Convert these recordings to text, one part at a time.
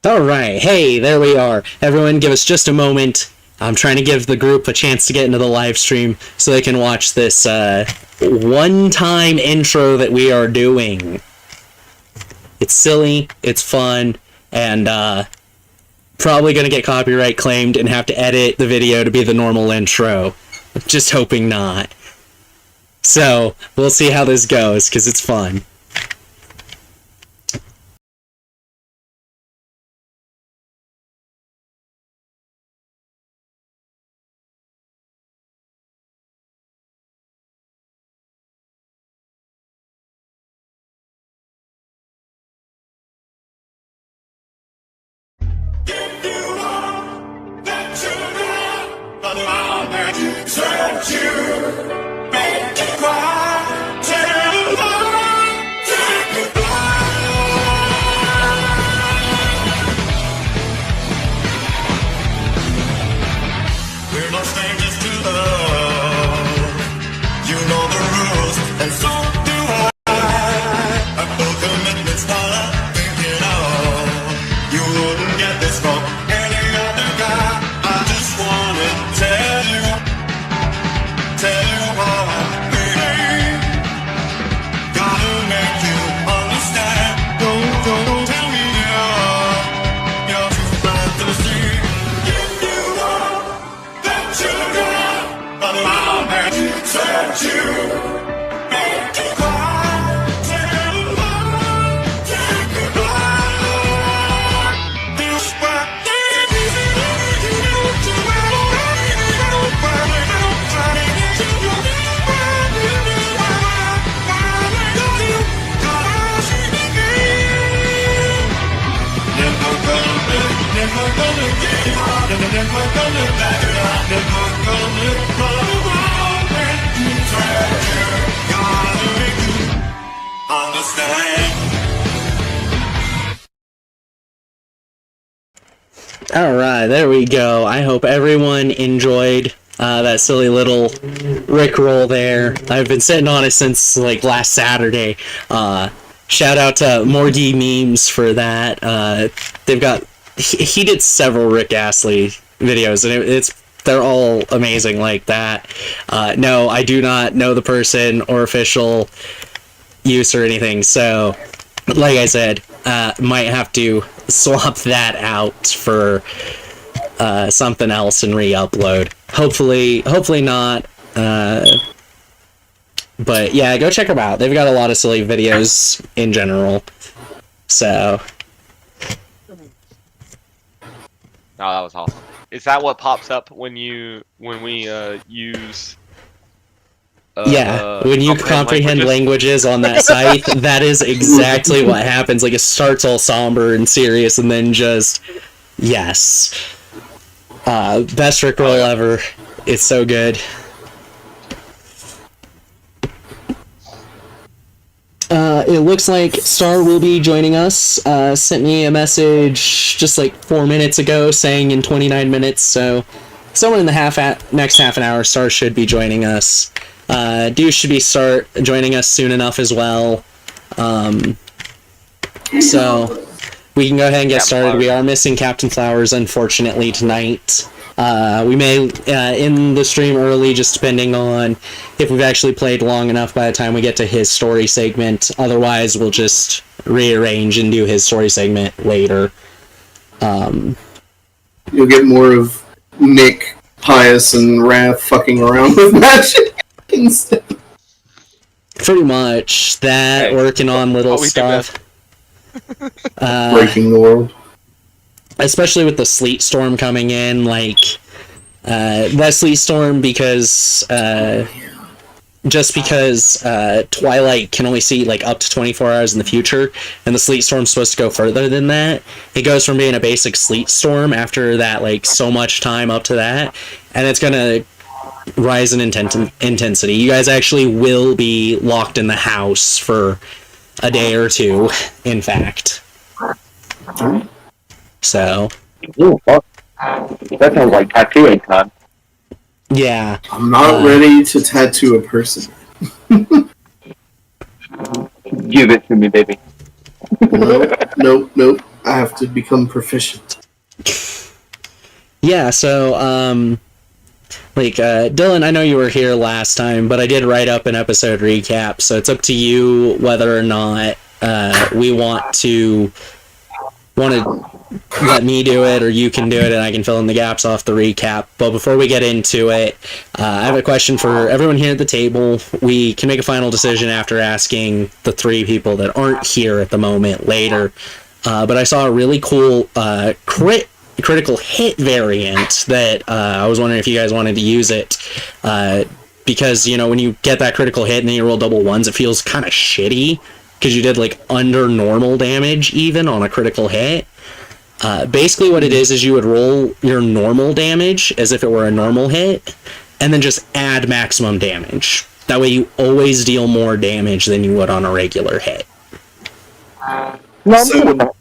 Alright, hey, there we are. Everyone give us just a moment. I'm trying to give the group a chance to get into the live stream so they can watch this one-time intro that we are doing. It's silly, it's fun, and probably gonna get copyright claimed and have to edit the video to be the normal intro. Just hoping not. So, we'll see how this goes, because it's fun. Alright, there we go. I hope everyone enjoyed that silly little Rickroll there. I've been sitting on it since, like, last Saturday. Shout out to Morgy Memes for that. They've got... He did several Rick Astley videos, and they're all amazing like that. No, I do not know the person or official use or anything, so, like I said, might have to swap that out for something else and re-upload. Hopefully not. But yeah, go check them out. They've got a lot of silly videos in general. So. Oh, that was awesome. Is that what pops up when we use? Yeah, when you comprehend languages on that site, that is exactly what happens. Like, it starts all somber and serious, and then just, yes. Best Rickroll ever. It's so good. It looks like Star will be joining us. Sent me a message just like 4 minutes ago saying in 29 minutes, so somewhere in the next half an hour, Star should be joining us. Deuce should be joining us soon enough as well. So we can go ahead and get started. We are missing Captain Flowers, unfortunately, tonight. We may end the stream early, just depending on if we've actually played long enough by the time we get to his story segment. Otherwise, we'll just rearrange and do his story segment later. You'll get more of Nick, Pius, and Wrath fucking around with magic instead. Pretty much. That, working on little stuff. Breaking the world. Especially with the sleet storm coming in, like, that sleet storm because, just because, Twilight can only see, like, up to 24 hours in the future, and the sleet storm's supposed to go further than that. It goes from being a basic sleet storm after that, like, so much time up to that, and it's gonna rise in intensity. You guys actually will be locked in the house for a day or two, in fact. So. Ooh, fuck. That sounds like tattooing time. Yeah. I'm not ready to tattoo a person. Give it to me, baby. Nope. I have to become proficient. Yeah, so, Dylan, I know you were here last time, but I did write up an episode recap, so it's up to you whether or not we want to let me do it, or you can do it, and I can fill in the gaps off the recap. But before we get into it, I have a question for everyone here at the table. We can make a final decision after asking the 3 people that aren't here at the moment later. But I saw a really cool critical hit variant that I was wondering if you guys wanted to use it. Because, when you get that critical hit and then you roll double ones, it feels kind of shitty. Because you did, under normal damage, even, on a critical hit. Basically what it is you would roll your normal damage as if it were a normal hit, and then just add maximum damage. That way you always deal more damage than you would on a regular hit. So,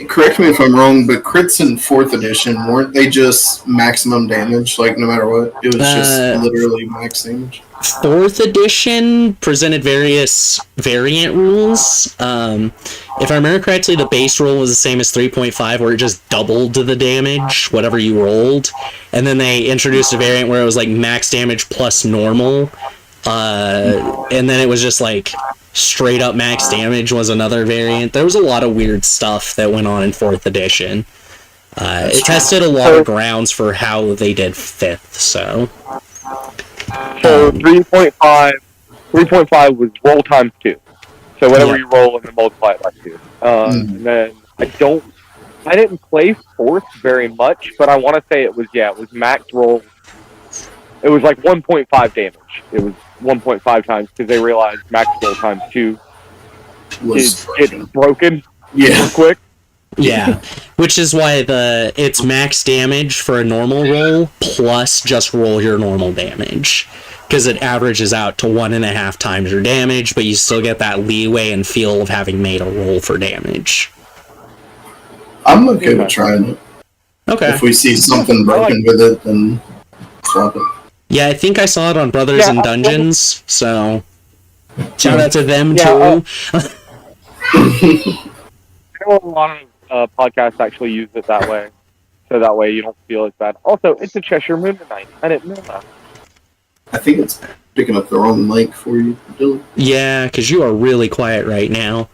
correct me if I'm wrong, but crits in 4th edition, weren't they just maximum damage, no matter what? It was just literally max damage? 4th edition presented various variant rules. If I remember correctly, the base rule was the same as 3.5, where it just doubled the damage, whatever you rolled. And then they introduced a variant where it was max damage plus normal. And then it was just straight up max damage was another variant. There was a lot of weird stuff that went on in 4th edition. It tested a lot of grounds for how they did 5th, so... So 3.5 was roll times 2. So whatever you roll and then multiply it by 2. And then I didn't play 4th very much, but I want to say it was max roll. It was 1.5 damage. It was 1.5 times because they realized max roll times 2 is broken real quick. Yeah, which is why it's max damage for a normal roll plus just roll your normal damage, because it averages out to 1.5 times your damage, but you still get that leeway and feel of having made a roll for damage. I'm okay with trying it. Okay. If we see something broken with it, then swap it. Yeah, I think I saw it on Brothers in Dungeons, so shout out to them too. I know a lot of podcasts actually use it that way, so that way you don't feel as bad. Also, it's a Cheshire Moon tonight. I didn't know that. I think it's picking up the wrong mic for you, Dylan. Yeah, because you are really quiet right now.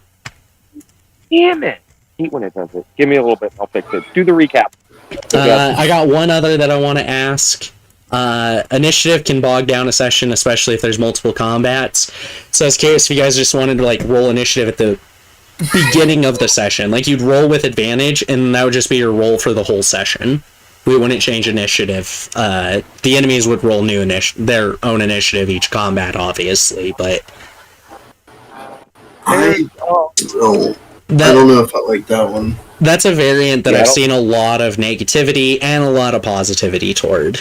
Damn it! I hate when it does it. Give me a little bit, I'll fix it. Do the recap. I got one other that I want to ask. Initiative can bog down a session, especially if there's multiple combats. So I was curious if you guys just wanted to roll initiative at the beginning of the session. You'd roll with advantage, and that would just be your roll for the whole session. We wouldn't change initiative. The enemies would roll their own initiative each combat, obviously, but... I don't know if I like that one. That's a variant that I've seen a lot of negativity and a lot of positivity toward.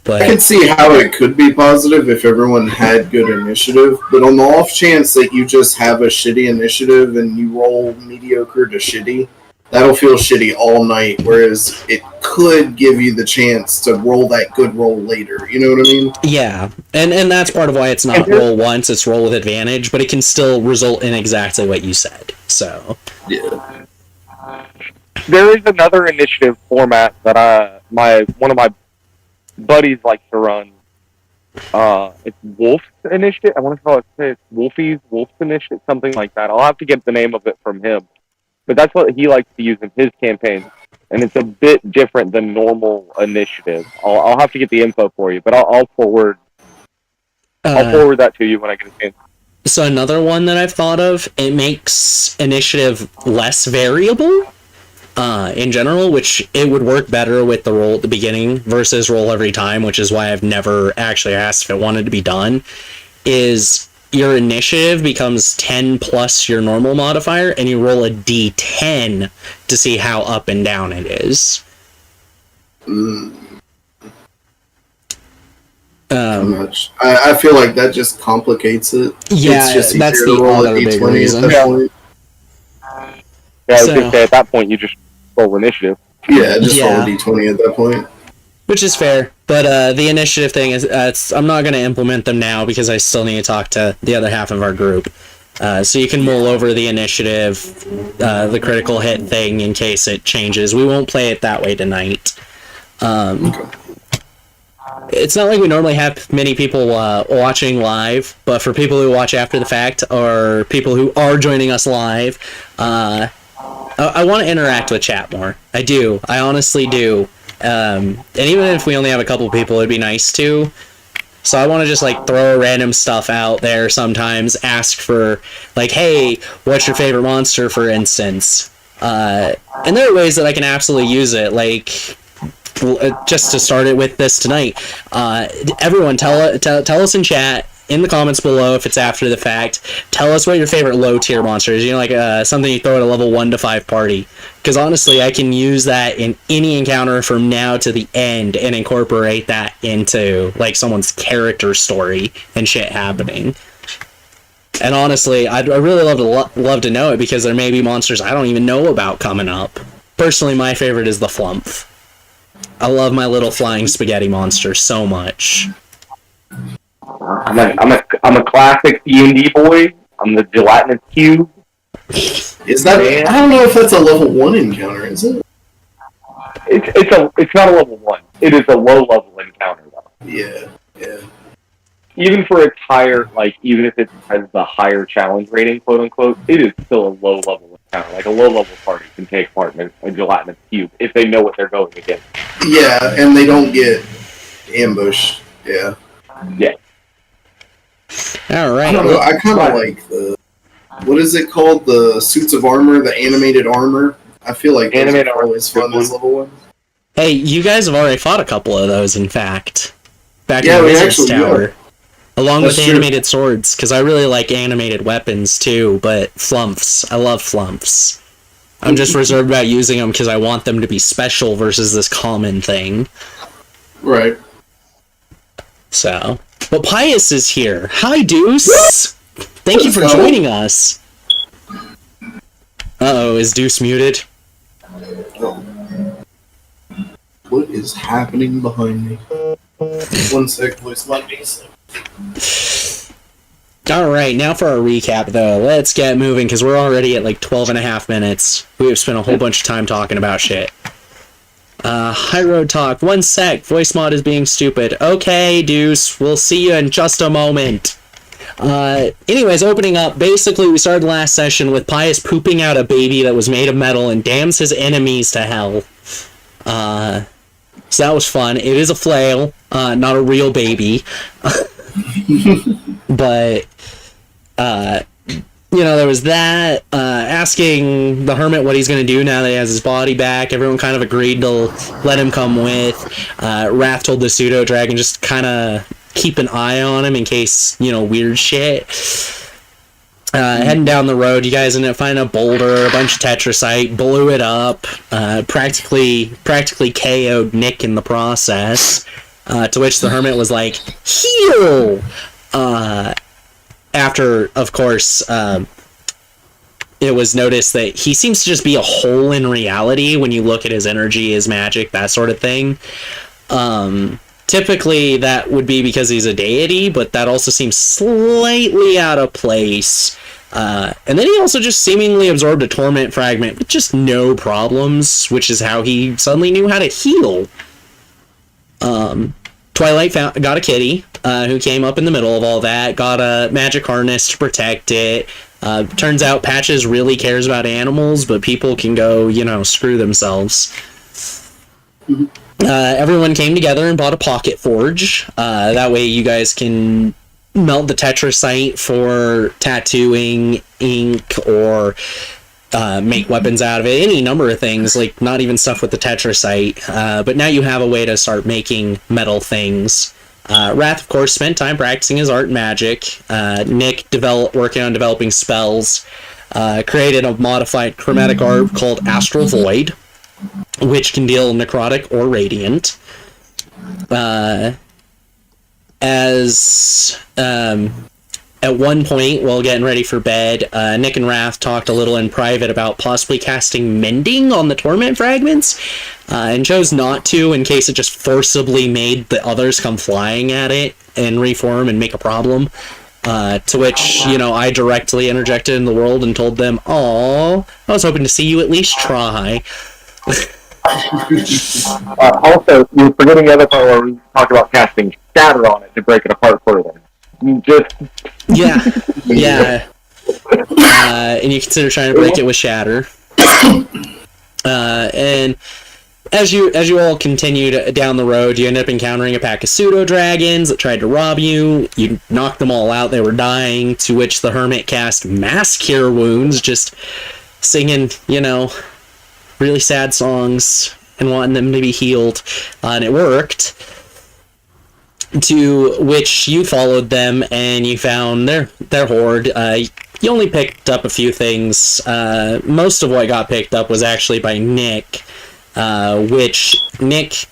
But I can see how it could be positive if everyone had good initiative, but on the off chance that you just have a shitty initiative and you roll mediocre to shitty, that'll feel shitty all night, whereas it could give you the chance to roll that good roll later, you know what I mean? Yeah, and that's part of why it's not roll once, it's roll with advantage, but it can still result in exactly what you said, so... Yeah. There is another initiative format that one of my buddies likes to run. It's Wolf's Initiative. I want to say it's Wolf's Initiative, something like that. I'll have to get the name of it from him. But that's what he likes to use in his campaign. And it's a bit different than normal initiative. I'll have to get the info for you, but I'll forward that to you when I get a chance. So another one that I've thought of, it makes initiative less variable. In general, which it would work better with the roll at the beginning versus roll every time, which is why I've never actually asked if it wanted to be done, is your initiative becomes 10 plus your normal modifier, and you roll a d10 to see how up and down it is. I feel like that just complicates it. Yeah, it's just that's the other big reason. Yeah, I was going to say, at that point, you just roll initiative. Yeah, just roll a d20 at that point. Which is fair, but the initiative thing is, I'm not going to implement them now because I still need to talk to the other half of our group. So you can mull over the initiative, the critical hit thing in case it changes. We won't play it that way tonight. It's not like we normally have many people watching live, but for people who watch after the fact or people who are joining us live, I want to interact with chat more. I do. I honestly do. And even if we only have a couple people, it'd be nice to. So I want to just like throw random stuff out there sometimes, ask for like, hey, what's your favorite monster, for instance? And there are ways that I can absolutely use it, like just to start it with this tonight. Everyone, tell us in chat, in the comments below if it's after the fact. Tell us what your favorite low tier monster is. You know, like something you throw at a level 1 to 5 party. Because honestly, I can use that in any encounter from now to the end and incorporate that into like someone's character story and shit happening. And honestly, I really love to know it, because there may be monsters I don't even know about coming up. Personally, my favorite is the Flumph. I love my little flying spaghetti monster so much. I'm a classic D&D boy. I'm the gelatinous cube. Is that? I don't know if that's a level 1 encounter. Is it? It's not a level 1. It is a low level encounter though. Yeah. Even for its higher, like even if it has the higher challenge rating, quote unquote, it is still a low level encounter. Like a low level party can take part in a gelatinous cube if they know what they're going against. Yeah, and they don't get ambushed. Yeah. All right. I don't know. I kind of like the. What is it called? The suits of armor, the animated armor. I feel like animated armor always fun as level 1. Hey, you guys have already fought a couple of those, in fact. Back in Yeah, the we Wizard's actually Tower. have. Along That's with true. animated swords, because I really like animated weapons too, but Flumphs. I love Flumphs. I'm just reserved about using them because I want them to be special versus this common thing. Right. So. But Pius is here. Hi, Deuce! Thank you for joining us. Uh-oh, is Deuce muted? What is happening behind me? 1 sec, voice might be. Alright, now for our recap, though. Let's get moving, because we're already at like 12 and a half minutes. We've spent a whole bunch of time talking about shit. Highroad talk. 1 sec, voice mod is being stupid. Okay, Deuce, we'll see you in just a moment. Anyways, opening up, basically we started last session with Pius pooping out a baby that was made of metal and damns his enemies to hell. So that was fun. It is a flail, not a real baby. But, you know, there was that, asking the Hermit what he's going to do now that he has his body back. Everyone kind of agreed to let him come with. Wrath told the pseudo-dragon just kind of keep an eye on him in case, you know, weird shit. Heading down the road, you guys ended up finding a boulder, a bunch of Tetracite, blew it up, practically KO'd Nick in the process, to which the Hermit was like, heal! After, of course, it was noticed that he seems to just be a hole in reality when you look at his energy, his magic, that sort of thing. Typically, that would be because he's a deity, but that also seems slightly out of place. And then he also just seemingly absorbed a Torment Fragment with just no problems, which is how he suddenly knew how to heal. Twilight got a kitty, who came up in the middle of all that, got a magic harness to protect it. Turns out Patches really cares about animals, but people can go, you know, screw themselves. Everyone came together and bought a pocket forge. That way you guys can melt the Tetracite for tattooing ink or make weapons out of it. Any number of things, like not even stuff with the Tetracite. But now you have a way to start making metal things. Wrath, of course, spent time practicing his art and magic. Nick working on developing spells. Created a modified chromatic orb called Astral Void, which can deal necrotic or radiant. At one point, while getting ready for bed, Nick and Wrath talked a little in private about possibly casting Mending on the Torment Fragments, and chose not to in case it just forcibly made the others come flying at it and reform and make a problem. To which, I directly interjected in the world and told them, "Oh, I was hoping to see you at least try." Also, you're forgetting the other part where we talked about casting shatter on it to break it apart further. Yeah. And you consider trying to break it with shatter. And as you all continued down the road, you end up encountering a pack of pseudo-dragons that tried to rob you. You knocked them all out. They were dying, to which the Hermit cast Mass Cure Wounds, just singing, really sad songs and wanting them to be healed. And it worked. To which you followed them and you found their horde. You only picked up a few things. Most of what got picked up was actually by Nick. Which, Nick,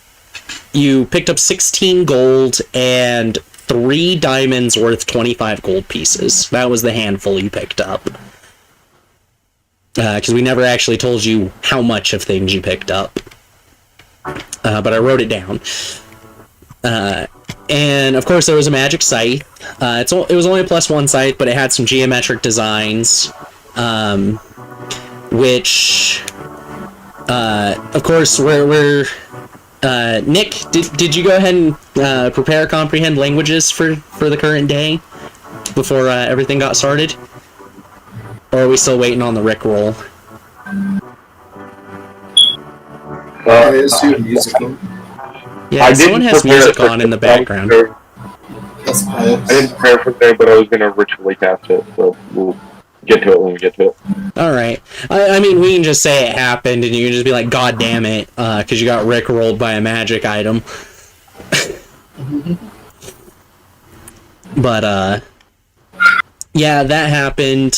you picked up 16 gold and 3 diamonds worth 25 gold pieces. That was the handful you picked up. Because we never actually told you how much of things you picked up. But I wrote it down. And, of course, there was a magic scythe. It was only a +1 scythe, but it had some geometric designs. Which... of course, we're Nick, did you go ahead and prepare comprehend languages for the current day before everything got started? Or are we still waiting on the Rickroll? I assume musical. Yeah, someone has music on in the background. That's I didn't prepare for today, but I was going to ritually cast it, so we'll get to it when we get to it. Alright. I mean, we can just say it happened, and you can just be like, God damn it, because you got Rickrolled by a magic item. But, yeah, that happened.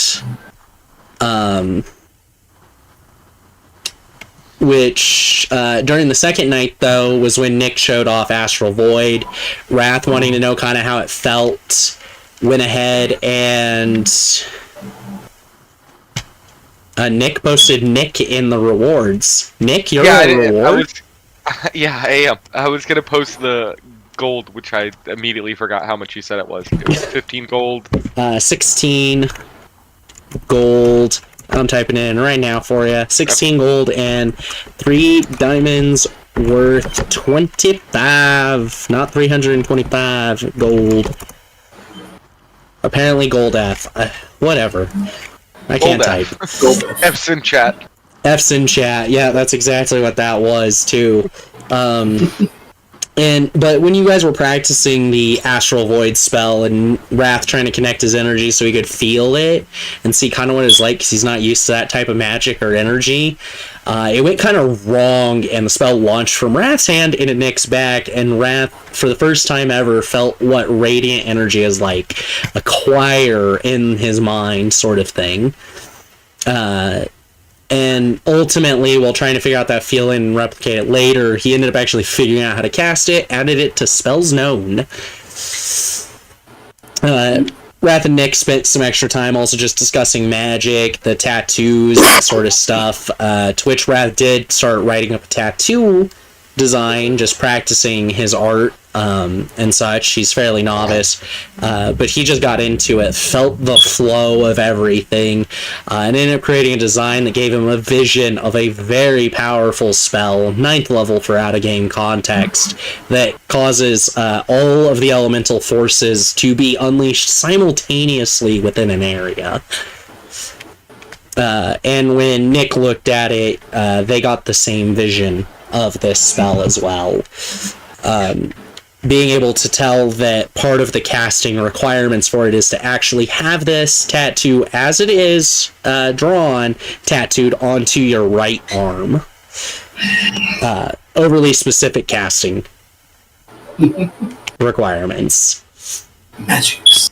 Which, during the second night, though, was when Nick showed off Astral Void. Wrath, wanting to know kind of how it felt, went ahead and... Nick posted Nick in the rewards. Nick, you're a reward? I am. I was going to post the gold, which I immediately forgot how much you said it was. It was 15 gold. 16 gold. I'm typing it in right now for you. 16 gold and 3 diamonds worth 25. Not 325 gold. Apparently gold F. Whatever. I can't type. F's in chat. F's in chat. Yeah, that's exactly what that was, too. But when you guys were practicing the Astral Void spell and Wrath trying to connect his energy so he could feel it and see kind of what it's like because he's not used to that type of magic or energy, it went kind of wrong and the spell launched from Wrath's hand into Nick's back, and Wrath, for the first time ever, felt what radiant energy is like. A choir in his mind sort of thing. And ultimately, while trying to figure out that feeling and replicate it later, he ended up actually figuring out how to cast it, added it to Spells Known. Wrath and Nick spent some extra time also just discussing magic, the tattoos, that sort of stuff. To Wrath did start writing up a tattoo design, just practicing his art and such. He's fairly novice, but he just got into it, felt the flow of everything, and ended up creating a design that gave him a vision of a very powerful spell, 9th level for out-of-game context, that causes all of the elemental forces to be unleashed simultaneously within an area. And when Nick looked at it, they got the same vision of this spell as well. Being able to tell that part of the casting requirements for it is to actually have this tattoo as it is drawn, tattooed onto your right arm. Overly specific casting requirements. Magics.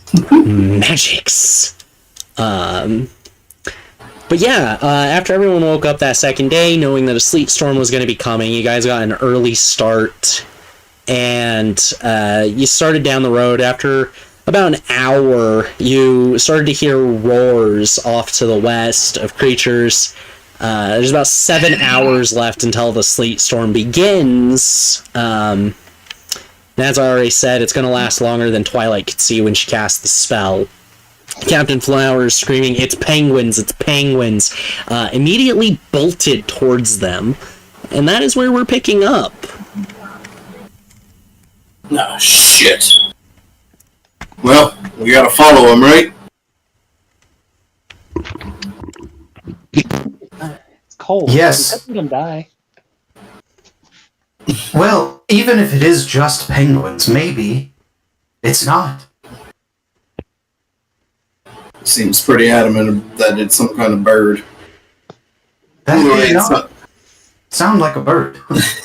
But yeah, after everyone woke up that second day, knowing that a sleet storm was going to be coming, you guys got an early start, and you started down the road. After about an hour, you started to hear roars off to the west of creatures. There's about 7 hours left until the sleet storm begins. As I already said, it's going to last longer than Twilight could see when she cast the spell. Captain Flowers screaming, "It's penguins! It's penguins!" Immediately bolted towards them, and that is where we're picking up. Ah, shit. Well, we gotta follow him, right? It's cold. Yes. Let them die. Well, even if it is just penguins, maybe it's not. Seems pretty adamant that it's some kind of bird. That Anyway, may it's not sound like a bird.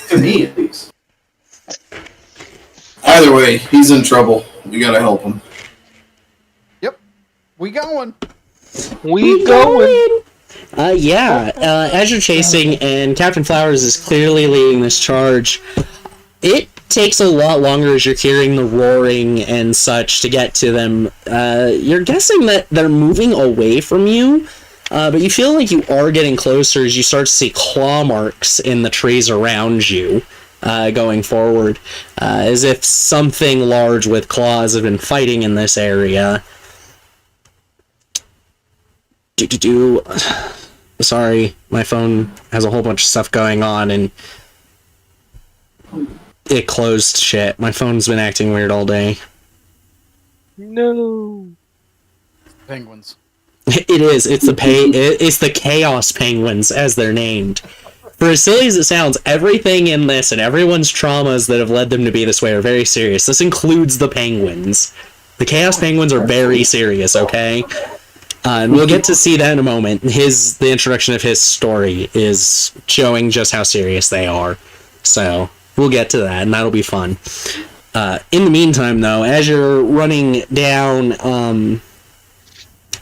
To me, at least. Either way, he's in trouble. We gotta help him. We going. We going. As you're chasing, and Captain Flowers is clearly leading this charge, it takes a lot longer as you're hearing the roaring and such to get to them. You're guessing that they're moving away from you, but you feel like you are getting closer as you start to see claw marks in the trees around you, going forward, as if something large with claws have been fighting in this area. Sorry, my phone has a whole bunch of stuff going on, and it closed shit. My phone's been acting weird all day. No. Penguins. It is. It's the Chaos Penguins, as they're named. For as silly as it sounds, everything in this and everyone's traumas that have led them to be this way are very serious. This includes the penguins. The Chaos Penguins are very serious, okay? And we'll get to see that in a moment. The introduction of his story is showing just how serious they are. So, we'll get to that, and that'll be fun. In the meantime, though, as you're running down,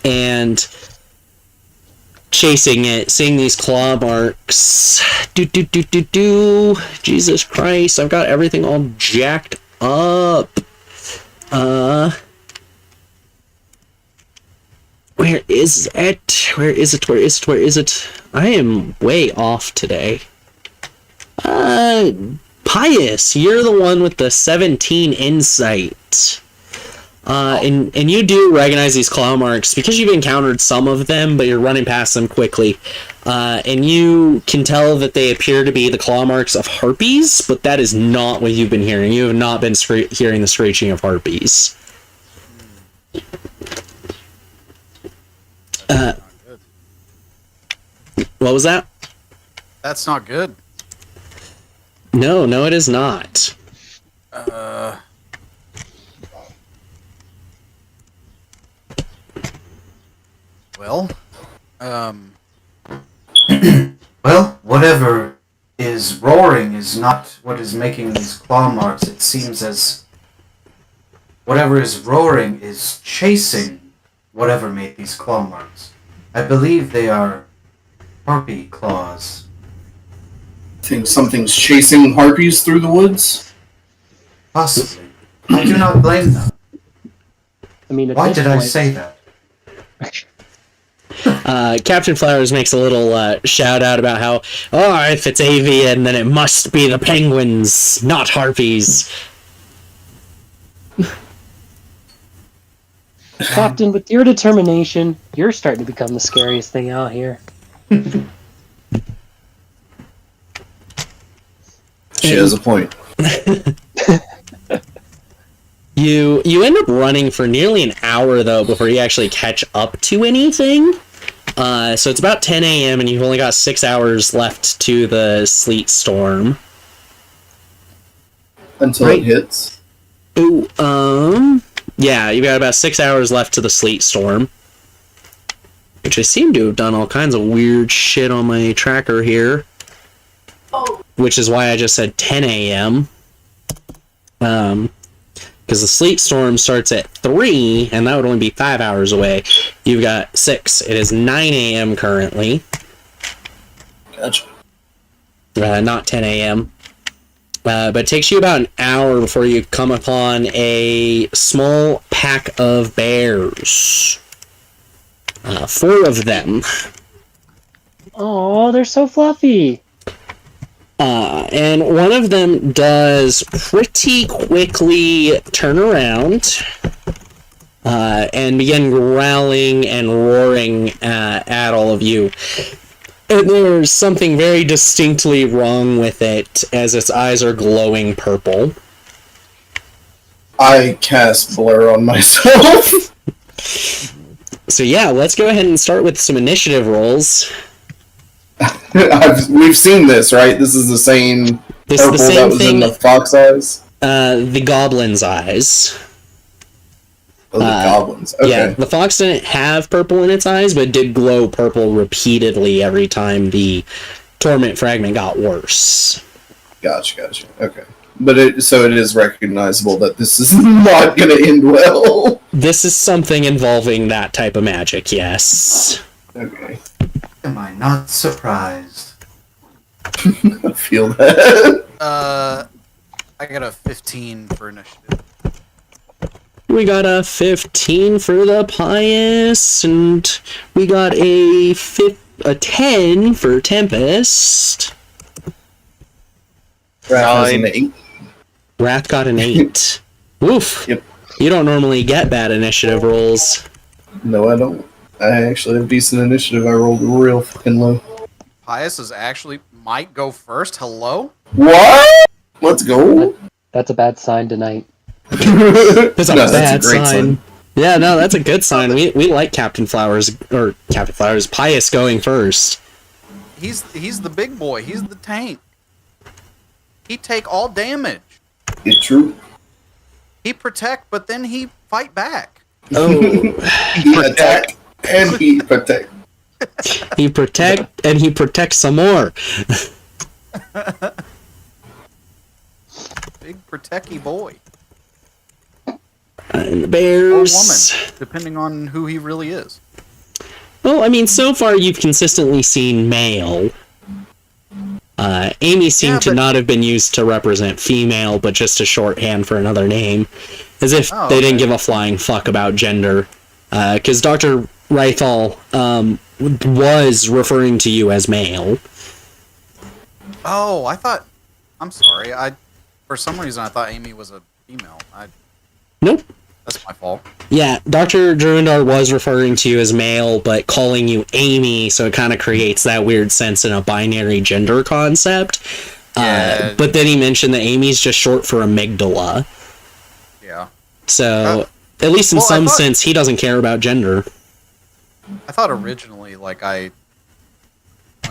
and chasing it, seeing these claw marks, Jesus Christ, I've got everything all jacked up. Where is it? Where is it? Where is it? Where is it? I am way off today. Pious, you're the one with the 17 insight. And you do recognize these claw marks because you've encountered some of them, but you're running past them quickly. And you can tell that they appear to be the claw marks of harpies, but that is not what you've been hearing. You have not been hearing the screeching of harpies. What was that? That's not good. No, it is not. Well, Well, whatever is roaring is not what is making these claw marks. It seems as whatever is roaring is chasing whatever made these claw marks. I believe they are harpy claws. Think something's chasing harpies through the woods? Possibly. I do not blame them. I mean, at Why this did I point- say that? Captain Flowers makes a little shout out about how, if it's avian, then it must be the penguins, not harpies. Captain, with your determination, you're starting to become the scariest thing out here. She has a point. You end up running for nearly an hour, though, before you actually catch up to anything. So it's about 10 a.m., and you've only got 6 hours left to the sleet storm. Until Right. it hits. Ooh, yeah, you've got about 6 hours left to the sleet storm. Which I seem to have done all kinds of weird shit on my tracker here. Which is why I just said 10 a.m. Because the sleet storm starts at 3, and that would only be 5 hours away. You've got 6. It is 9 a.m. currently. Gotcha. Not 10 a.m. But it takes you about an hour before you come upon a small pack of bears. 4 of them. Oh, they're so fluffy. And one of them does pretty quickly turn around. and begin growling and roaring at all of you. And there's something very distinctly wrong with it, as its eyes are glowing purple. I cast Blur on myself. So yeah, let's go ahead and start with some initiative rolls. We've seen this, right? This is the same This is purple the same that was thing. in the fox eyes. The goblin's eyes. Oh, the goblins. Okay. Yeah, the fox didn't have purple in its eyes, but did glow purple repeatedly every time the torment fragment got worse. Gotcha. Okay. But it is recognizable that this is not going to end well. This is something involving that type of magic, yes. Okay. Am I not surprised? I feel that. I got a 15 for initiative. We got a 15 for the pious, and we got a 10 for Tempest. Wrath has an 8. Wrath got an 8. Woof. Yep. You don't normally get bad initiative rolls. No, I don't. I actually have decent initiative. I rolled real fucking low. Pius is actually might go first. Hello? What? Let's go. That's a bad sign tonight. That's a No, that's bad a great sign. Yeah, no, that's a good sign. We like Captain Flowers Pius going first. He's the big boy. He's the tank. He take all damage. It's true. He protect, but then he fight back. Oh, He attack and he protect. he protect and he protects some more. Big protecty boy. And the Or bears. woman, depending on who he really is. Well, I mean, so far you've consistently seen male. Amy seemed to but- not have been used to represent female, but just a shorthand for another name. As if Oh, they didn't okay. give a flying fuck about gender. Because Dr. Rythal was referring to you as male. Oh, I'm sorry. For some reason I thought Amy was a female. Nope. That's my fault. Yeah, Dr. Druindar was referring to you as male, but calling you Amy, so it kind of creates that weird sense in a binary gender concept. Yeah. But then he mentioned that Amy's just short for amygdala. Yeah. So, at least in well, I some thought- sense, he doesn't care about gender. I thought originally, when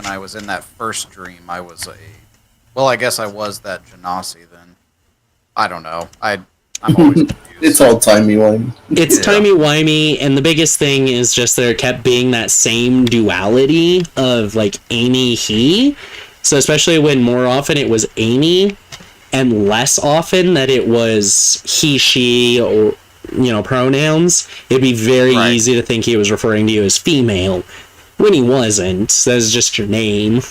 I was in that first dream, I was I guess I was that Genasi then. I don't know. I'm always confused. It's all timey-wimey. It's Yeah. timey-wimey, and the biggest thing is just there kept being that same duality of, like, Amy, he. So especially when more often it was Amy, and less often that it was he, she, or, pronouns, it'd be very Right. easy to think he was referring to you as female, when he wasn't. That's just your name.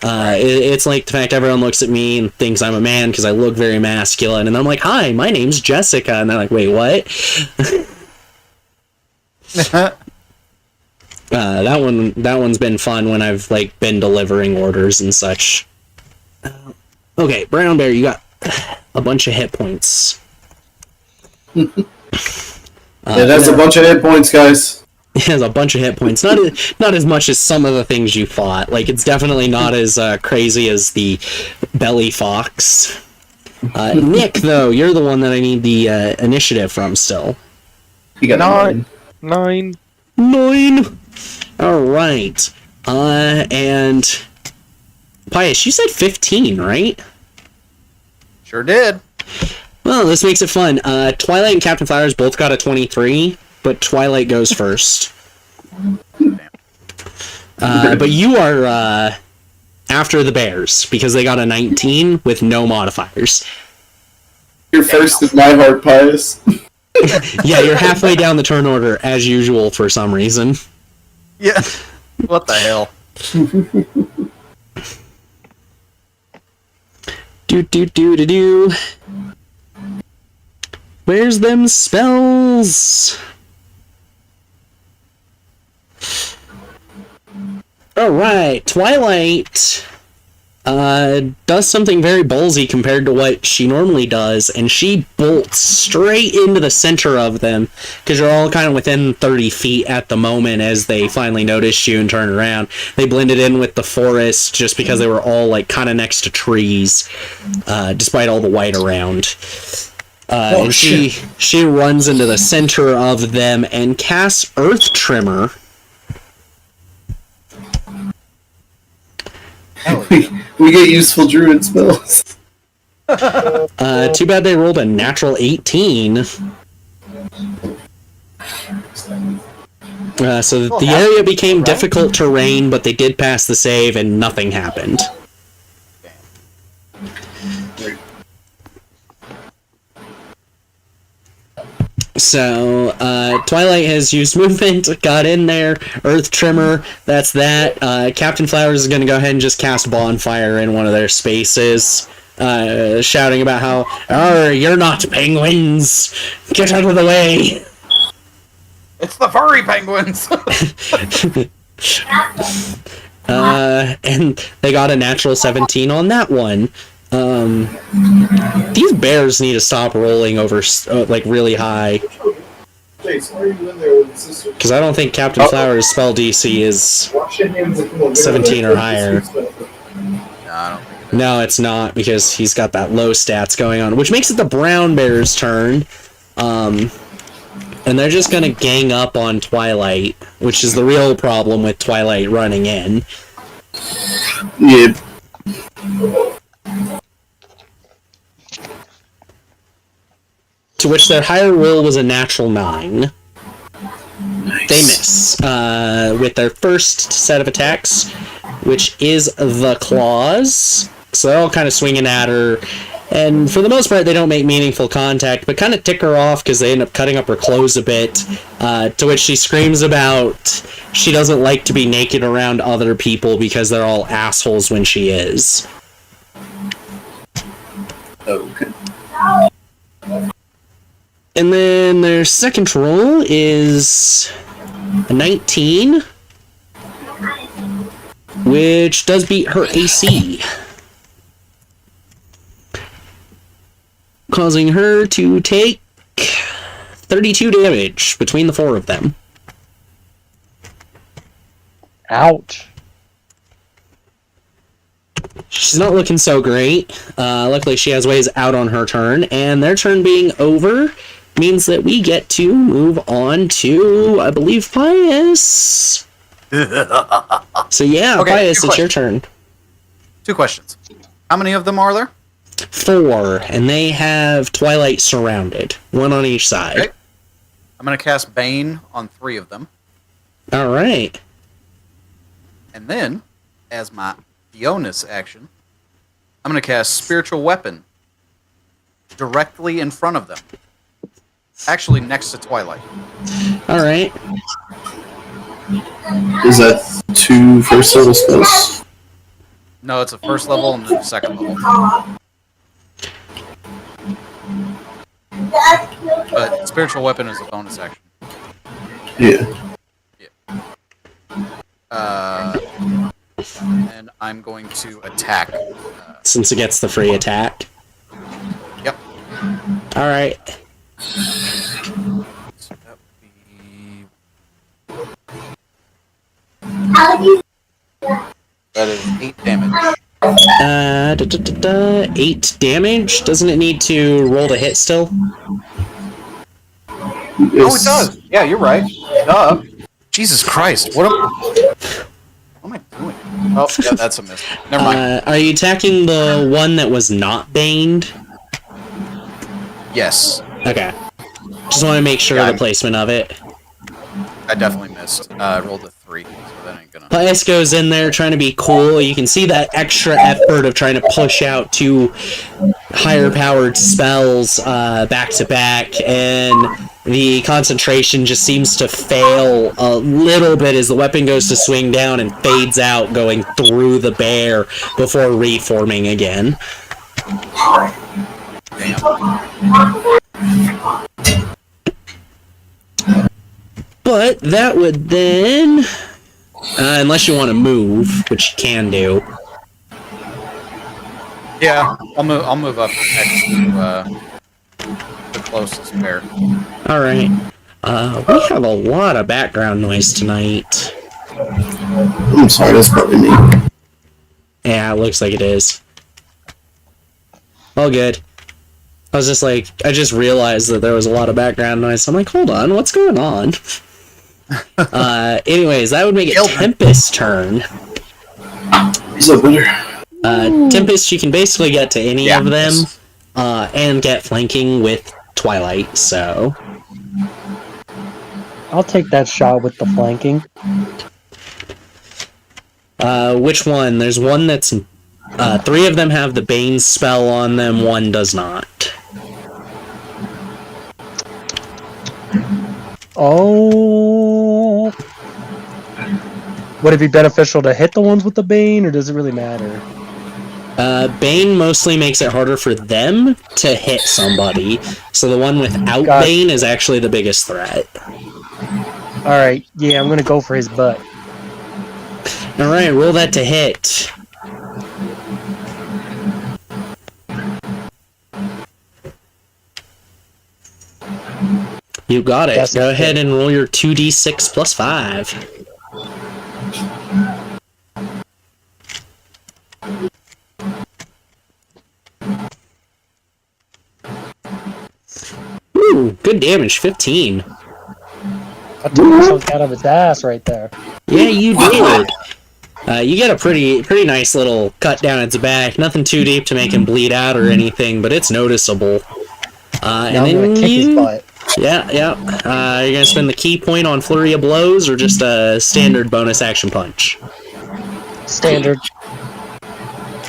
It's like the fact everyone looks at me and thinks I'm a man because I look very masculine, and I'm like, hi, my name's Jessica, and they're like, wait, what? That one's been fun when I've been delivering orders and such. Okay, Brown Bear, you got a bunch of hit points. It has a bunch of hit points, guys. It has a bunch of hit points. Not as much as some of the things you fought. It's definitely not as crazy as the belly fox. Nick, though, you're the one that I need the initiative from still. You got 9. 9. Alright. And Pius, you said 15, right? Sure did. Well, this makes it fun. Twilight and Captain Flowers both got a 23, but Twilight goes first. But you are after the Bears, because they got a 19 with no modifiers. You're first in my heart, Pius. Yeah, you're halfway down the turn order, as usual, for some reason. Yeah. What the hell? Do. Where's them spells? Alright, Twilight does something very ballsy compared to what she normally does, and she bolts straight into the center of them, because you're all kind of within 30 feet at the moment as they finally noticed you and turn around. They blended in with the forest just because they were all, like, kind of next to trees, despite all the white around. And she runs into the center of them and casts Earth Tremor. We get useful druid spells. Too bad they rolled a natural 18. So the area became difficult terrain, but they did pass the save and nothing happened. So, Twilight has used movement, got in there, Earth Tremor, that's that. Captain Flowers is going to go ahead and just cast Bonfire in one of their spaces, shouting about how, "Arr, you're not penguins! Get out of the way!" It's the furry penguins! And they got a natural 17 on that one. These bears need to stop rolling over, like, really high. Because I don't think Captain Flowers' spell DC is 17 or higher. No, it's not, because he's got that low stats going on, which makes it the brown bear's turn. And they're just gonna gang up on Twilight, which is the real problem with Twilight running in. Yeah. To which their higher roll was a natural 9. Nice. They miss with their first set of attacks, which is the claws. So they're all kind of swinging at her, and for the most part they don't make meaningful contact, but kind of tick her off because they end up cutting up her clothes a bit, to which she screams about she doesn't like to be naked around other people because they're all assholes when she is. Okay. And then their second roll is a 19, which does beat her AC, causing her to take 32 damage between the 4 of them. Ouch. She's not looking so great. Luckily, she has ways out on her turn, and their turn being over means that we get to move on to, I believe, Pius. So yeah, Okay, Pius, it's your turn. 2 questions. How many of them are there? 4, and they have Twilight surrounded, 1 on each side. Okay. I'm going to cast Bane on 3 of them. All right. And then, as my bonus action, I'm going to cast Spiritual Weapon directly in front of them. Actually, next to Twilight. All right. Is that 2 first level spells? No, it's a first level and then a second level. But Spiritual Weapon is a bonus action. Yeah. And I'm going to attack. Since it gets the free attack. Yep. All right. So that would be... That is 8 damage. 8 damage. Doesn't it need to roll to hit still? Oh, it does. Yeah, you're right. Duh. Jesus Christ. What am I doing? Oh, yeah, that's a miss. Never mind. Are you attacking the one that was not baned? Yes. Okay. Just want to make sure of the placement of it. I definitely missed. I rolled a 3, so that ain't gonna... Pius goes in there trying to be cool. You can see that extra effort of trying to push out 2 higher powered spells back to back, and the concentration just seems to fail a little bit as the weapon goes to swing down and fades out, going through the bear before reforming again. Damn. But that would then, unless you want to move, which you can do. Yeah, I'll move up next to the closest pair. All right. We have a lot of background noise tonight. I'm sorry, that's probably me. Yeah, it looks like it is. All good. I was just like, I just realized that there was a lot of background noise. I'm like, hold on, what's going on? Anyways, that would make it Tempest's turn. He's up there. Tempest, you can basically get to any of them, and get flanking with Twilight, so... I'll take that shot with the flanking. Which one? There's one that's... 3 of them have the Bane spell on them, 1 does not. Oh... Would it be beneficial to hit the ones with the Bane, or does it really matter? Bane mostly makes it harder for them to hit somebody, so the one without Bane is actually the biggest threat. Alright, yeah, I'm gonna go for his butt. Alright, roll that to hit. You got it. Go ahead and roll your 2d6 plus 5. Ooh, good damage, 15. I took a chunk out of its ass right there. Yeah, you did. You get a pretty nice little cut down its back. Nothing too deep to make him bleed out or anything, but it's noticeable. And now I'm then gonna kick his butt. Yeah. You're gonna spend the key point on Flurry of Blows or just a standard bonus action punch? Standard.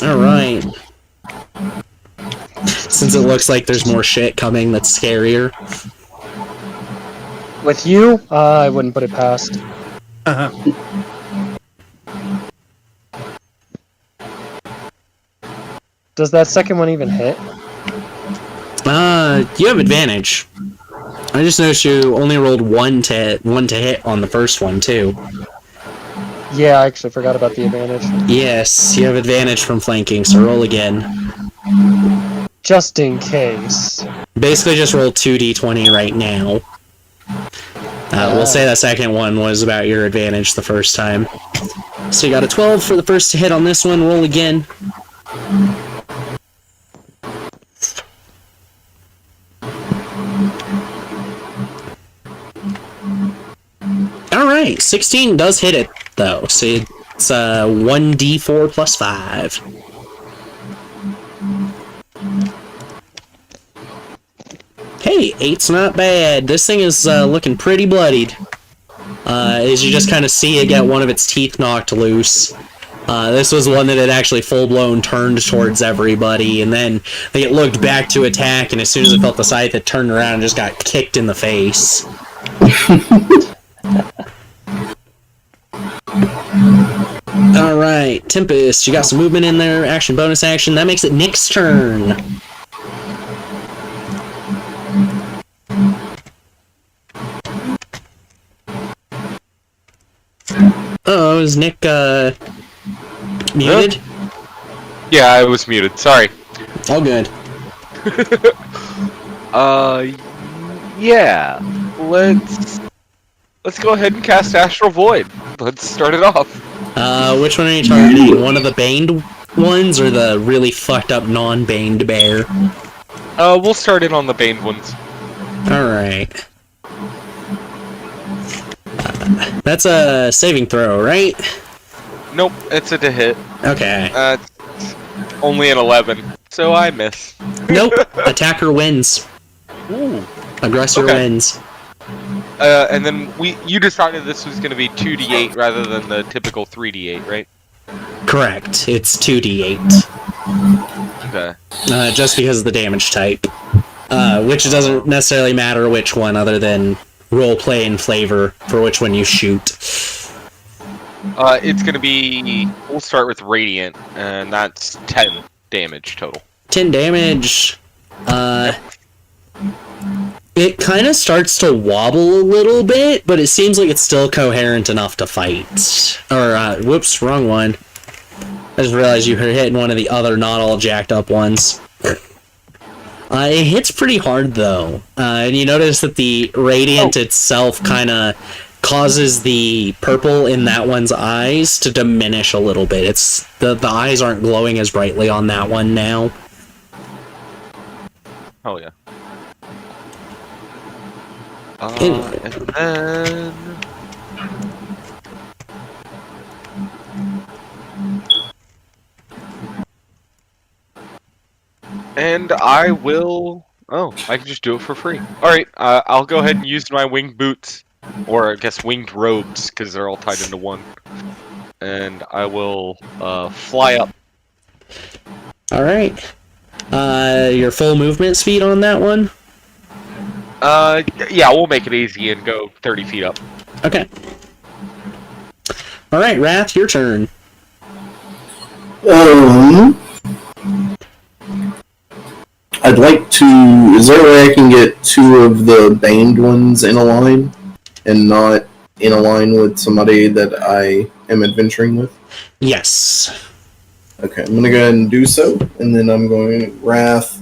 Alright. Since it looks like there's more shit coming that's scarier. With you, I wouldn't put it past. Does that second one even hit? You have advantage. I just noticed you only rolled one to hit on the first one too. Yeah, I actually forgot about the advantage. Yes, you have advantage from flanking, so roll again. Just in case. Basically just roll 2d20 right now. We'll say that second one was about your advantage the first time. So you got a 12 for the first hit on this one, roll again. Alright, 16 does hit it, though, so it's 1d4 plus 5. Hey, 8's not bad. This thing is looking pretty bloodied. As you just kind of see it get one of its teeth knocked loose. This was one that had actually full-blown turned towards everybody, and then it looked back to attack, and as soon as it felt the scythe, it turned around and just got kicked in the face. Alright, Tempest, you got some movement in there, action, bonus action, that makes it Nick's turn. Oh, is Nick, muted? Yeah, I was muted, sorry. All good. Yeah. Let's go ahead and cast Astral Void. Let's start it off. Which one are you targeting? One of the baned ones, or the really fucked up non-baned bear? We'll start it on the baned ones. Alright. That's a saving throw, right? Nope, it's a to hit. Okay. Only an 11, so I miss. Nope. Attacker wins. Ooh. Aggressor wins. And then you decided this was going to be 2d8 rather than the typical 3d8, right? Correct. It's 2d8. Okay. Just because of the damage type. Which doesn't necessarily matter which one, other than roleplay and flavor for which one you shoot. It's going to be... We'll start with Radiant, and that's 10 damage total. 10 damage. It kind of starts to wobble a little bit, but it seems like it's still coherent enough to fight. Or, whoops, wrong one. I just realized you were hitting one of the other not all jacked up ones. It hits pretty hard though, and you notice that the radiant itself kind of causes the purple in that one's eyes to diminish a little bit. It's the eyes aren't glowing as brightly on that one now. Oh yeah. And then and I will. Oh, I can just do it for free. All right, I'll go ahead and use my winged boots, or I guess winged robes, because they're all tied into one. And I will fly up. All right. Your full movement speed on that one? Yeah, we'll make it easy and go 30 feet up. Okay. All right, Wrath, your turn. I'd like to. Is there a way I can get two of the baned ones in a line, and not in a line with somebody that I am adventuring with? Yes. Okay, I'm gonna go ahead and do so, and then I'm going Wrath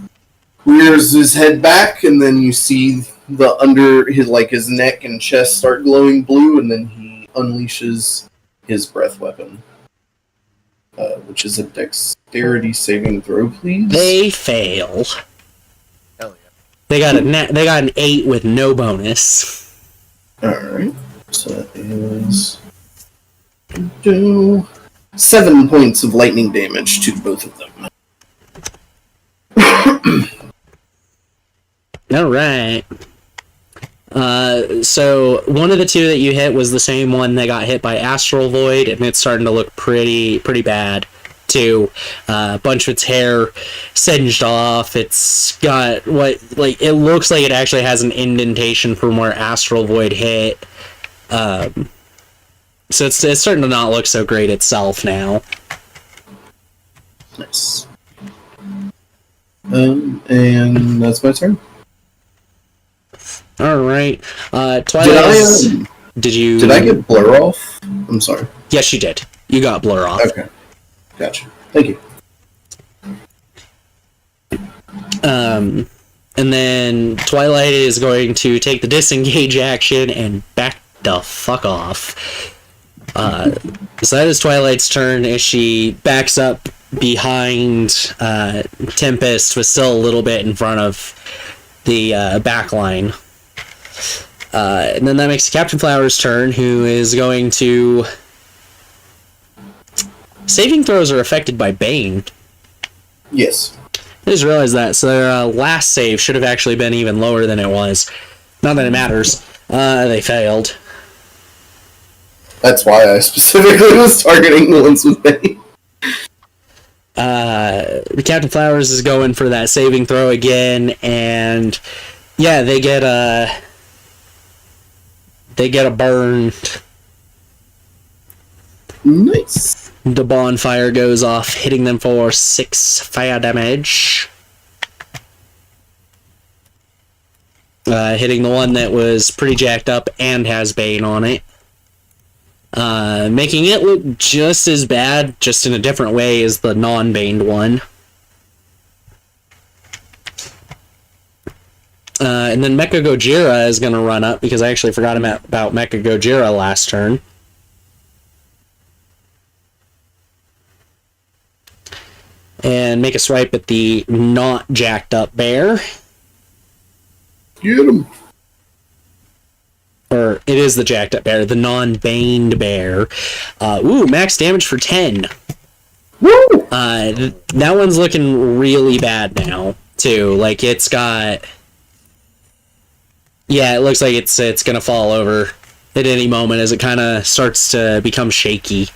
rears his head back, and then you see the under his his neck and chest start glowing blue, and then he unleashes his breath weapon, which is a dexterity saving throw, please. They fail. Hell yeah. They got an 8 with no bonus. All right, so that is 7 points of lightning damage to both of them. All right. So one of the two that you hit was the same one that got hit by Astral Void, and it's starting to look pretty bad too. A bunch of its hair singed off. It's got it looks like it actually has an indentation from where Astral Void hit. So it's starting to not look so great itself now. Nice. And that's my turn. All right. Twilight. Did I get blur off? I'm sorry. Yes, you did. You got blur off. Okay. Gotcha. Thank you. And then Twilight is going to take the disengage action and back the fuck off. So that is Twilight's turn as she backs up behind Tempest, but still a little bit in front of the back line. And then that makes Captain Flower's turn, who is going to... Saving throws are affected by Bane. Yes. I just realized that, so their last save should have actually been even lower than it was. Not that it matters. They failed. That's why I specifically was targeting the ones with Bane. The Captain Flowers is going for that saving throw again, and yeah, they get a burn. Nice. The bonfire goes off, hitting them for 6 fire damage. Hitting the one that was pretty jacked up and has Bane on it. Making it look just as bad, just in a different way, as the non-baned one. And then Mecha Gojira is going to run up, because I actually forgot about Mecha Gojira last turn. And make a swipe at the not jacked up bear. Get him. Or it is the jacked up bear, the non-baned bear. Max damage for 10. Woo! That one's looking really bad now, too. Like, it's got... Yeah, it looks like it's gonna fall over at any moment as it kind of starts to become shaky.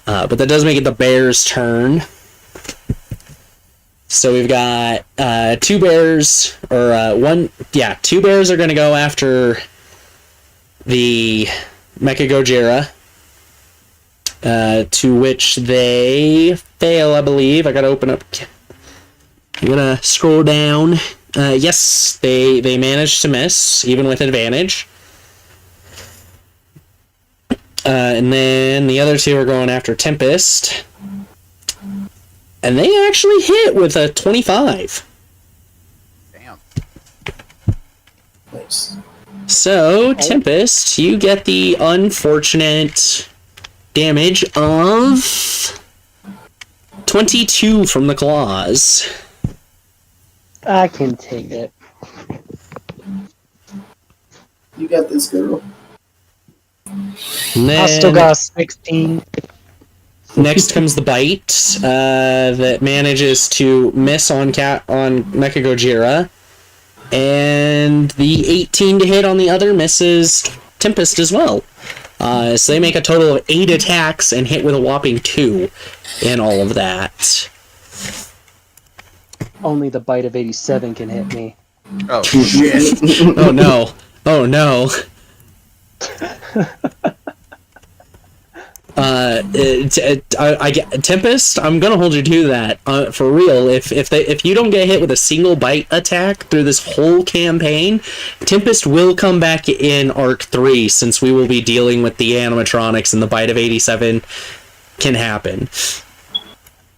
But that does make it the bear's turn. So we've got 2 bears, or two bears are gonna go after the Mecha Gojira, to which they fail, I believe. I gotta open up. I'm gonna scroll down. Yes, they managed to miss, even with advantage. And then the other 2 are going after Tempest. And they actually hit with a 25. Damn. Nice. So, Tempest, you get the unfortunate damage of 22 from the claws. I can take it. You got this, girl. And I still got a 16. next comes the bite that manages to miss on Mecha Gojira. And the 18 to hit on the other misses Tempest as well. So they make a total of 8 attacks and hit with a whopping 2 in all of that. Only the bite of 87 can hit me. Oh shit! Oh no. Oh no. Tempest, I'm gonna hold you to that. For real, if you don't get hit with a single bite attack through this whole campaign, Tempest will come back in Arc 3, since we will be dealing with the animatronics and the bite of 87 can happen.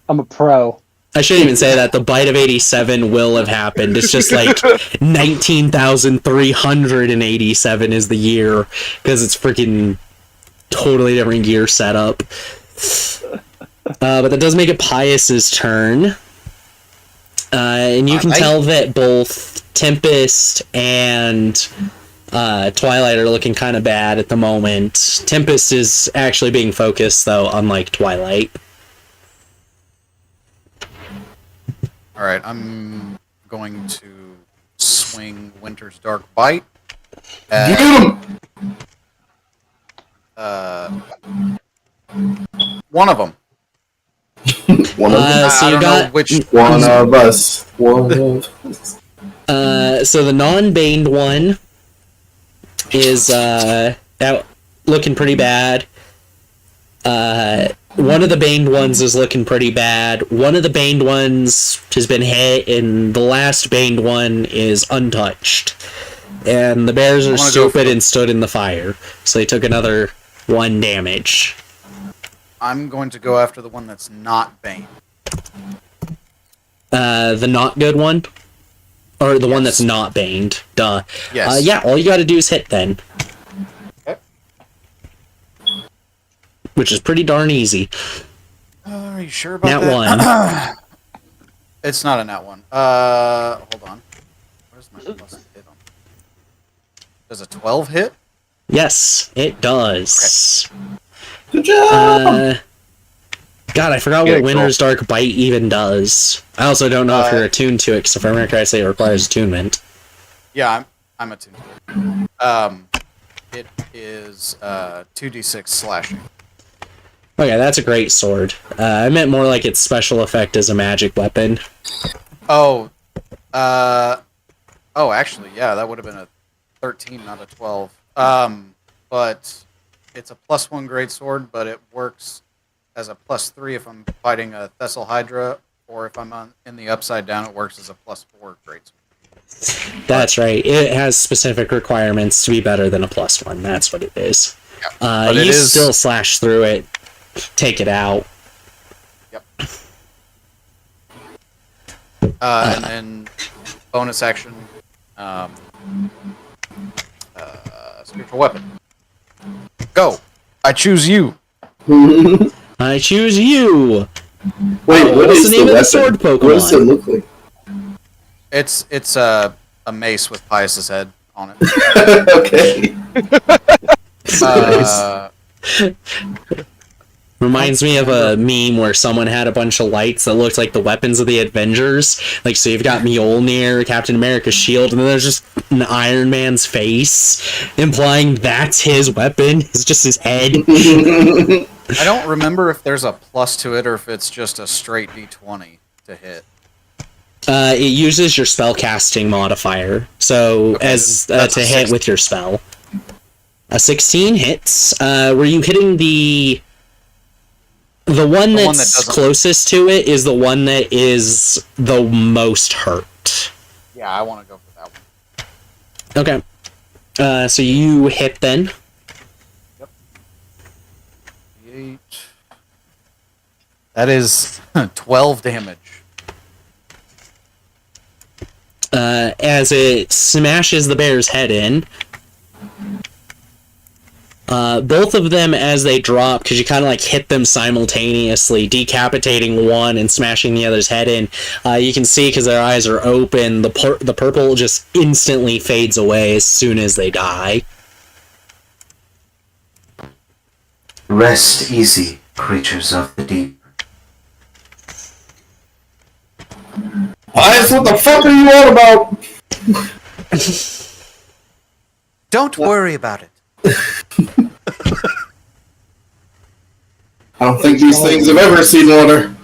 I'm a pro. I shouldn't even say that. The bite of 87 will have happened. It's just like 19,387 is the year, because it's freaking totally different gear setup. But that does make it Pius's turn. And you can tell that both Tempest and Twilight are looking kind of bad at the moment. Tempest is actually being focused, though, unlike Twilight. Alright, I'm going to swing Winter's Dark Bite at, Get him! one of them. One of them. So I you don't got know which. One of us. One of us. so the non-baned one is out looking pretty bad. One of the baned ones is looking pretty bad. One of the baned ones has been hit, and the last baned one is untouched. And the bears are stupid and stood in the fire, so they took another 1 damage. I'm going to go after the one that's not Bane. The not good one? Or the one Yes. that's not baned. Duh. Yes. Yeah, all you gotta do is hit then. Okay. Which is pretty darn easy. Are you sure about Nat that? 1. It's not a nat 1. Hold on. Where's my plus hit on? Does a 12 hit? Yes, it does. Good job! God, I forgot what Winter's Dark Bite even does. I also don't know if you're attuned to it, because if I remember correctly, it requires attunement. Yeah, I'm attuned to it. It is 2d6 slashing. Okay, that's a great sword. I meant more like its special effect as a magic weapon. Oh, actually, yeah, that would have been a 13, not a 12. But it's a +1 greatsword, but it works as a +3 if I'm fighting a Thessal Hydra, or if I'm in the Upside Down, it works as a +4 greatsword. That's right. It has specific requirements to be better than a +1. That's what it is. Yeah, You still slash through it, take it out. Yep. And then bonus action, spiritual weapon. Go! I choose you! I choose you! Wait, what what's is the name of the weapon? sword Pokemon? What does it look like? It's a mace with Pius's head on it. Okay. Reminds me of a meme where someone had a bunch of lights that looked like the weapons of the Avengers. Like, so you've got Mjolnir, Captain America's shield, and then there's just an Iron Man's face, implying that's his weapon. It's just his head. I don't remember if there's a plus to it or if it's just a straight d20 to hit. It uses your spellcasting modifier, so Okay, as that's to a hit 16. with your spell. A 16 hits. Were you hitting the one The one that's that doesn't- closest to it is the one that is the most hurt. Yeah, I want to go for that one. Okay. So you hit then. 8. That is 12 damage. As it smashes the bear's head in. Both of them, as they drop, because you kind of like hit them simultaneously, decapitating one and smashing the other's head in. You can see, because their eyes are open, the purple just instantly fades away as soon as they die. Rest easy, creatures of the deep. What the fuck are you on about? Don't worry about it. I don't think these things have ever seen water.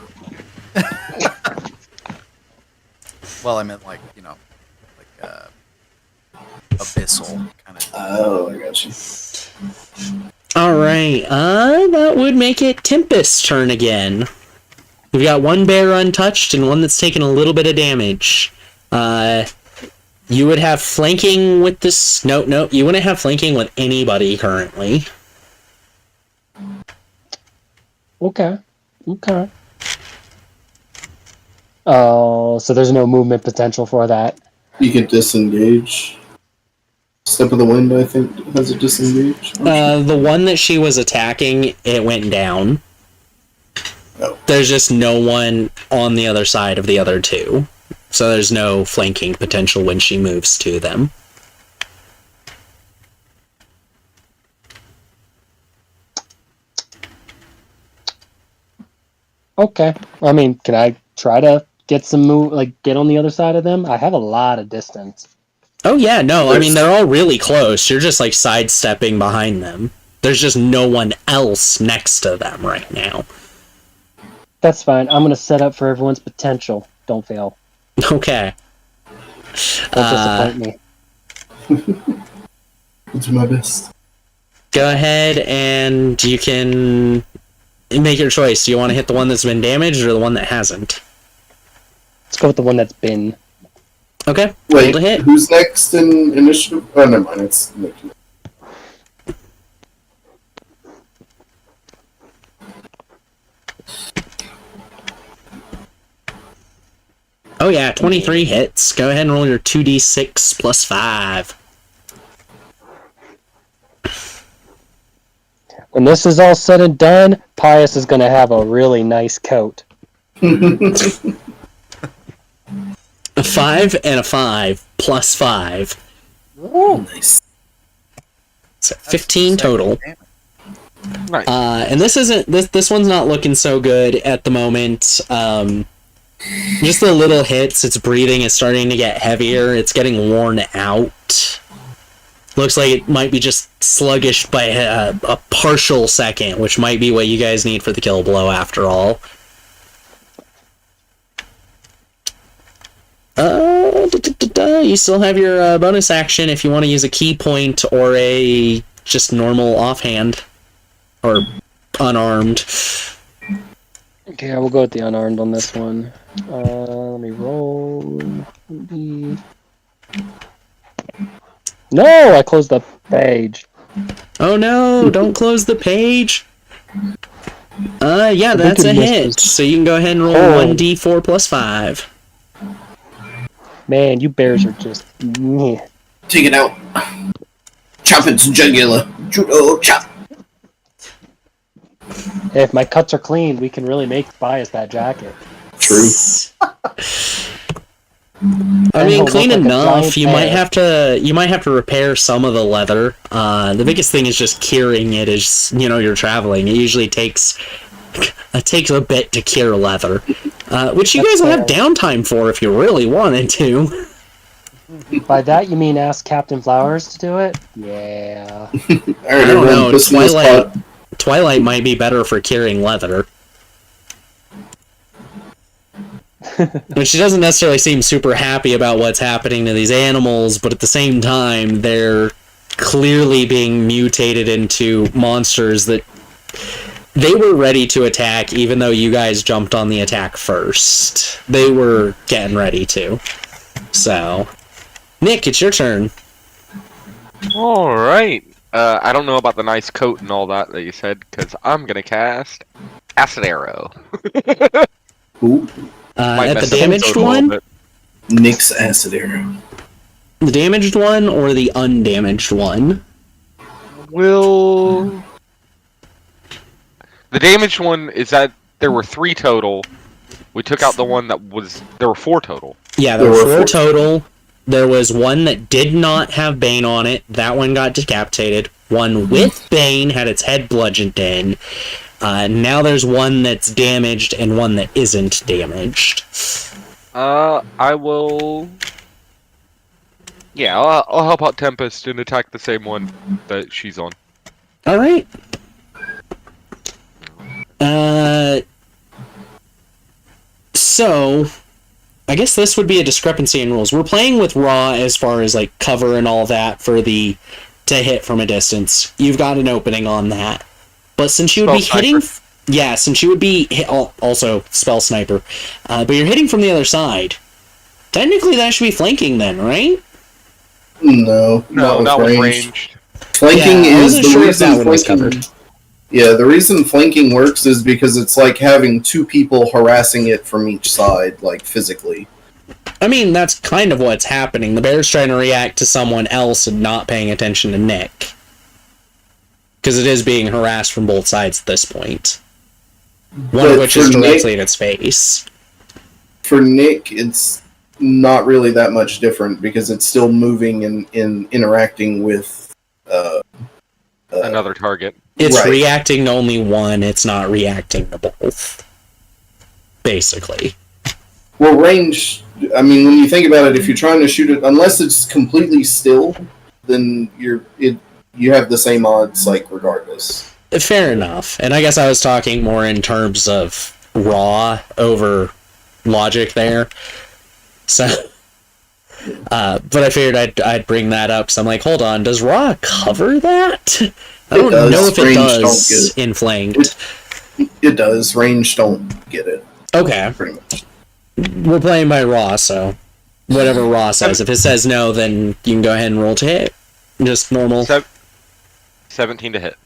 Well, I meant like, abyssal kind of. Oh, I got you. Alright, that would make it Tempest's turn again. We've got one bear untouched and one that's taken a little bit of damage. You would have flanking with this... No, you wouldn't have flanking with anybody currently. Okay. Oh, so there's no movement potential for that. You can disengage. Step of the Wind, I think, has a disengage. The one that she was attacking, it went down. Oh. There's just no one on the other side of the other two. So there's no flanking potential when she moves to them. Okay. I mean, can I try to get some get on the other side of them? I have a lot of distance. Oh yeah, no, I mean, they're all really close. You're just like sidestepping behind them. There's just no one else next to them right now. That's fine. I'm going to set up for everyone's potential. Don't fail. Okay. Don't disappoint me. I'll do my best. Go ahead and you can make your choice. Do you want to hit the one that's been damaged or the one that hasn't? Let's go with the one that's been. Okay, Wait, roll to hit. who's next in initiative? Oh, never mind. It's Nick. Oh yeah, 23 hits. Go ahead and roll your 2d6 plus 5. When this is all said and done, Pius is going to have a really nice coat. A 5 and a 5 plus 5. Ooh. Nice. So 15 total. Nice. And this one's not looking so good at the moment. Just the little hits, its breathing is starting to get heavier, it's getting worn out. Looks like it might be just sluggish by a partial second, which might be what you guys need for the kill blow after all. You still have your bonus action if you want to use a key point or a just normal offhand. Or unarmed. Okay, I will go with the unarmed on this one. Let me roll. No, I closed the page. Oh no, don't close the page. Yeah, that's a hit. So you can go ahead and roll 1d4 plus 5. Man, you bears are just... Meh. Take it out. Chop its jugular. Judo chop. Hey, if my cuts are clean, we can really make Bias that jacket. True. I mean, he'll clean look like a enough. giant You might have to repair some of the leather. The biggest thing is just curing it as you're traveling. It usually takes a bit to cure leather, which you guys will have downtime for if you really wanted to. By that you mean ask Captain Flowers to do it? Yeah. I don't know. Twilight might be better for curing leather. And she doesn't necessarily seem super happy about what's happening to these animals, but at the same time, they're clearly being mutated into monsters that they were ready to attack, even though you guys jumped on the attack first. They were getting ready to. So, Nick, it's your turn. Alright. I don't know about the nice coat and all that you said, because I'm going to cast Acid Arrow. Who? Might At the mess up the damaged total a little one? bit. Nick's acid arrow. The damaged one or the undamaged one? Will the damaged one is that there were 3 total. We took out the one that was there were 4 total. Yeah, there were 4 total. There was one that did not have Bane on it. That one got decapitated. One with Bane had its head bludgeoned in. Now there's one that's damaged and one that isn't damaged. I will. Yeah, I'll help out Tempest and attack the same one that she's on. All right. So, I guess this would be a discrepancy in rules. We're playing with raw as far as like cover and all that for the to hit from a distance. You've got an opening on that, but since you would be hitting, yeah, since you would be also spell sniper, but you're hitting from the other side. Technically, that should be flanking then, right? No, not with ranged. Flanking Yeah, I is wasn't the sure if reason that one was flanking. covered. Yeah, the reason flanking works is because it's like having 2 people harassing it from each side, like physically. I mean, that's kind of what's happening. The bear's trying to react to someone else and not paying attention to Nick. Because it is being harassed from both sides at this point. One of which is directly in its face. For Nick, it's not really that much different because it's still moving and interacting with Another target. It's Right. reacting to only one, it's not reacting to both. Basically. Well, range, I mean, when you think about it, if you're trying to shoot it, unless it's completely still, then you have the same odds, like, regardless. Fair enough. And I guess I was talking more in terms of raw over logic there. So, but I figured I'd bring that up, because I'm like, hold on, does raw cover that? I don't know if it Range does don't get in flanked. It does. Range don't get it, Okay. pretty much. We're playing by raw, so whatever raw says. If it says no, then you can go ahead and roll to hit. Just normal. 17 to hit.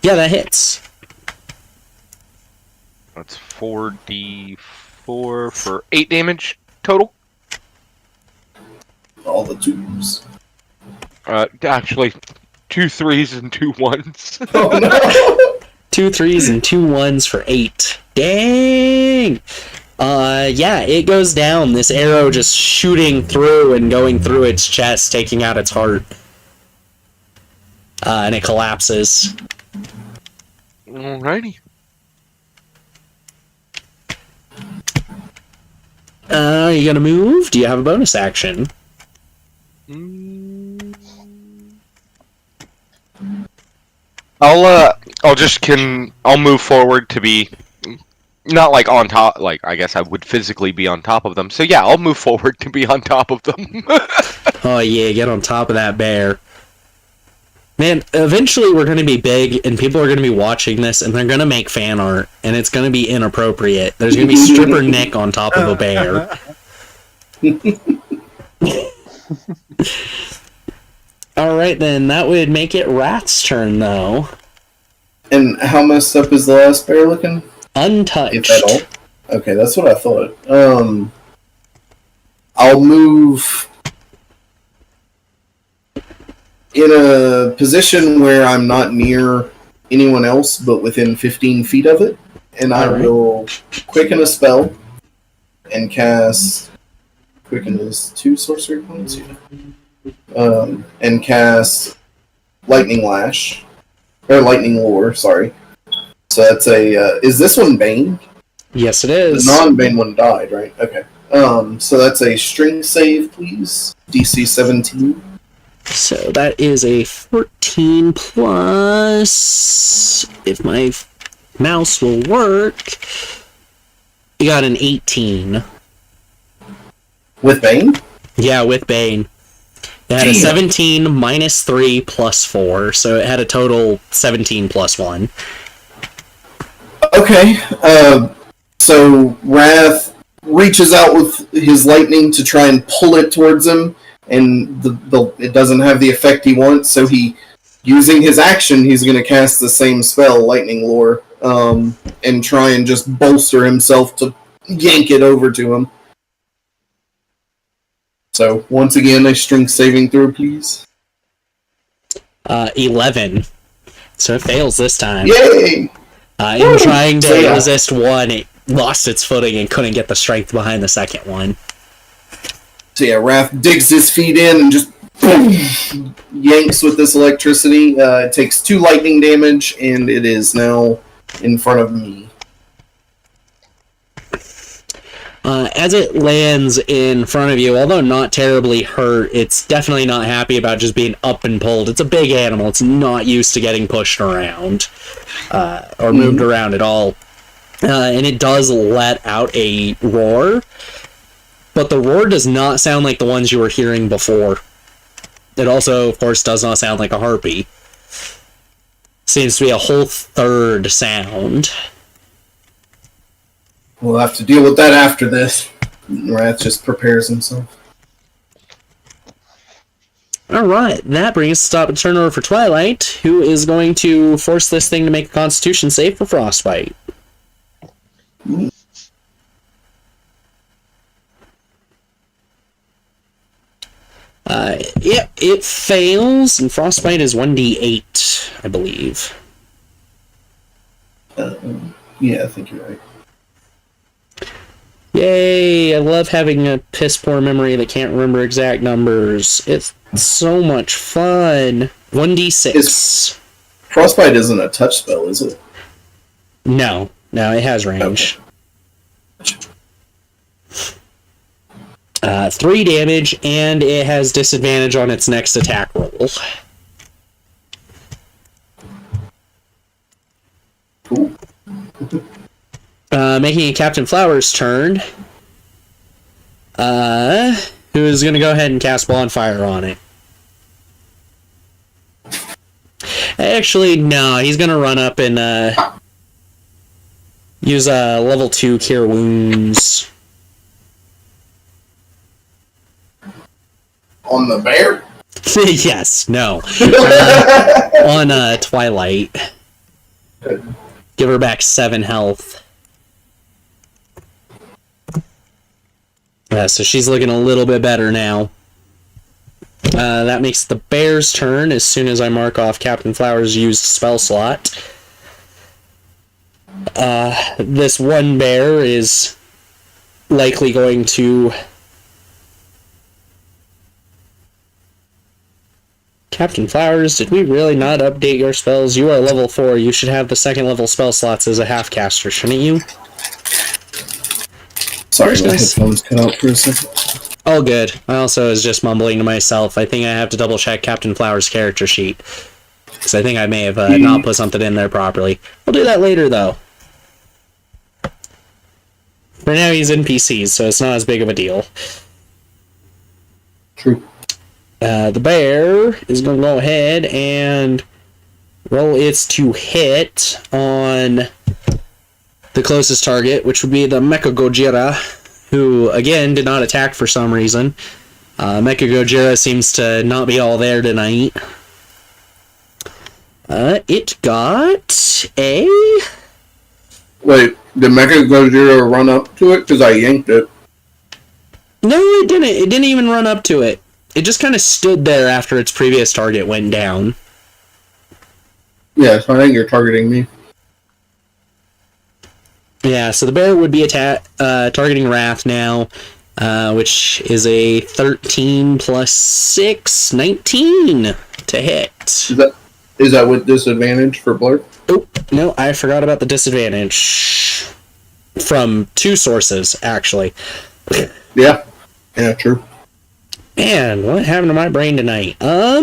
Yeah, that hits. That's 4d4 for 8 damage total. All the 2s. Actually, 2 3s and 2 1s. Oh, no! 2 3s and 2 1s for 8. Dang! Yeah, it goes down. This arrow just shooting through and going through its chest, taking out its heart. And it collapses. Alrighty. Are you gonna move? Do you have a bonus action? I'll move forward to be not like on top, like I guess I would physically be on top of them. So yeah, I'll move forward to be on top of them. Oh yeah, get on top of that bear. Man, eventually we're gonna be big and people are gonna be watching this and they're gonna make fan art and it's gonna be inappropriate. There's gonna be stripper Nick on top of a bear. Alright then, that would make it Rat's turn though. And how messed up is the last bear looking? Untouched. If at all. Okay, that's what I thought. I'll move in a position where I'm not near anyone else, but within 15 feet of it, and I Alright. will quicken a spell and cast. Quicken is 2 sorcery points, yeah. And cast Lightning Lash. Or Lightning Lure, sorry. So that's a. Is this one Bane? Yes it The is. non-Bane one died, right? Okay. So that's a strength save, please. DC 17. So that is a 14 plus, if my mouse will work, you got an 18. With Bane? Yeah, with Bane. It had a 17 minus 3 plus 4, so it had a total 17 plus 1. Okay. So Wrath reaches out with his lightning to try and pull it towards him, and it doesn't have the effect he wants, so using his action, he's going to cast the same spell, Lightning Lure, and try and just bolster himself to yank it over to him. So, once again, a strength saving throw, please. 11. So it fails this time. Yay! In trying to So, yeah. resist one, it lost its footing and couldn't get the strength behind the second one. So yeah, Wrath digs his feet in and just boom, yanks with this electricity. It takes 2 lightning damage, and it is now in front of me. As it lands in front of you, although not terribly hurt, it's definitely not happy about just being up and pulled. It's a big animal. It's not used to getting pushed around or moved around at all. And it does let out a roar, but the roar does not sound like the ones you were hearing before. It also, of course, does not sound like a harpy. Seems to be a whole third sound. We'll have to deal with that after this. Wrath just prepares himself. Alright, that brings us to stop and turn over for Twilight, who is going to force this thing to make a Constitution save for Frostbite. It fails, and Frostbite is 1d8, I believe. Yeah, I think you're right. Yay, I love having a piss-poor memory that can't remember exact numbers. It's so much fun. 1d6. Frostbite isn't a touch spell, is it? No, it has range. Okay. 3 damage, and it has disadvantage on its next attack roll. Cool. Making it Captain Flowers' turn. Who is going to go ahead and cast Bonfire on it. Actually, no, he's going to run up and use a level 2 Cure Wounds. On the bear? Yes, no. On Twilight. Give her back 7 health. So she's looking a little bit better now. That makes the bear's turn as soon as I mark off Captain Flowers' used spell slot. This one bear is likely going to... Captain Flowers, did we really not update your spells? You are level 4. You should have the second level spell slots as a half-caster, shouldn't you? Sorry, my headphones cut out for a second. All good. I also was just mumbling to myself. I think I have to double check Captain Flowers' character sheet. Because I think I may have not put something in there properly. We'll do that later, though. For now, he's NPCs, so it's not as big of a deal. True. The bear is going to go ahead and roll its to hit on the closest target, which would be the Mecha Gojira, who, again, did not attack for some reason. Mecha Gojira seems to not be all there tonight. It got a... Wait, did Mecha Gojira run up to it? Because I yanked it. No, it didn't. It didn't even run up to it. It just kind of stood there after its previous target went down. Yeah, so I think you're targeting me. Yeah, so the bear would be targeting Wrath now, which is a 13 plus 6, 19 to hit. Is that with disadvantage for Blur? Oh, no, I forgot about the disadvantage. From 2 sources, actually. Yeah. Yeah, true. Man, what happened to my brain tonight? I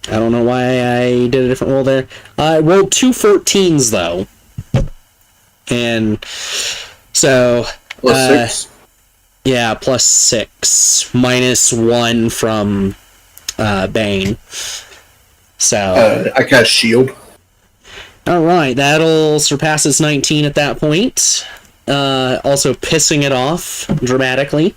don't know why I did a different roll there. I rolled 2 14s, though. And so... Plus 6? Yeah, plus 6. Minus 1 from Bane. So... I cast Shield. Alright, that'll surpass its 19 at that point. Also pissing it off dramatically.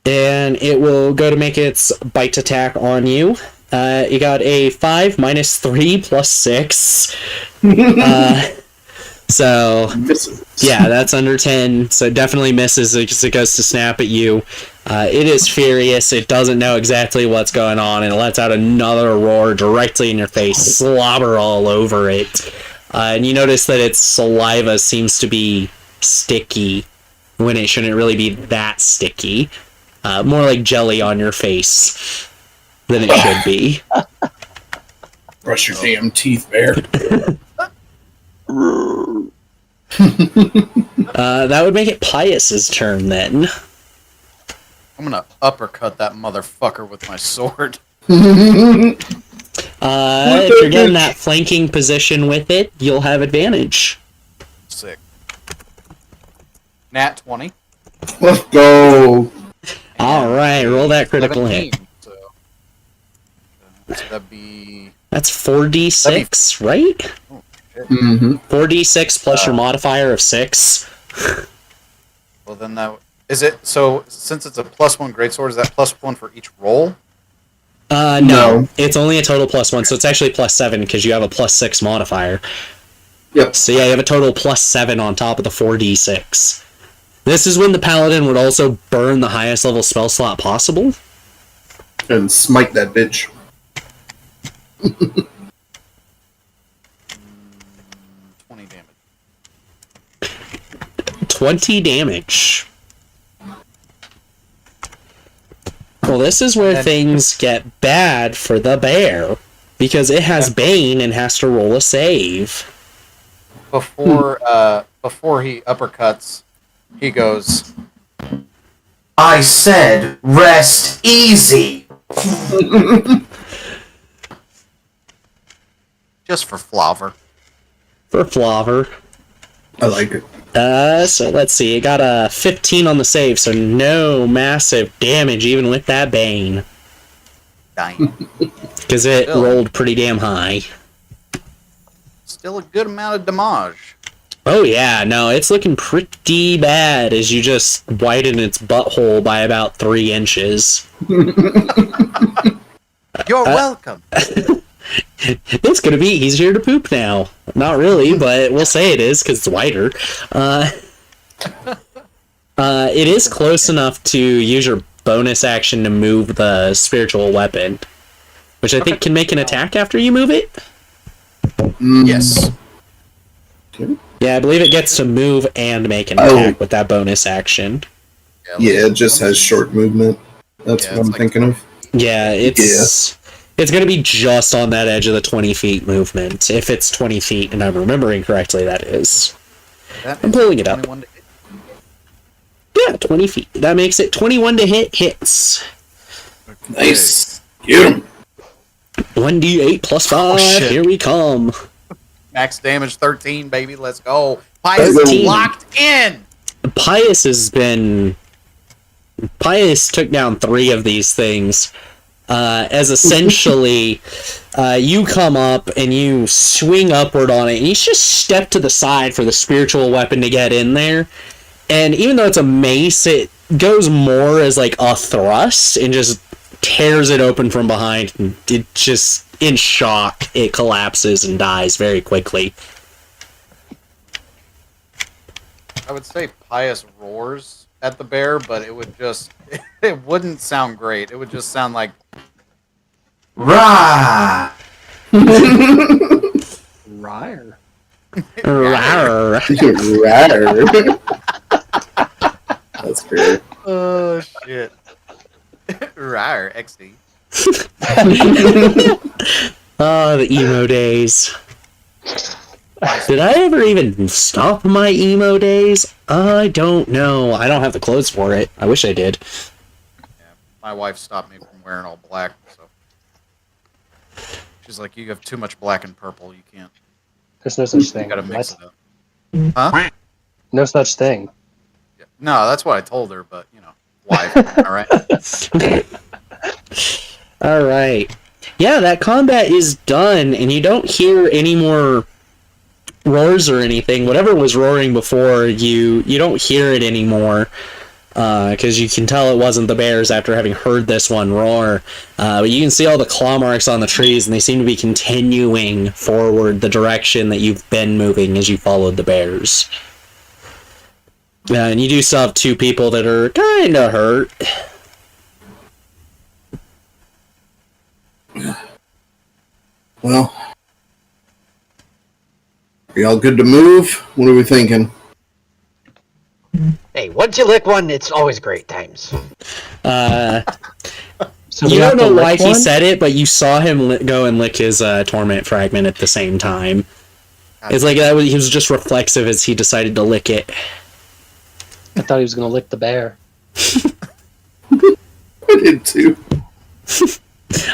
And it will go to make its bite attack on you. You got a 5 minus 3 plus 6. So, yeah, that's under 10. So it definitely misses because it goes to snap at you. It is furious. It doesn't know exactly what's going on, and it lets out another roar directly in your face, slobber all over it. And you notice that its saliva seems to be sticky when it shouldn't really be that sticky. More like jelly on your face than it should be. Brush your damn teeth, bear. That would make it Pius's turn then. I'm gonna uppercut that motherfucker with my sword. If you're getting that flanking position with it, you'll have advantage. Sick. Nat 20. Let's go. Alright, roll that critical 17, hit. So that'd be... That's 4d6, right? Oh, shit. Mm-hmm. 4d6 plus your modifier of 6. Well, then that... Is it... So, since it's a +1 greatsword, is that +1 for each roll? No. It's only a total +1, so it's actually +7 because you have a +6 modifier. Yep. So yeah, you have a total +7 on top of the 4d6. This is when the paladin would also burn the highest level spell slot possible. And smite that bitch. 20 damage. 20 damage. Well, this is where things get bad for the bear, because it has Bane and has to roll a save. Before he uppercuts, he goes, I said, rest easy. just for flavor. For Flaver. I like it. So let's see, it got a 15 on the save, so no massive damage even with that Bane. Dying. Because it Still. rolled pretty damn high. Still a good amount of damage. Oh yeah, no, it's looking pretty bad as you just widen its butthole by about 3 inches. You're welcome. It's gonna be easier to poop now. Not really, but we'll say it is because it's wider. It is close enough to use your bonus action to move the spiritual weapon, which I think can make an attack after you move it. Yes. Yeah, I believe it gets to move and make an attack with that bonus action. Yeah, it just has short movement. That's Yeah, what it's I'm like thinking of. Yeah, it's going to be just on that edge of the 20 feet movement. If it's 20 feet, and I'm remembering correctly, that is. That I'm is pulling it up. 21 to hit. Yeah, 20 feet. That makes it 21 to hit hits. Nice. Get him. 1d8 plus 5. Oh, shit. Here we come. Max damage 13, baby. Let's go. Pius is 13. locked in. Pius took down 3 of these things. As essentially, you come up and you swing upward on it, and you just step to the side for the spiritual weapon to get in there. And even though it's a mace, it goes more as like a thrust and just tears it open from behind. And it just, in shock, it collapses and dies very quickly. I would say Pius roars at the bear, but it would just... It wouldn't sound great. It would just sound like... Rah! Rire. Rawr. Rawr. That's great. Oh, shit. Rawr, XD. Oh, the emo days. Did I ever even stop my emo days? I don't know. I don't have the clothes for it. I wish I did. Yeah, my wife stopped me from wearing all black, so... She's like, you have too much black and purple, you can't... There's no such You thing. gotta mix What? it up. Huh? No such thing. Yeah. No, that's what I told her, but, you know, wife, alright? Alright. Yeah, that combat is done, and you don't hear any more roars or anything. Whatever was roaring before, you don't hear it anymore. because you can tell it wasn't the bears after having heard this one roar. But you can see all the claw marks on the trees, and they seem to be continuing forward the direction that you've been moving as you followed the bears. And you do still have 2 people that are kind of hurt. Well, are y'all good to move? What are we thinking? Hey, once you lick one, it's always great times. So You we have don't to know why lick he one? said it, but you saw him go and lick his Torment Fragment at the same time. It's like he was just reflexive as he decided to lick it. I thought he was gonna lick the bear. I did too.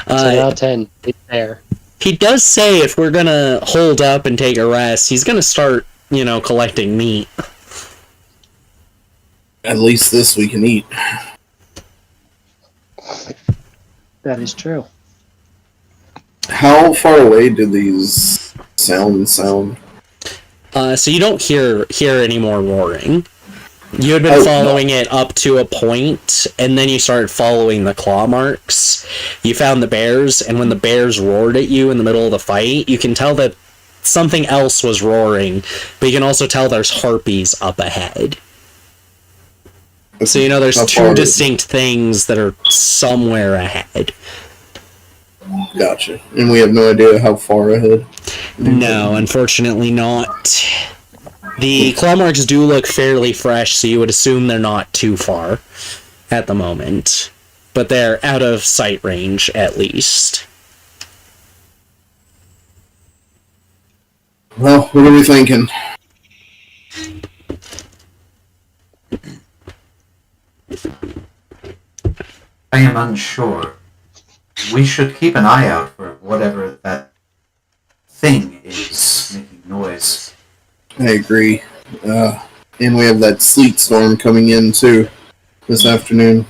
10 out of 10. It's bear. He does say if we're gonna hold up and take a rest, he's gonna start, collecting meat. At least this we can eat. That is true. How far away do these sound? So you don't hear any more roaring. You had been Oh, following it up to a point, and then you started following the claw marks. You found the bears, and when the bears roared at you in the middle of the fight, you can tell that something else was roaring, but you can also tell there's harpies up ahead. So there's How 2 far- distinct things that are somewhere ahead. Gotcha. And we have no idea how far ahead. No, unfortunately not. The claw marks do look fairly fresh, so you would assume they're not too far at the moment. But they're out of sight range, at least. Well, what are we thinking? I am unsure. We should keep an eye out for whatever that thing is making noise. I agree. And we have that sleet storm coming in too this afternoon.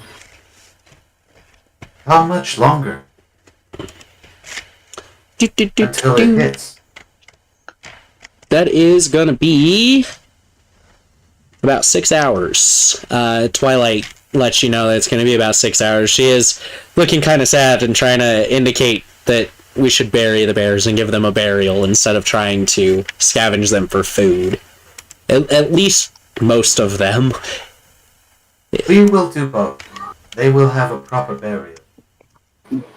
How much longer until it hits? That is gonna be about 6 hours. Twilight lets you know that it's gonna be about 6 hours. She is looking kind of sad and trying to indicate that we should bury the bears and give them a burial instead of trying to scavenge them for food. At least most of them. We will do both. They will have a proper burial.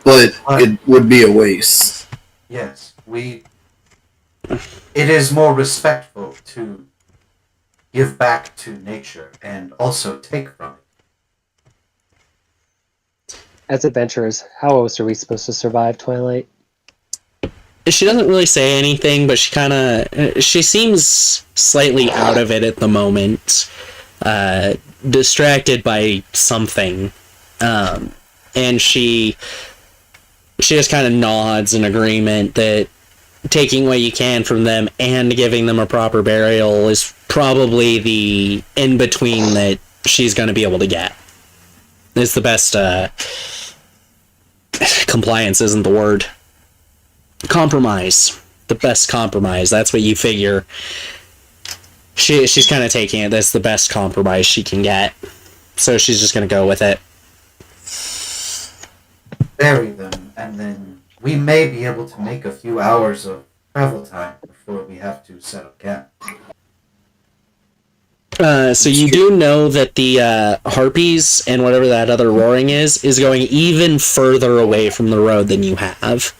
But it would be a waste. Yes, it is more respectful to give back to nature and also take from it. As adventurers, how else are we supposed to survive Twilight? She doesn't really say anything, but she seems slightly out of it at the moment. Distracted by something. And she just kind of nods in agreement that taking what you can from them and giving them a proper burial is probably the in-between that she's going to be able to get. It's the best, compliance isn't the word. Compromise. The best compromise. That's what you figure. She's kind of taking it. That's the best compromise she can get. So she's just going to go with it. Bury them, and then we may be able to make a few hours of travel time before we have to set up camp. So you do know that the Harpies and whatever that other roaring is going even further away from the road than you have.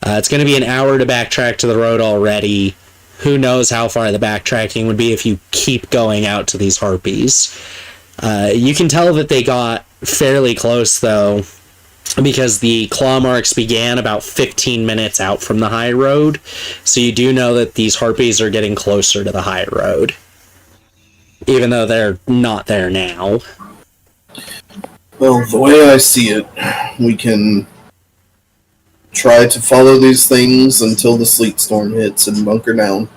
It's going to be an hour to backtrack to the road already. Who knows how far the backtracking would be if you keep going out to these Harpies. You can tell that they got fairly close, though, because the claw marks began about 15 minutes out from the high road. So you do know that these Harpies are getting closer to the high road, even though they're not there now. Well, the way I see it, we can try to follow these things until the sleet storm hits and bunker down.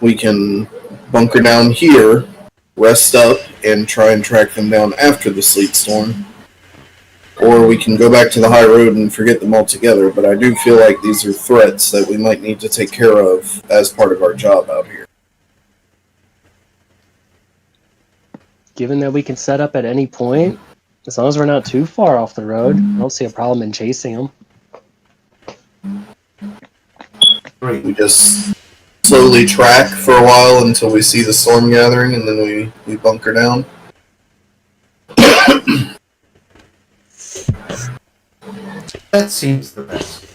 We can bunker down here, rest up, and try and track them down after the sleet storm. Or we can go back to the high road and forget them altogether, but I do feel like these are threats that we might need to take care of as part of our job out here. given that we can set up at any point, as long as we're not too far off the road, I don't see a problem in chasing them. Great. We just slowly track for a while until we see the storm gathering, and then we bunker down. That seems the best.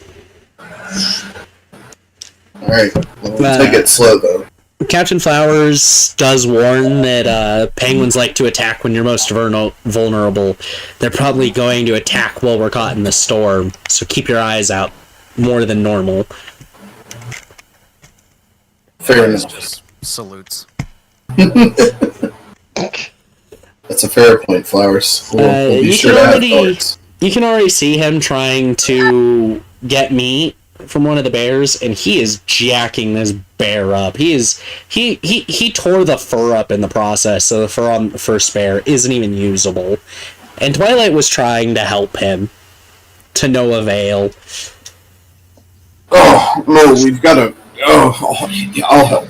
Alright, we'll take it slow though. Captain Flowers does warn that penguins like to attack when you're most vulnerable. They're probably going to attack while we're caught in the storm, so keep your eyes out more than normal. Fair It's enough. just salutes. That's a fair point, Flowers. We'll be you sure can to have already- guards. You can already see him trying to get meat from one of the bears, and he is jacking this bear up. He tore the fur up in the process, so the fur on the first bear isn't even usable. And Twilight was trying to help him, to no avail. Oh, no, we've got to... Oh, I'll help.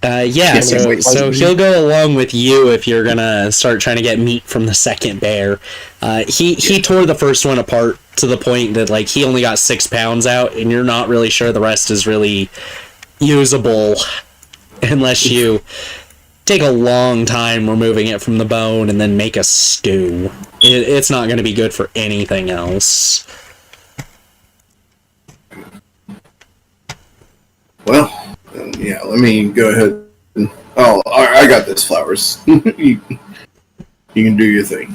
Yeah, so he'll go along with you if you're gonna start trying to get meat from the second bear. He tore the first one apart to the point that, like, he only got 6 pounds out, and you're not really sure the rest is really usable unless you take a long time removing it from the bone and then make a stew. It's not going to be good for anything else. Well, yeah, let me go ahead and... Oh, I got this, Flowers. You can do your thing.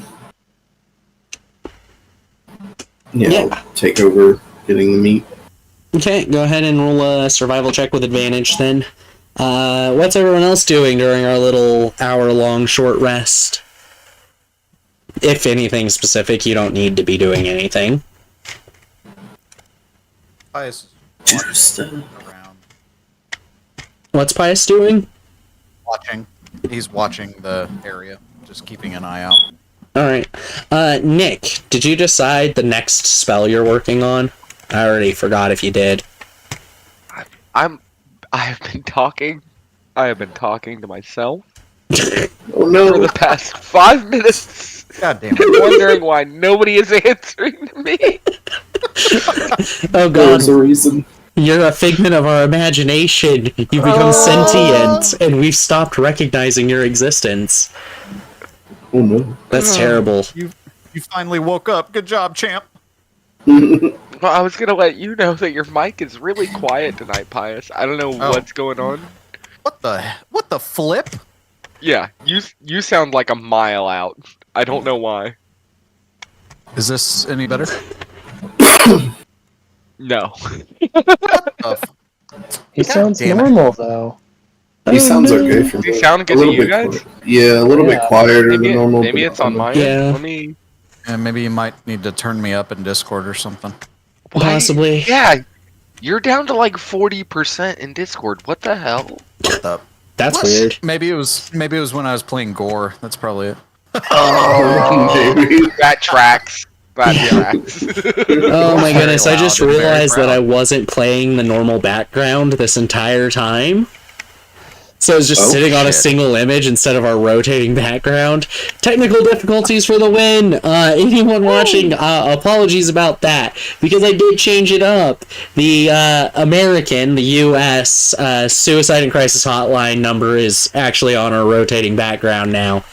Yeah, I'll take over getting the meat. Okay, go ahead and roll a survival check with advantage then. What's everyone else doing during our little hour-long short rest? If anything specific, you don't need to be doing anything. Pius Just, around What's Pius doing? watching. He's watching the area, just keeping an eye out. Alright. Nick, did you decide the next spell you're working on? I already forgot if you did. I have been talking. I have been talking to myself oh for no. the past 5 minutes. God damn I'm it. wondering why nobody is answering to me. Oh god, There's a reason. you're a figment of our imagination. You become sentient, and we've stopped recognizing your existence. Oh no. That's terrible. You finally woke up. Good job, champ. Well, I was gonna let you know that your mic is really quiet tonight, Pius. I don't know Oh. what's going on. What the flip? Yeah, you sound like a mile out. I don't know why. Is this any better? No. He sounds damn it. normal though. He sounds okay for Does me. he sound good A to little you bit guys? quiet. Yeah, a little bit quieter Maybe, than normal. maybe but it's on I'm- my end. Yeah. Let me. And maybe you might need to turn me up in Discord or something. Why- Possibly. Yeah, you're down to like 40% in Discord. What the hell? What the? That's What? weird. Maybe it was when I was playing Gore. That's probably it. Oh, maybe. That tracks. That tracks. Oh my Very goodness, I just loud and very realized that I proud. wasn't playing the normal background this entire time. So I was just Oh, sitting on a shit. single image instead of our rotating background. Technical difficulties for the win! Anyone watching, apologies about that, because I did change it up. The the U.S. Suicide and Crisis Hotline number is actually on our rotating background now.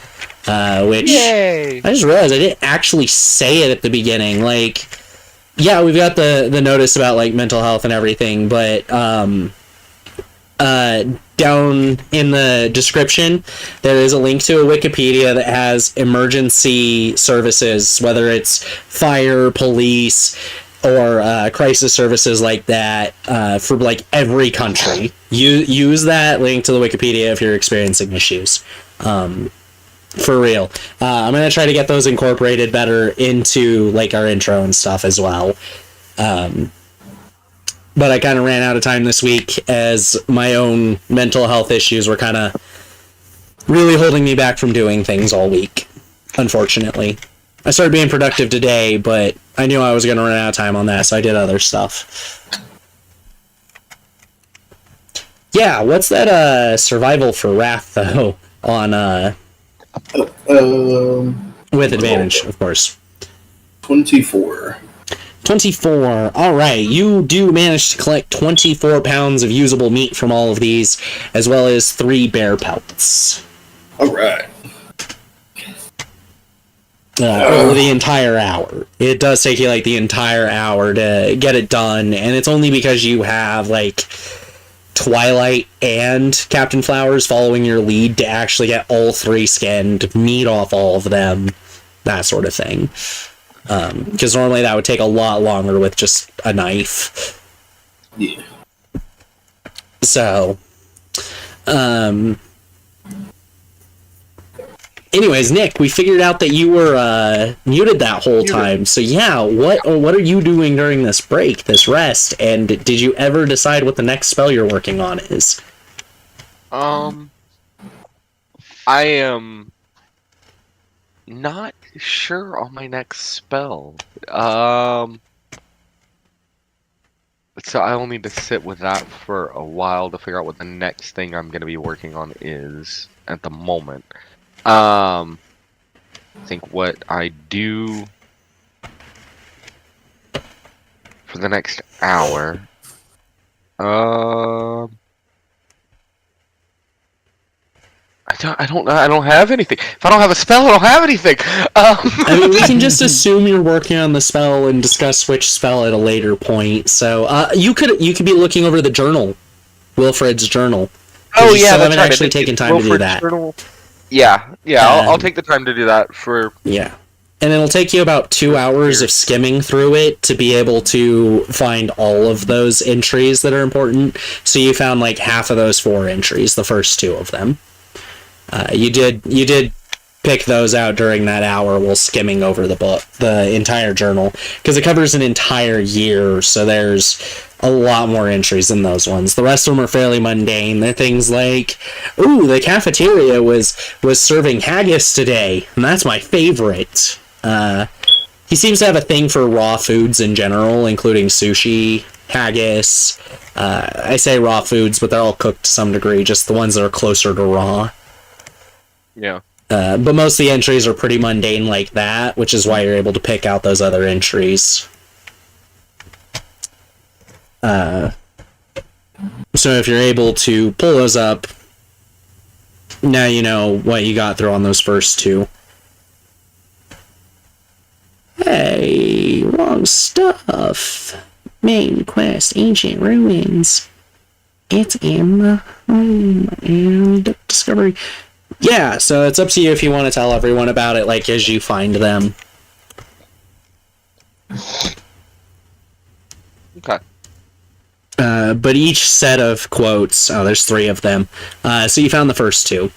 Which... Yay! I just realized I didn't actually say it at the beginning. Like, yeah, we've got the notice about, like, mental health and everything, but down in the description, there is a link to a Wikipedia that has emergency services, whether it's fire, police, or crisis services like that, for, like, every country. Use that link to the Wikipedia if you're experiencing issues. For real. I'm going to try to get those incorporated better into, like, our intro and stuff as well. But I kind of ran out of time this week as my own mental health issues were kind of really holding me back from doing things all week, unfortunately. I started being productive today, but I knew I was going to run out of time on that, so I did other stuff. Yeah, what's that survival for wrath though on with advantage, of course. 24. 24. All right, you do manage to collect 24 pounds of usable meat from all of these, as well as 3 bear pelts. All right. Over the entire hour. It does take you like the entire hour to get it done, and it's only because you have like Twilight and Captain Flowers following your lead to actually get all 3 skinned, meat off all of them, that sort of thing. Because normally that would take a lot longer with just a knife. Yeah. So, anyways, Nick, we figured out that you were muted that whole time. So yeah, what are you doing during this break, this rest? And did you ever decide what the next spell you're working on is? I am not sure on my next spell. So I'll need to sit with that for a while to figure out what the next thing I'm going to be working on is at the moment. I think what I do for the next hour, I don't have anything. If I don't have a spell, I don't have anything. I mean, we can just assume you're working on the spell and discuss which spell at a later point. So, you could be looking over the journal, Wilfred's journal. Oh you yeah, still that's haven't right. actually taken time to do that. Journal. Yeah, I'll take the time to do that for. Yeah. And it'll take you about 2 hours of skimming through it to be able to find all of those entries that are important. So you found like half of those 4 entries, the first 2 of them. You did pick those out during that hour while skimming over the book, the entire journal, because it covers an entire year, so there's a lot more entries than those ones. The rest of them are fairly mundane. They're things like, ooh, the cafeteria was serving haggis today, and that's my favorite. He seems to have a thing for raw foods in general, including sushi, haggis. I say raw foods, but they're all cooked to some degree, just the ones that are closer to raw. Yeah. But most of the entries are pretty mundane like that, which is why you're able to pick out those other entries. So if you're able to pull those up, now you know what you got through on those first 2. Hey, wrong stuff. Main quest, ancient ruins. It's in the home and discovery. Yeah, so it's up to you if you want to tell everyone about it, like, as you find them. Okay. But each set of quotes, there's 3 of them. So you found the first 2.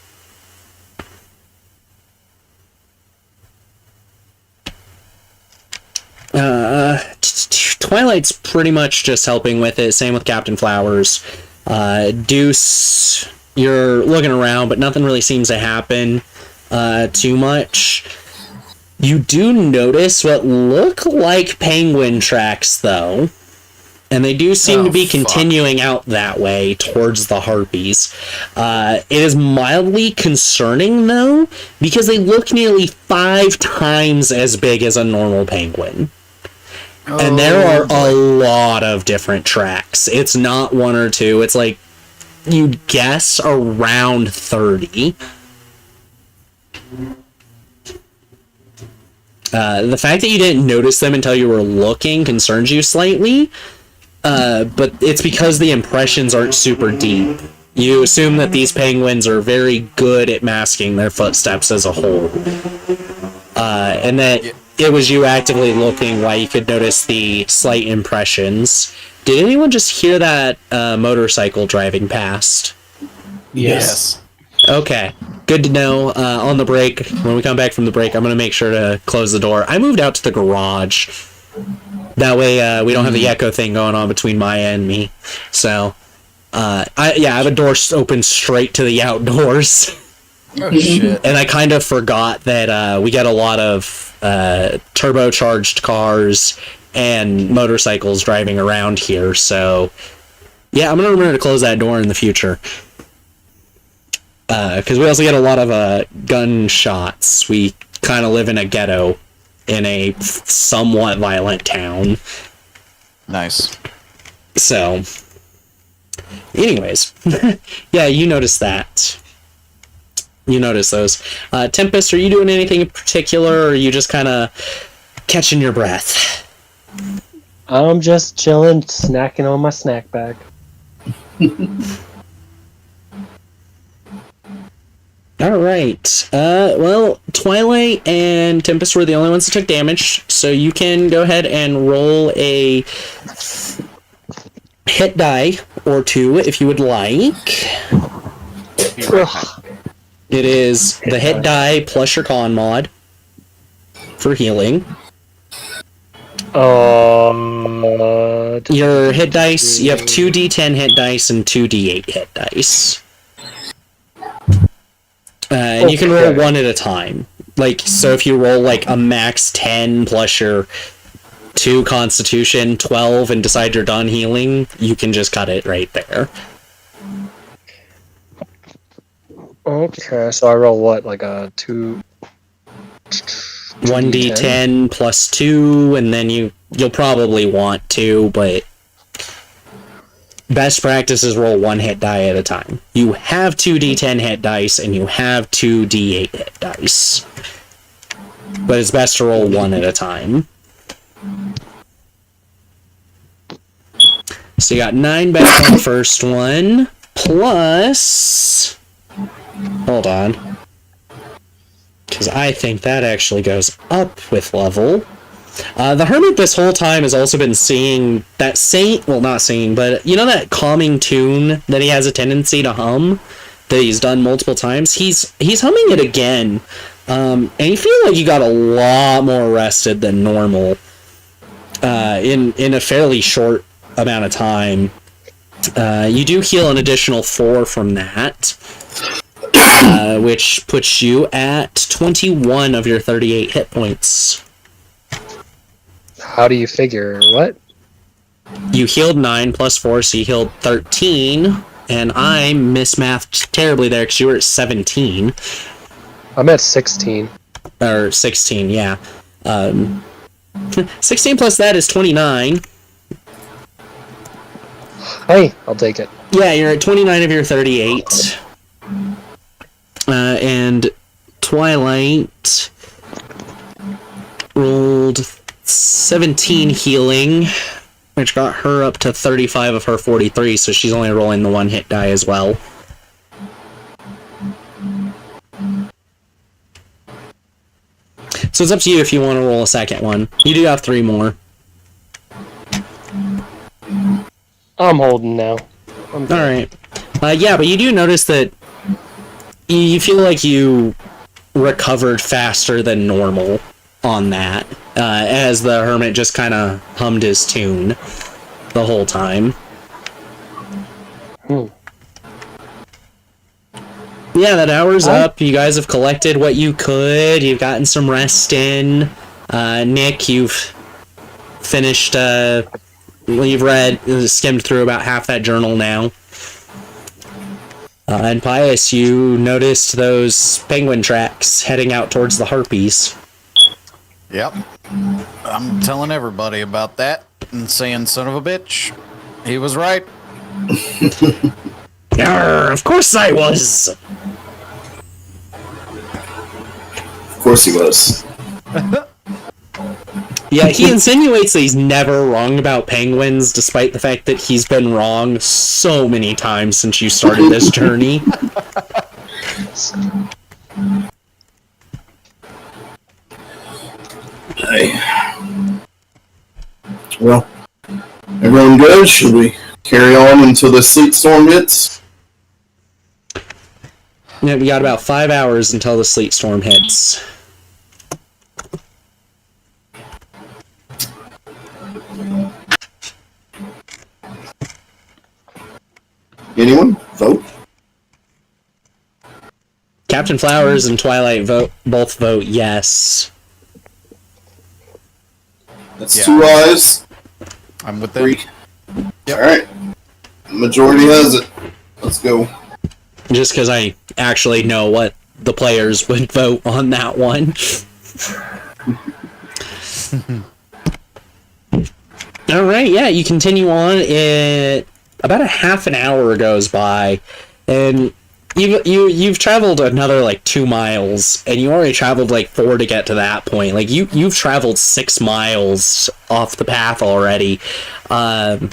Twilight's pretty much just helping with it, same with Captain Flowers. Deuce, you're looking around, but nothing really seems to happen too much. You do notice what look like penguin tracks, though. And they do seem to be continuing out that way towards the Harpies. It is mildly concerning, though, because they look nearly 5 times as big as a normal penguin. And there are a lot of different tracks. It's not 1 or 2. It's like, you'd guess around 30. The fact that you didn't notice them until you were looking concerns you slightly. But it's because the impressions aren't super deep. You assume that these penguins are very good at masking their footsteps as a whole. And that it was you actively looking why you could notice the slight impressions. Did anyone just hear that motorcycle driving past? Yes. Okay. Good to know. On the break, when we come back from the break, I'm going to make sure to close the door. I moved out to the garage. That way, we don't have the echo thing going on between Maya and me. So, I have a door open straight to the outdoors. Oh, shit. And I kind of forgot that we get a lot of turbocharged cars and motorcycles driving around here. So, Yeah, I'm gonna remember to close that door in the future. Because we also get a lot of gunshots. We kind of live in a ghetto in a somewhat violent town. Nice. So, anyways, yeah, you noticed that. You notice those. Tempest, are you doing anything in particular, or are you just kind of catching your breath? I'm just chilling, snacking on my snack bag. Alright. Well, Twilight and Tempest were the only ones that took damage, so you can go ahead and roll a hit die or two if you would like. It is the hit die plus your con mod for healing. Your hit dice, you have 2d10 hit dice and 2d8 hit dice. And you can roll one at a time. Like, so if you roll like a max 10 plus your 2 constitution, 12, and decide you're done healing, you can just cut it right there. Okay, so I roll what, like a 2... 1d10 plus 2, and then you'll probably want 2, but best practice is roll 1 hit die at a time. You have 2d10 hit dice, and you have 2d8 hit dice. But it's best to roll 1 at a time. So you got 9 back on the first one, plus... Hold on. Because I think that actually goes up with level. The Hermit this whole time has also been singing that well, not singing, but you know that calming tune that he has a tendency to hum? That he's done multiple times? He's humming it again. And you feel like you got a lot more rested than normal in a fairly short amount of time. You do heal an additional 4 from that. Which puts you at 21 of your 38 hit points. How do you figure what? You healed 9 plus 4, so you healed 13, and I mismathed terribly there because you were at 17. I'm at 16. Or 16, yeah. 16 plus that is 29. Hey, I'll take it. Yeah, you're at 29 of your 38. And Twilight rolled 17 healing, which got her up to 35 of her 43, so she's only rolling the 1 hit die as well. So it's up to you if you want to roll a second one. You do have 3 more. I'm holding now. Alright. Yeah, but you do notice that you feel like you recovered faster than normal on that, as the Hermit just kind of hummed his tune the whole time. Yeah, that hour's up. You guys have collected what you could. You've gotten some rest in. Nick, you've finished, you've skimmed through about half that journal now. And Pius, you noticed those penguin tracks heading out towards the Harpies. Yep. I'm telling everybody about that and saying, son of a bitch, he was right. Yarr, of course I was! Of course he was. Yeah, he insinuates that he's never wrong about penguins, despite the fact that he's been wrong so many times since you started this journey. Hey. Well, everyone good? Should we carry on until the sleet storm hits? Yeah, we got about 5 hours until the sleet storm hits. Anyone? Vote? Captain Flowers and Twilight both vote yes. That's Yeah. 2 ayes. I'm with them. 3. Alright. Majority has it. Let's go. Just because I actually know what the players would vote on that one. All right, yeah, you continue on. About a half an hour goes by, and you've traveled another like 2 miles, and you already traveled like 4 to get to that point. Like you've traveled 6 miles off the path already, and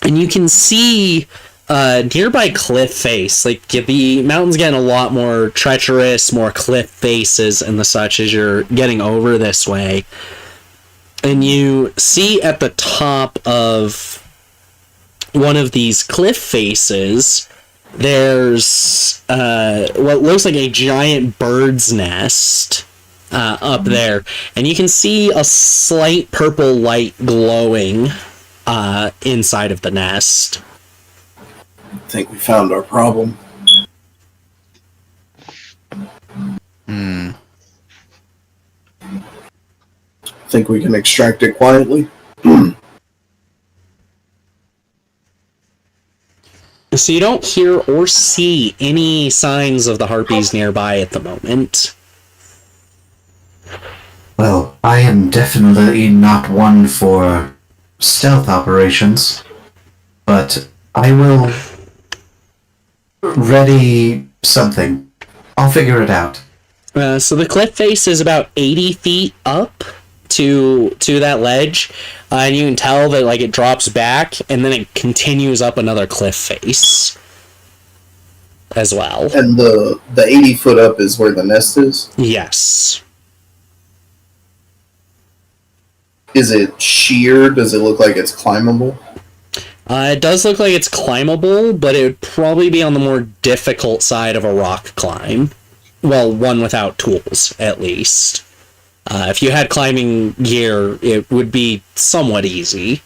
you can see nearby cliff face. Like the mountain's getting a lot more treacherous, more cliff faces and the such as you're getting over this way. And you see at the top of one of these cliff faces, there's what looks like a giant bird's nest up there. And you can see a slight purple light glowing inside of the nest. I think we found our problem. Think we can extract it quietly? So you don't hear or see any signs of the harpies nearby at the moment. Well, I am definitely not one for stealth operations, but I will ready something. I'll figure it out. So the cliff face is about 80 feet up to that ledge, and you can tell that like it drops back and then it continues up another cliff face as well. And the 80 foot up is where the nest is? Yes. Is it sheer? Does it look like it's climbable? It does look like it's climbable, but it would probably be on the more difficult side of a rock climb. Well, one without tools, at least. If you had climbing gear, it would be somewhat easy.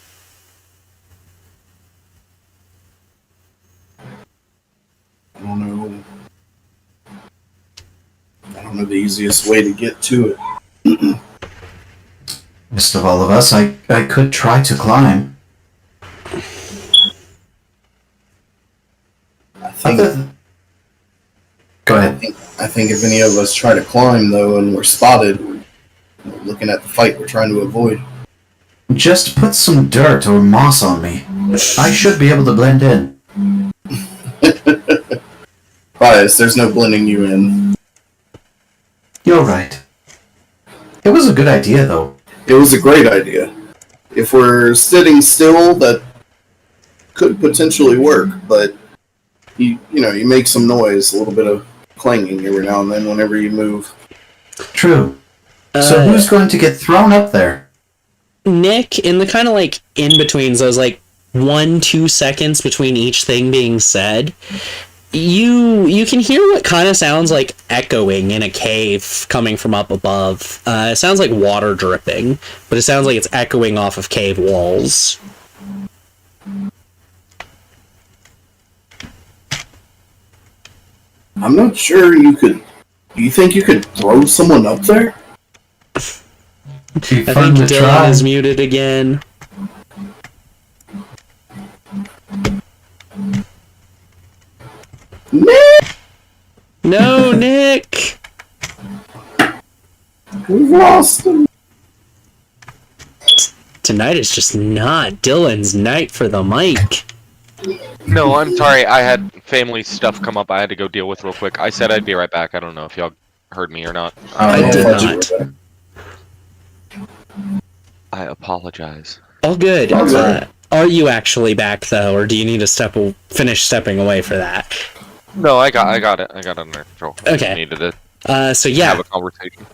I don't know the easiest way to get to it. Best of all of us, I could try to climb. Go ahead. I think if any of us try to climb, though, and we're spotted, we're looking at the fight we're trying to avoid. Just put some dirt or moss on me. I should be able to blend in. Bias, there's no blending you in. You're right. It was a good idea, though. It was a great idea. If we're sitting still, that could potentially work, but you make some noise, a little bit of clanging every now and then whenever you move. True. So who's going to get thrown up there? Nick, in the kind of like in-betweens, those like 1-2 seconds between each thing being said, you can hear what kind of sounds like echoing in a cave coming from up above. It sounds like water dripping, but it sounds like it's echoing off of cave walls. I'm not sure you could... Do you think you could throw someone up there? I think Dylan is muted again. Nick! No, Nick! We've lost him. Tonight is just not Dylan's night for the mic. No, I'm sorry. I had family stuff come up I had to go deal with real quick. I said I'd be right back. I don't know if y'all heard me or not. I did not. I apologize. All good. Are you actually back though, or do you need to finish stepping away for that? No, I got it. I got it under control. Okay. I needed to So yeah, have a conversation.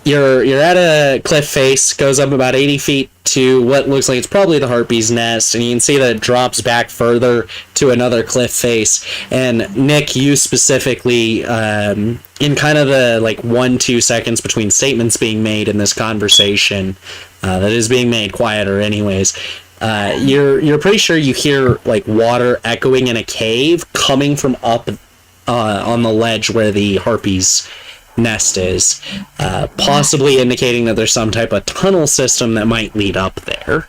you're at a cliff face, goes up about 80 feet to what looks like it's probably the Harpy's nest, and you can see that it drops back further to another cliff face. And Nick, you specifically, in kind of the like 1-2 seconds between statements being made in this conversation, that is being made quieter anyways, you're pretty sure you hear like water echoing in a cave coming from up on the ledge where the Harpy's nest is, possibly indicating that there's some type of tunnel system that might lead up there.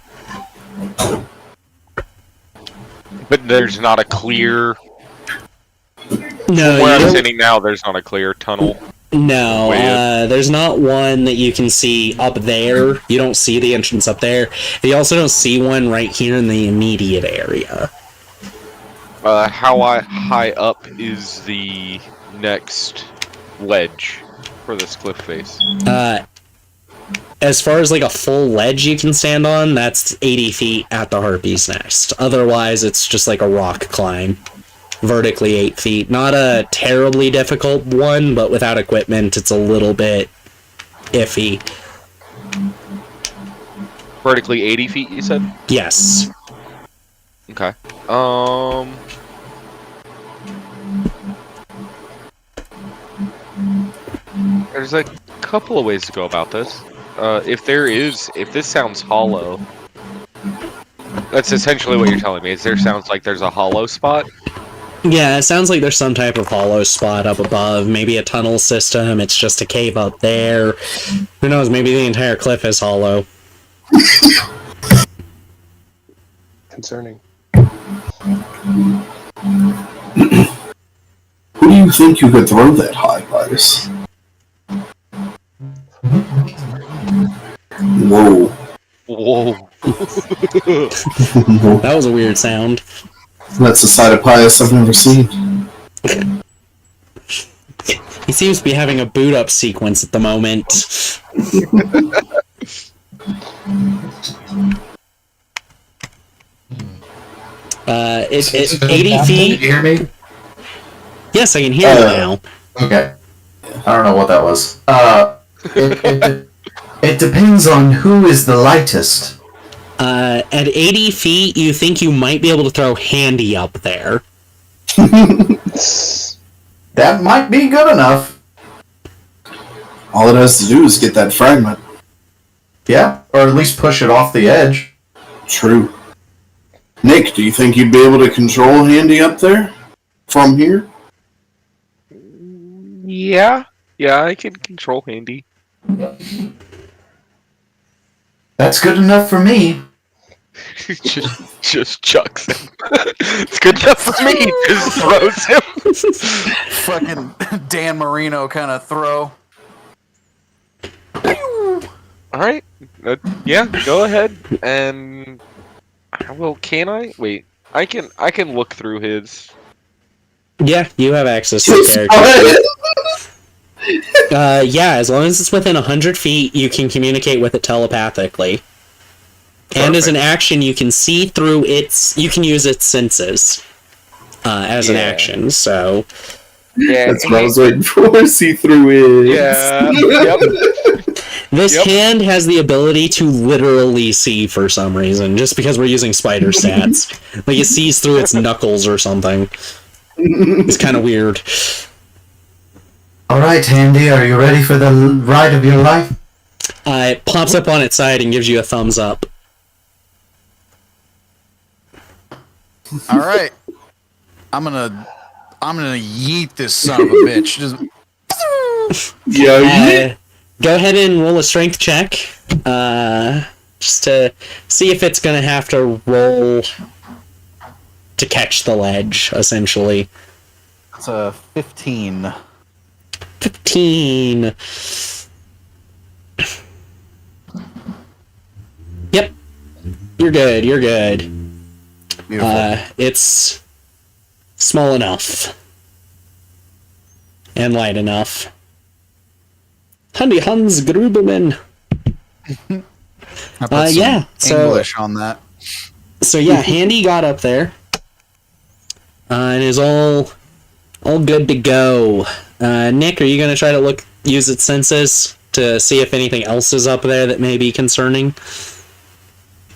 But there's not a clear. No, Where you I'm don't- sitting now, there's not a clear tunnel. No, Way there's not one that you can see up there. You don't see the entrance up there. You also don't see one right here in the immediate area. How high up is the next ledge for this cliff face? As far as like a full ledge you can stand on, that's 80 feet at the Harpy's Nest. Otherwise, it's just like a rock climb. Vertically 8 feet. Not a terribly difficult one, but without equipment, it's a little bit iffy. Vertically 80 feet, you said? Yes. Okay. There's a couple of ways to go about this. If this sounds hollow, that's essentially what you're telling me. Sounds like there's a hollow spot? Yeah, it sounds like there's some type of hollow spot up above. Maybe a tunnel system. It's just a cave up there. Who knows? Maybe the entire cliff is hollow. Concerning. Who do you think you could throw that high, Vice? Whoa. Whoa. That was a weird sound. That's a side of pious I've never seen. He seems to be having a boot up sequence at the moment. It's 80 Can feet. you hear me? Yes, I can hear you now. Okay. I don't know what that was. It depends on who is the lightest. At 80 feet, you think you might be able to throw Handy up there. That might be good enough. All it has to do is get that fragment. Yeah, or at least push it off the edge. True. Nick, do you think you'd be able to control Handy up there? From here? Yeah, I can control Handy. That's good enough for me. just chucks him. It's good enough for me. Just throws him. Fucking Dan Marino kind of throw. All right. Yeah, go ahead. And well, can I? Wait. I can look through his. Yeah, you have access to the character. Yeah, as long as it's within 100 feet, you can communicate with it telepathically. And as an action, you can see through you can use its senses as an action, so... Yeah. That's what I was waiting for. See through it. Yeah. Yep. This hand has the ability to literally see for some reason, just because we're using spider stats. Like, it sees through its knuckles or something. It's kind of weird. Alright, Handy, are you ready for the ride of your life? It pops up on its side and gives you a thumbs up. All right, I'm gonna yeet this son of a bitch. Just Go ahead and roll a strength check, just to see if it's gonna have to roll to catch the ledge, essentially. it's a 15. 15. Yep. You're good. Beautiful. It's small enough. And light enough. Handy Hans Grubelman. I put some yeah, so- English on that. So yeah, Handy got up there. And is all good to go. Nick, are you gonna try to use its senses to see if anything else is up there that may be concerning?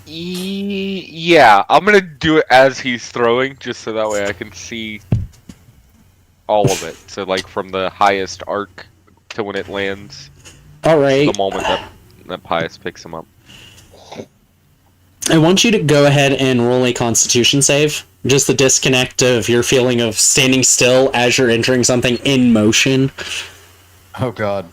Yeah, I'm gonna do it as he's throwing, just so that way I can see all of it. So, like, from the highest arc to when it lands, Alright. the moment that Pius picks him up. I want you to go ahead and roll a Constitution save. Just the disconnect of your feeling of standing still as you're entering something in motion. Oh god.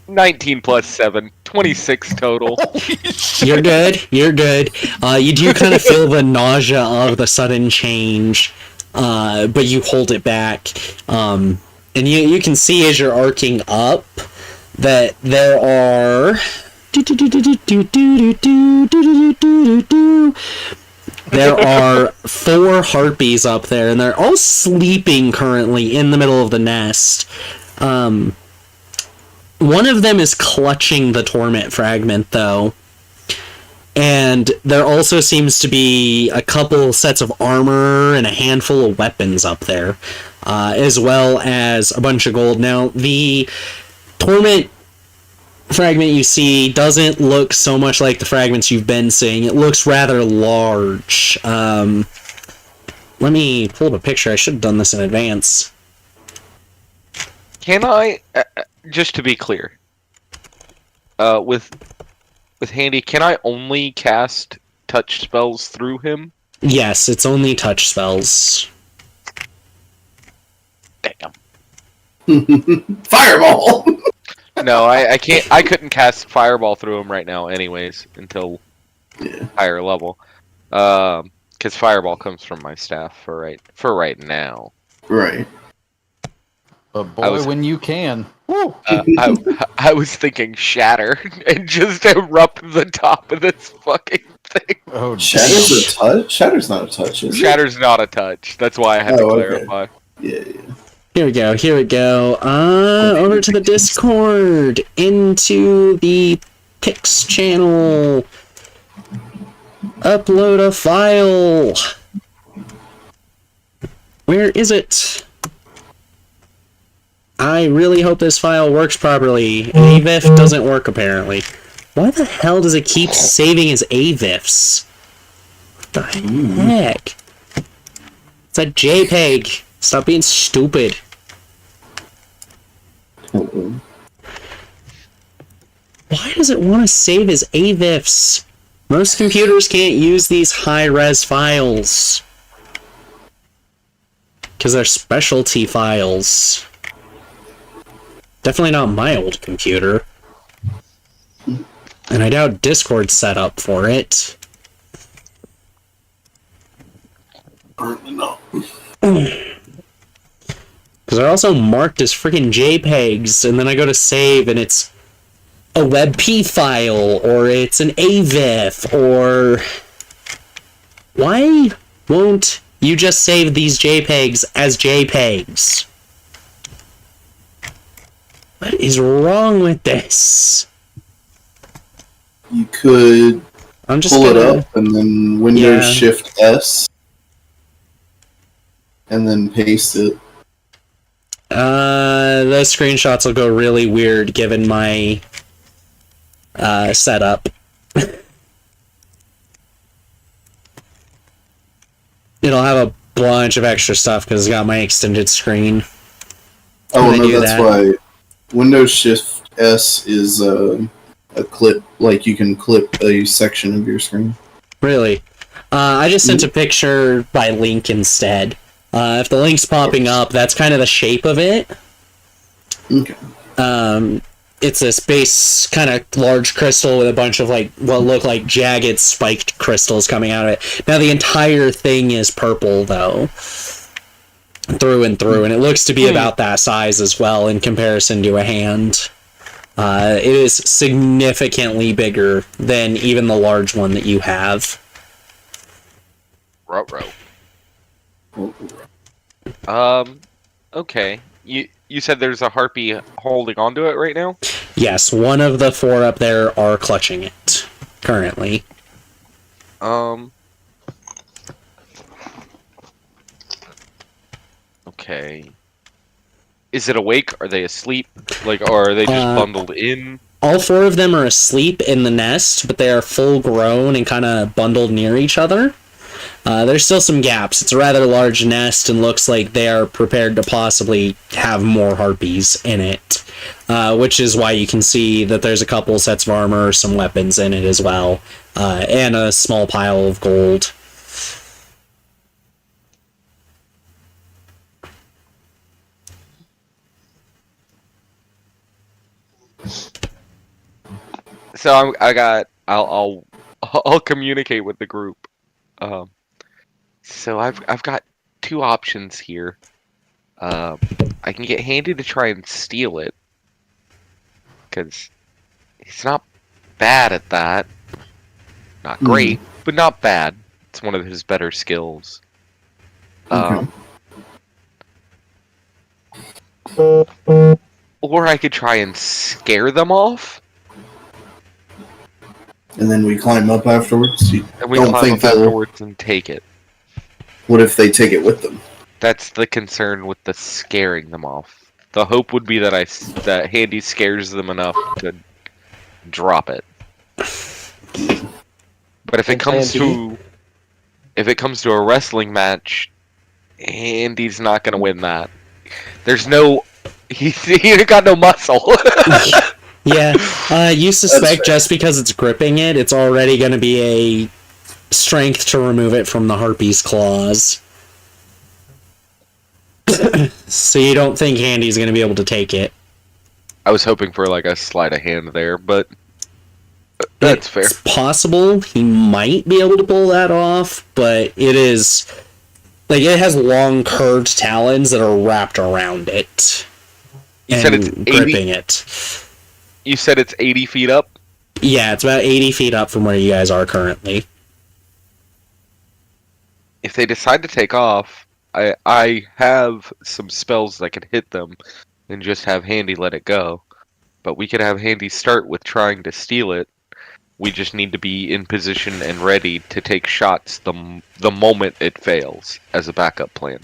19 plus 7, 26 total. Holy shit! You're good. You're good. You do kind of feel the nausea of the sudden change, but you hold it back. And you can see as you're arcing up that there are. There are 4 harpies up there, and they're all sleeping currently in the middle of the nest. One of them is clutching the Torment Fragment, though. And there also seems to be a couple sets of armor and a handful of weapons up there, as well as a bunch of gold. Now, the Torment Fragment you see doesn't look so much like the fragments you've been seeing. It looks rather large. Let me pull up a picture. I should have done this in advance. Can I, just to be clear, with Handy, can I only cast touch spells through him? Yes, it's only touch spells. Damn. Fireball! No, I can't. I couldn't cast Fireball through him right now, anyways, until higher level. Because Fireball comes from my staff for right now. Right. But boy, when you can. Woo! I was thinking Shatter and just erupt the top of this fucking thing. Oh, Shatter's a touch? Shatter's not a touch, is it? Shatter's not a touch. That's why I had to clarify. Yeah. Here we go, here we go. Over to the Discord, into the Pix channel. Upload a file. Where is it? I really hope this file works properly. AVIF doesn't work, apparently. Why the hell does it keep saving as AVIFs? What the heck? It's a JPEG. Stop being stupid. Why does it want to save as AVIFs? Most computers can't use these high-res files. Because they're specialty files. Definitely not my old computer. And I doubt Discord's set up for it. No. Because they're also marked as freaking JPEGs, and then I go to save, and it's a WebP file, or it's an AVIF, or... Why won't you just save these JPEGs as JPEGs? What is wrong with this? You could I'm just pull gonna... it up and then Windows Shift S and then paste it. Those screenshots will go really weird given my setup. It'll have a bunch of extra stuff because it's got my extended screen. Oh no, that's why Windows Shift S is a clip, like you can clip a section of your screen. Really? I just sent a picture by link instead. If the link's popping up, that's kind of the shape of it. Okay. It's this base kind of large crystal with a bunch of like what look like jagged spiked crystals coming out of it. Now the entire thing is purple though, through and through, and it looks to be about that size as well in comparison to a hand. It is significantly bigger than even the large one that you have. Ruh-roh. Okay. You said there's a Harpy holding onto it right now? Yes, one of the 4 up there are clutching it currently. Okay. Is it awake? Are they asleep? Like, or are they just bundled in? All 4 of them are asleep in the nest, but they are full grown and kind of bundled near each other. There's still some gaps. It's a rather large nest and looks like they are prepared to possibly have more harpies in it. Which is why you can see that there's a couple sets of armor, some weapons in it as well, and a small pile of gold. So I'll communicate with the group. So I've got two options here. I can get Handy to try and steal it, because he's not bad at that. Not great, but not bad. It's one of his better skills. Okay. Or I could try and scare them off. And then we climb up afterwards. You And we don't climb think up they'll... afterwards and take it. What if they take it with them? That's the concern with the scaring them off. The hope would be that Handy scares them enough to drop it. But if it comes to a wrestling match, Handy's not gonna win that. There's no he got no muscle. Yeah, you suspect fair. just because it's gripping it, it's already going to be a strength to remove it from the Harpy's claws. So you don't think Handy's going to be able to take it? I was hoping for like a sleight of hand there, but that's fair. It's possible he might be able to pull that off, but it is... Like, it has long curved talons that are wrapped around it. You and said it's 80? gripping it. You said it's 80 feet up? Yeah, it's about 80 feet up from where you guys are currently. If they decide to take off, I have some spells that could hit them and just have Handy let it go. But we could have Handy start with trying to steal it. We just need to be in position and ready to take shots the moment it fails as a backup plan.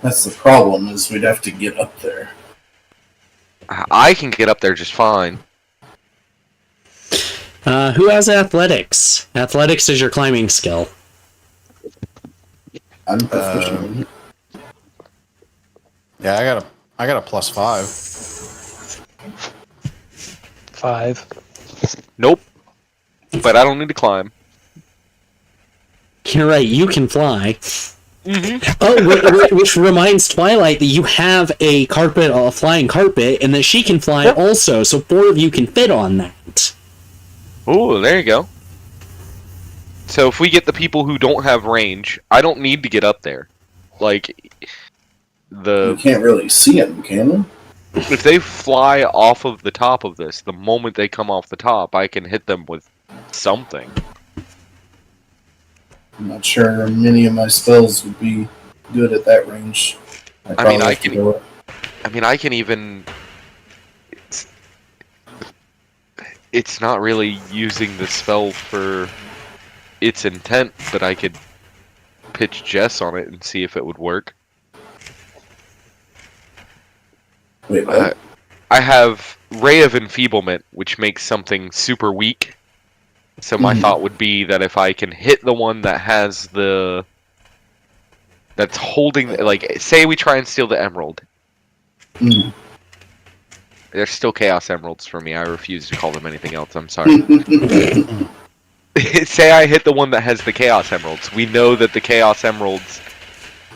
That's the problem, is we'd have to get up there. I can get up there just fine. Who has athletics? Athletics is your climbing skill. I'm proficient. Yeah, I got a +5. 5. Nope. But I don't need to climb. You're right, you can fly. Oh, which reminds Twilight that you have a flying carpet, and that she can fly also, so 4 of you can fit on that. Ooh, there you go. So if we get the people who don't have range, I don't need to get up there. Like, You can't really see them, can you? if they fly off of the top of this, the moment they come off the top, I can hit them with something. I'm not sure many of my spells would be good at that range. I can even... It's not really using the spell for its intent, but I could pitch Jess on it and see if it would work. Wait, what? I have Ray of Enfeeblement, which makes something super weak. So my thought would be that if I can hit the one that has that's holding, like, say we try and steal the emerald. They're still Chaos Emeralds for me. I refuse to call them anything else. I'm sorry. Say I hit the one that has the Chaos Emeralds. We know that the Chaos Emeralds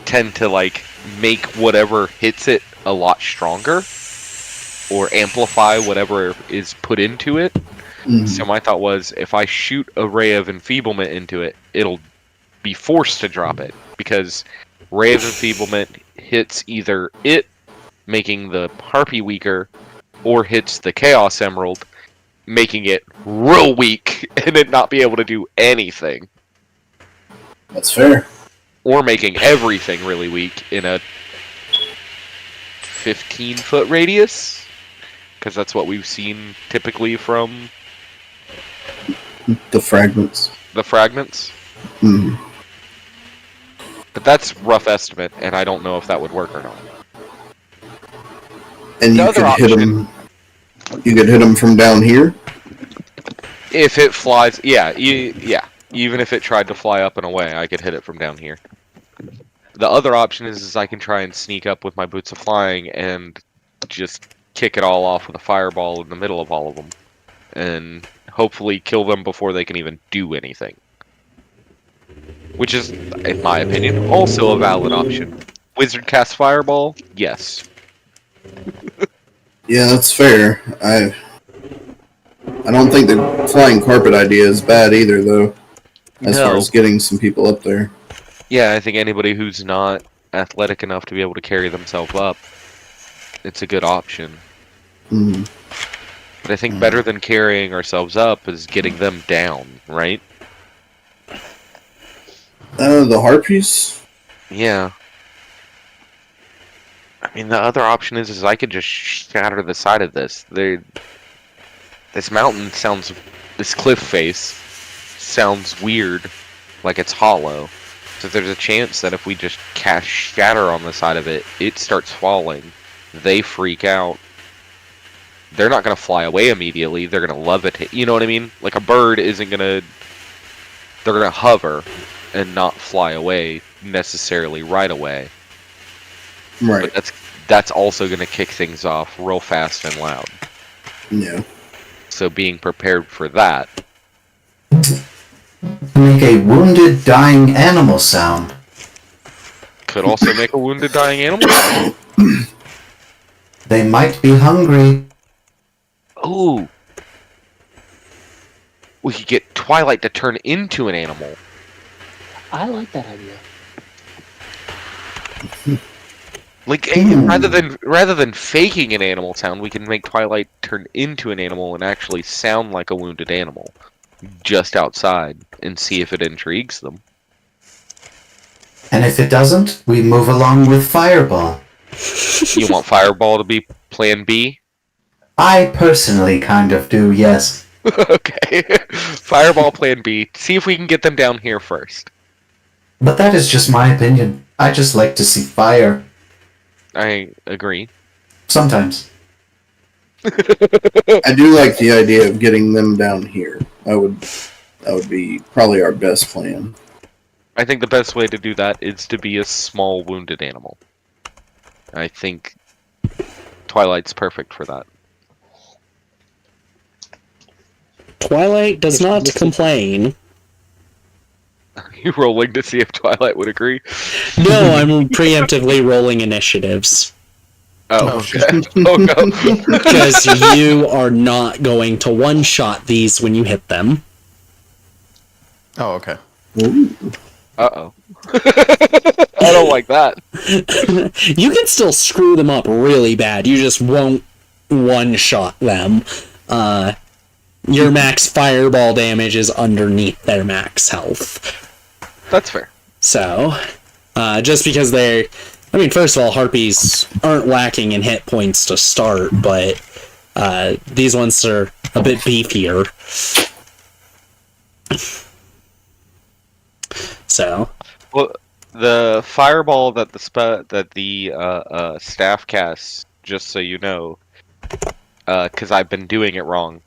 tend to, like, make whatever hits it a lot stronger. Or amplify whatever is put into it. So my thought was, if I shoot a Ray of Enfeeblement into it, it'll be forced to drop it. Because Ray of Enfeeblement hits either it, making the Harpy weaker, or hits the Chaos Emerald, making it real weak, and it not be able to do anything. That's fair. Or making everything really weak in a 15-foot radius. Because that's what we've seen typically from... The fragments. The fragments? But that's rough estimate, and I don't know if that would work or not. And you could hit them. You could hit them from down here. If it flies, yeah. Even if it tried to fly up and away, I could hit it from down here. The other option is I can try and sneak up with my boots of flying and just kick it all off with a fireball in the middle of all of them, and hopefully kill them before they can even do anything. Which is, in my opinion, also a valid option. Wizard cast fireball? Yes. Yeah, that's fair. I don't think the flying carpet idea is bad either, though. As far No. as getting some people up there. Yeah, I think anybody who's not athletic enough to be able to carry themselves up, it's a good option. Mm. But I think better than carrying ourselves up is getting them down, right? The Harpies? Yeah. I mean, the other option is I could just shatter the side of this. This mountain sounds, this cliff face sounds weird, like it's hollow. So there's a chance that if we just cast shatter on the side of it, it starts falling. They freak out. They're not going to fly away immediately. They're going to levitate. You know what I mean? Like a bird isn't going to... They're going to hover and not fly away necessarily right away. Right. But that's also going to kick things off real fast and loud. Yeah. So being prepared for that. Make a wounded, dying animal sound. Could also make a wounded dying animal. They might be hungry. Ooh. We could get Twilight to turn into an animal. I like that idea. Like rather than faking an animal sound, we can make Twilight turn into an animal and actually sound like a wounded animal, just outside, and see if it intrigues them. And if it doesn't, we move along with Fireball. You want Fireball to be Plan B? I personally kind of do, yes. Okay, Fireball Plan B. See if we can get them down here first. But that is just my opinion. I just like to see fire. I agree. Sometimes. I do like the idea of getting them down here. That would be probably our best plan. I think the best way to do that is to be a small wounded animal. I think Twilight's perfect for that. Twilight does not complain. You rolling to see if Twilight would agree? No, I'm preemptively rolling initiatives. Oh, okay. Oh no. Because you are not going to one-shot these when you hit them. Oh, okay. Uh-oh. I don't like that. You can still screw them up really bad. You just won't one-shot them. Your max fireball damage is underneath their max health. That's fair. So, just because they're... I mean, first of all, Harpies aren't lacking in hit points to start, but these ones are a bit beefier. So... Well, the fireball that the staff casts, just so you know, because I've been doing it wrong.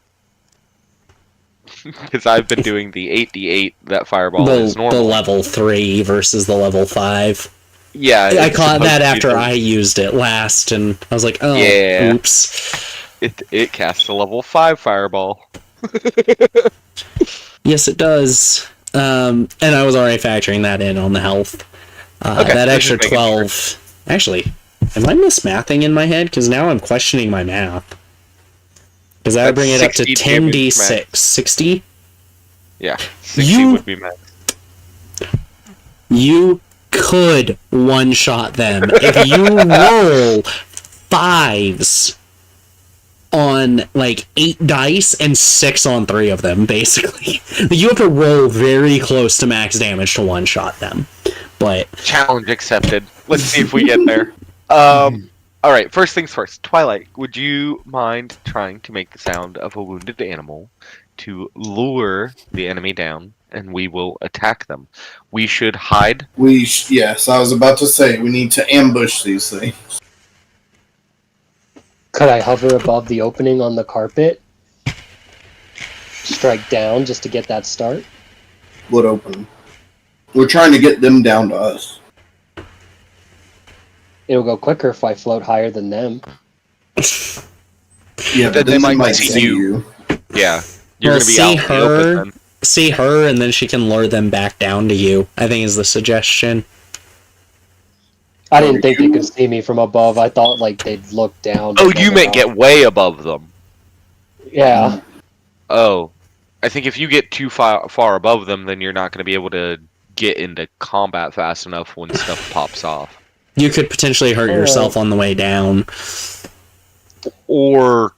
Because I've been doing the 8d8 that fireball is normal. The level 3 versus the level 5. Yeah, I caught that after I used it last, and I was like, oh, yeah. Oops. It casts a level 5 fireball. Yes, it does. And I was already factoring that in on the health. Okay, that extra just 12... sure. Actually, am I mismathing in my head? Because now I'm questioning my math. Does that bring it up to 10d6? 60? Yeah, 60 would be max. You could one-shot them. If you roll 5s on, like, 8 dice and 6 on 3 of them, basically. You have to roll very close to max damage to one-shot them. But... Challenge accepted. Let's see if we get there. Alright, first things first. Twilight, would you mind trying to make the sound of a wounded animal to lure the enemy down, and we will attack them? We should hide. Yes, I was about to say, we need to ambush these things. Could I hover above the opening on the carpet? Strike down just to get that start? What open? We're trying to get them down to us. It'll go quicker if I float higher than them. Yeah, but They then might see you. Yeah. You're Well, gonna be see out in the her- open then. See her, and then she can lure them back down to you, I think is the suggestion. I didn't think you could see me from above. I thought like they'd look down. Oh, you meant get way above them. Yeah. Oh, I think if you get too far above them, then you're not going to be able to get into combat fast enough when stuff pops off. You could potentially hurt yourself on the way down. Or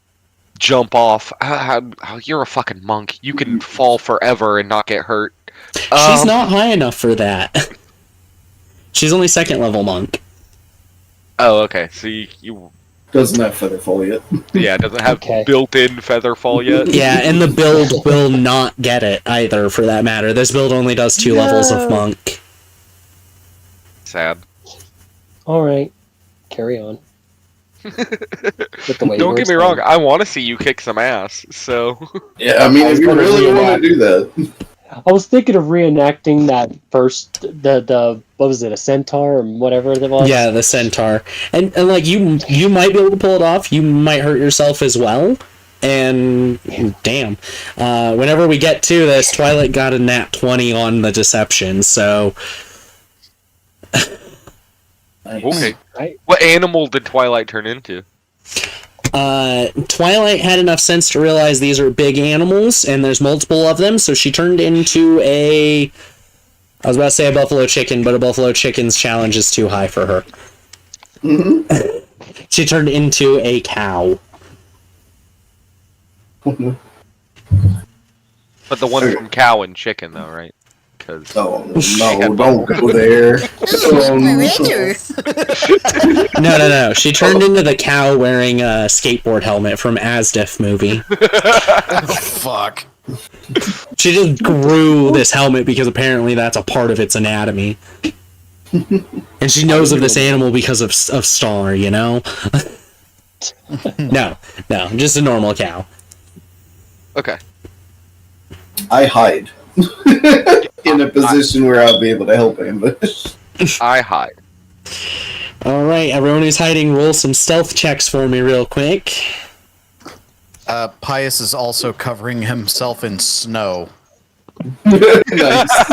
jump off. You're a fucking monk. You can fall forever and not get hurt. She's not high enough for that. She's only 2nd level monk. Oh, okay. So you Doesn't have Featherfall yet. yeah, it doesn't have Okay. built-in Featherfall yet. Yeah, and the build will not get it either, for that matter. This build only does 2 levels of monk. Sad. All right, carry on. With the way Don't you get me were wrong. explaining. I want to see you kick some ass. So Yeah, I mean, I was if you gonna really want reenact. to do that. I was thinking of reenacting that first, the what was it, a centaur or whatever it was? Yeah, the centaur. And like, you might be able to pull it off. You might hurt yourself as well. And damn. Whenever we get to this, Twilight got a nat 20 on the deception, so... okay. Right. What animal did Twilight turn into? Twilight had enough sense to realize these are big animals, and there's multiple of them, so she turned into a... I was about to say a buffalo chicken, but a buffalo chicken's challenge is too high for her. She turned into a cow. But the one from cow and chicken, though, right? Because Oh, no, don't go there. No. She turned into the cow wearing a skateboard helmet from Asdef movie. Fuck. She just grew this helmet because apparently that's a part of its anatomy. And she knows of this animal because of Star, you know? No, just a normal cow. okay. I hide. In a position where I'll be able to help ambush. I hide. Alright, everyone who's hiding, roll some stealth checks for me real quick. Pius is also covering himself in snow Nice.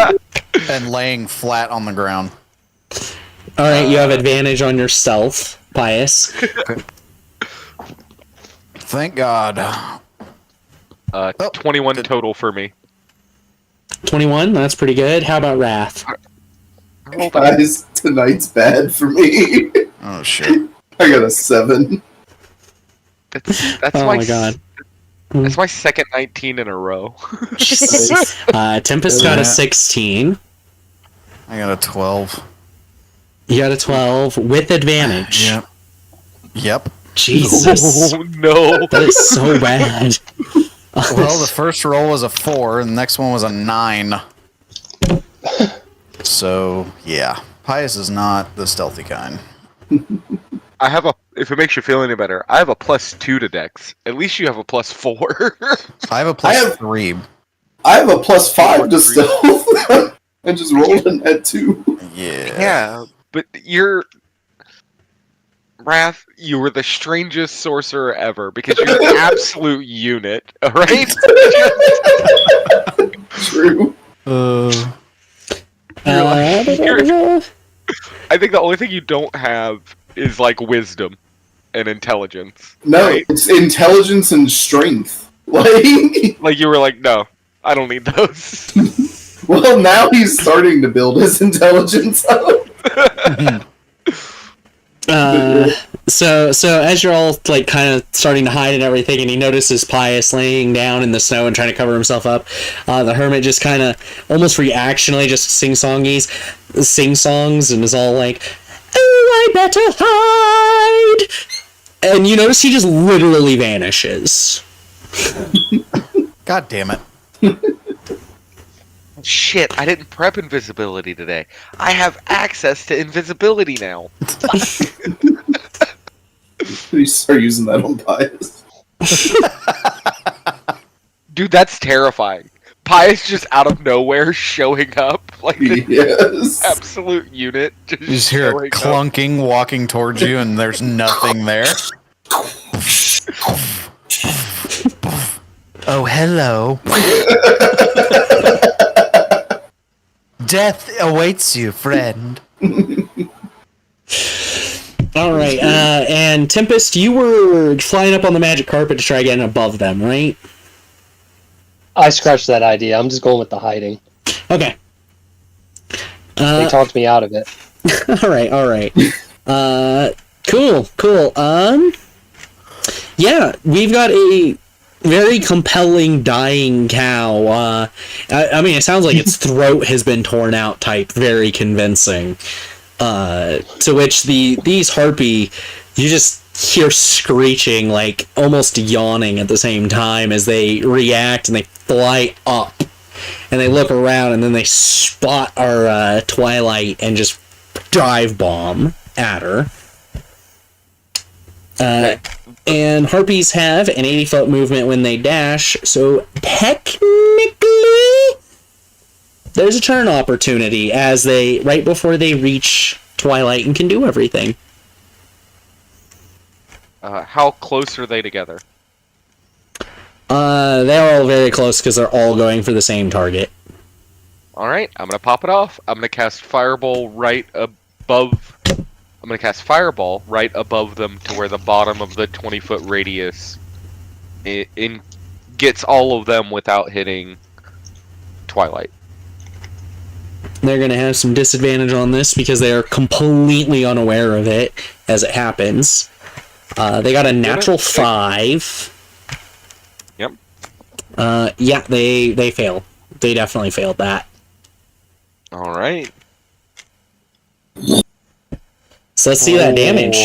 and laying flat on the ground. Alright, you have advantage on your stealth, Pius. Thank God. 21 total for me. 21, that's pretty good. How about Wrath? Hold on. Guys, tonight's bad for me. Oh shit. I got a 7. That's Oh my god. That's my second 19 in a row. Tempest got a 16. I got a 12. You got a 12 with advantage. Yep. Yep. Jesus. Oh, no. That is so bad. Well, the first roll was a 4, and the next one was a 9. So, yeah. Pius is not the stealthy kind. I have if it makes you feel any better, I have a +2 to Dex. At least you have a +4. I have a I have- +3. I have a +5 to stealth. I just rolled in that 2. Yeah. Yeah, but Wrath, you were the strangest sorcerer ever because you're an absolute unit, alright? True. I think the only thing you don't have is like wisdom and intelligence. No, right? it's intelligence and strength. Like you were like, no, I don't need those. Well, now he's starting to build his intelligence up. So as you're all like kind of starting to hide and everything, and he notices Pius laying down in the snow and trying to cover himself up, the hermit just kind of almost reactionally just sing songs and is all like, "Oh, I better hide," and you notice he just literally vanishes. God damn it. Shit, I didn't prep invisibility today. I have access to invisibility now. You start using that on Pius. Dude, that's terrifying. Pius just out of nowhere showing up like the Yes. absolute unit. You just hear showing a up. clunking walking towards you, and there's nothing there. Oh, hello. Death awaits you, friend. Alright, and Tempest, you were flying up on the magic carpet to try getting above them, right? I scratched that idea. I'm just going with the hiding. Okay. They talked me out of it. All right. Cool. Yeah, we've got a very compelling dying cow. I mean, it sounds like its throat has been torn out type, very convincing. To which these Harpy, you just hear screeching, like almost yawning at the same time as they react, and they fly up. And they look around, and then they spot our Twilight and just dive bomb at her. And Harpies have an 80-foot movement when they dash, so technically there's a turn opportunity as they right before they reach Twilight and can do everything. How close are they together? They're all very close because they're all going for the same target. Alright, I'm gonna pop it off. I'm gonna cast Fireball right above... I'm gonna cast Fireball right above them to where the bottom of the 20-foot radius gets all of them without hitting Twilight. They're going to have some disadvantage on this because they are completely unaware of it as it happens. They got a natural 5. Yep. Yeah, they failed. They definitely failed that. Alright. So let's see that damage.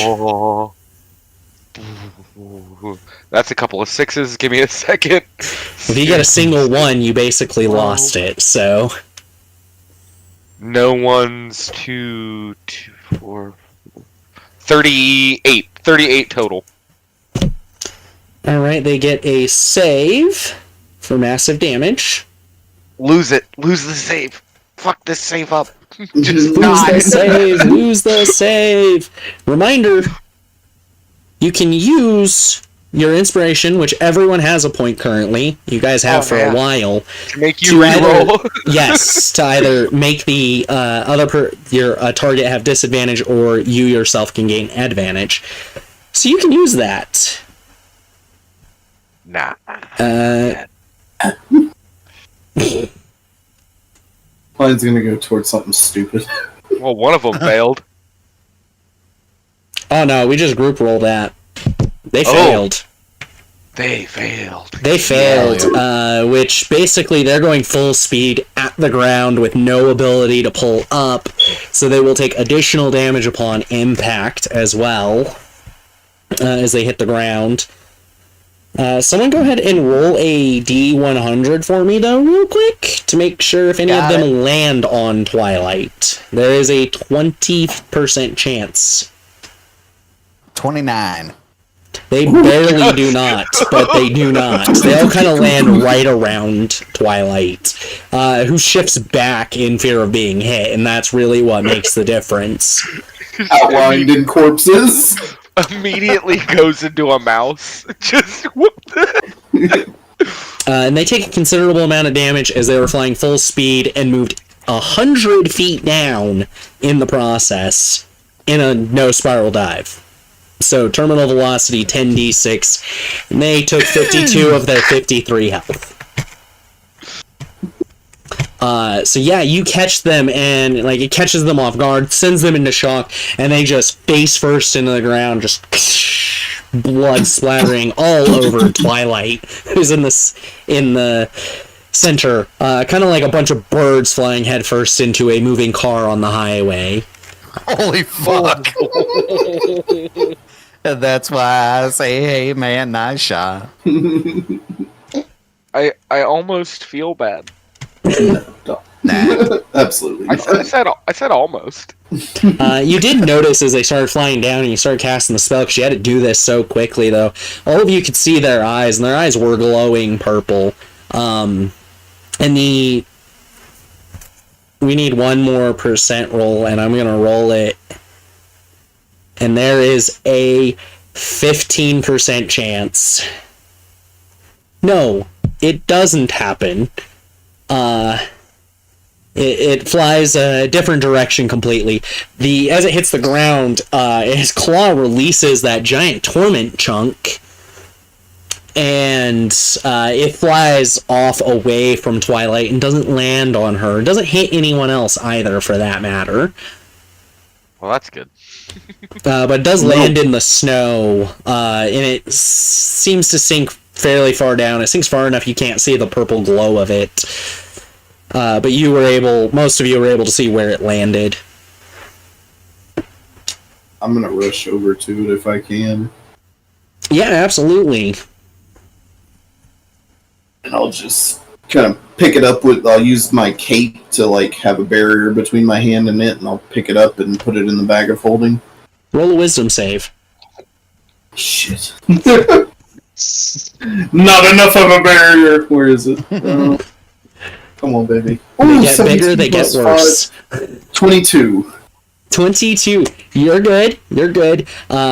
That's a couple of 6s. Give me a second. If you get a single 1, you basically lost it, so... No ones, 2, 4... 38. 38 total. Alright, they get a save for massive damage. Lose it. Lose the save. Fuck this save up. Just Lose die. the save! Lose the save! Reminder, you can use your inspiration, which everyone has a point currently. You guys have for a while. To make you reroll. Yes, to either make the your target have disadvantage, or you yourself can gain advantage. So you can use that. Nah. Mine's gonna go towards something stupid. Well, one of them failed. Oh no, we just group rolled that. They failed. They failed. They failed, which basically they're going full speed at the ground with no ability to pull up, so they will take additional damage upon impact as well as they hit the ground. Someone go ahead and roll a D100 for me, though, real quick, to make sure if any of them land on Twilight. There is a 20% chance. 29. They barely do not, but they do not. They all kind of land right around Twilight, who shifts back in fear of being hit, and that's really what makes the difference. Outlined in corpses. Immediately goes into a mouse. Just whoop. And they take a considerable amount of damage as they were flying full speed and moved 100 feet down in the process in a no spiral dive. So terminal velocity 10d6, and they took 52 of their 53 health. So yeah, you catch them, and like it catches them off guard, sends them into shock, and they just face first into the ground, just blood splattering all over Twilight, who's in the center, kind of like a bunch of birds flying headfirst into a moving car on the highway. Holy fuck! That's why I say, hey man, nice shot. I almost feel bad. Nah. Absolutely not. I said almost. You did notice as they started flying down and you started casting the spell, because you had to do this so quickly, though. All of you could see their eyes, and their eyes were glowing purple. And we need one more percent roll, and I'm gonna roll it. And there is a 15% chance. No, it doesn't happen. It flies a different direction completely. As it hits the ground, his claw releases that giant torment chunk, and it flies off away from Twilight and doesn't land on her. It doesn't hit anyone else either, for that matter. Well, that's good. But it does land in the snow, and it seems to sink fairly far down. It sinks far enough you can't see the purple glow of it. But most of you were able to see where it landed. I'm gonna rush over to it if I can. Yeah, absolutely. And I'll just kind of pick it up I'll use my cape to like have a barrier between my hand and it, and I'll pick it up and put it in the bag of holding. Roll a wisdom save. Shit. Not enough of a barrier. Where is it? Come on, baby. They get bigger, they get worse. 22. 22. You're good. You're good.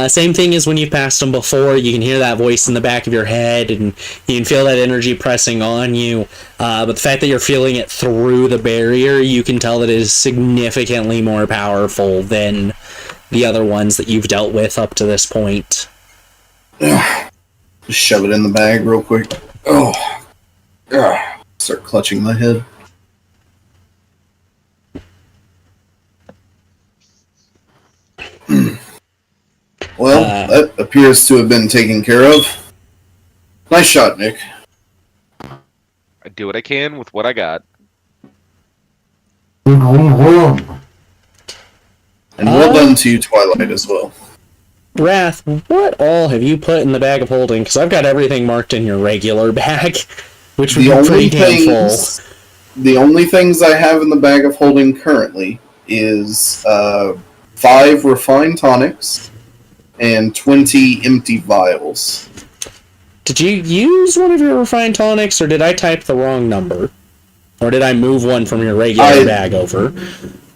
Same thing as when you passed them before. You can hear that voice in the back of your head, and you can feel that energy pressing on you. But the fact that you're feeling it through the barrier, you can tell that it is significantly more powerful than the other ones that you've dealt with up to this point. Just shove it in the bag real quick. Oh. Start clutching my head. Well, that appears to have been taken care of. Nice shot, Nick. I do what I can with what I got. And well done to you, Twilight, as well. Wrath, what all have you put in the bag of holding? Because I've got everything marked in your regular bag, which would be pretty damn full. The only things I have in the bag of holding currently is 5 refined tonics and 20 empty vials. Did you use one of your refined tonics, or did I type the wrong number? Or did I move one from your regular bag over?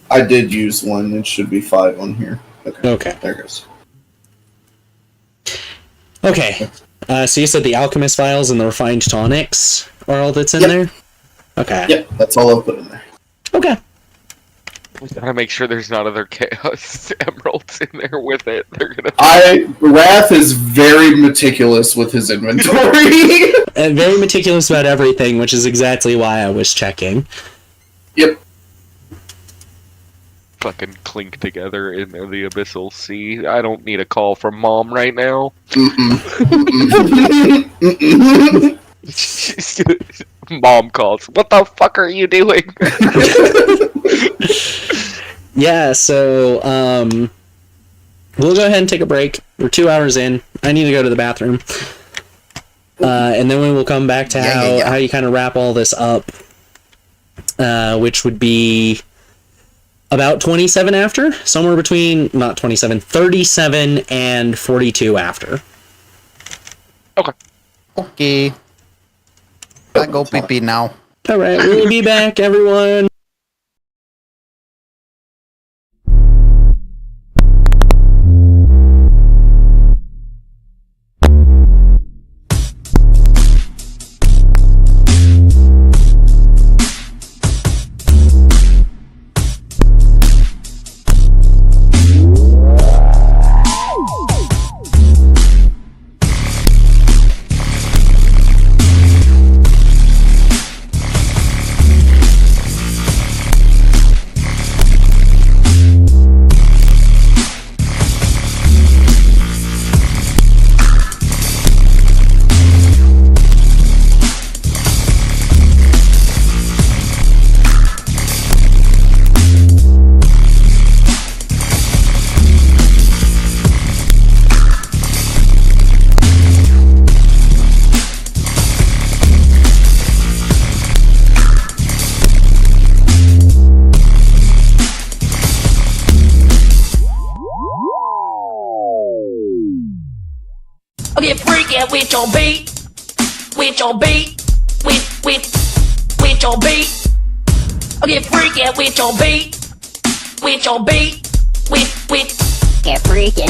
I did use one. It should be 5 on here. Okay. There it goes. Okay. So you said the alchemist vials and the refined tonics are all that's in there? Okay. Yep, that's all I've put in there. Okay. We gotta make sure there's not other chaos emeralds in there with it. They're gonna. Wrath is very meticulous with his inventory. And very meticulous about everything, which is exactly why I was checking. Yep. Fucking clink together in the abyssal sea. I don't need a call from Mom right now. Mom calls. What the fuck are you doing? Yeah, so we'll go ahead and take a break. We're 2 hours in. I need to go to the bathroom. And then we will come back to how you kind of wrap all this up, which would be about 27 after, somewhere between, not 27, 37 and 42 after. Okay. I go pee-pee now. Alright, we'll be back, everyone. Get freaky with your beat, with your beat, with your beat. Get freaky with your beat, with your beat, with. Get freaky.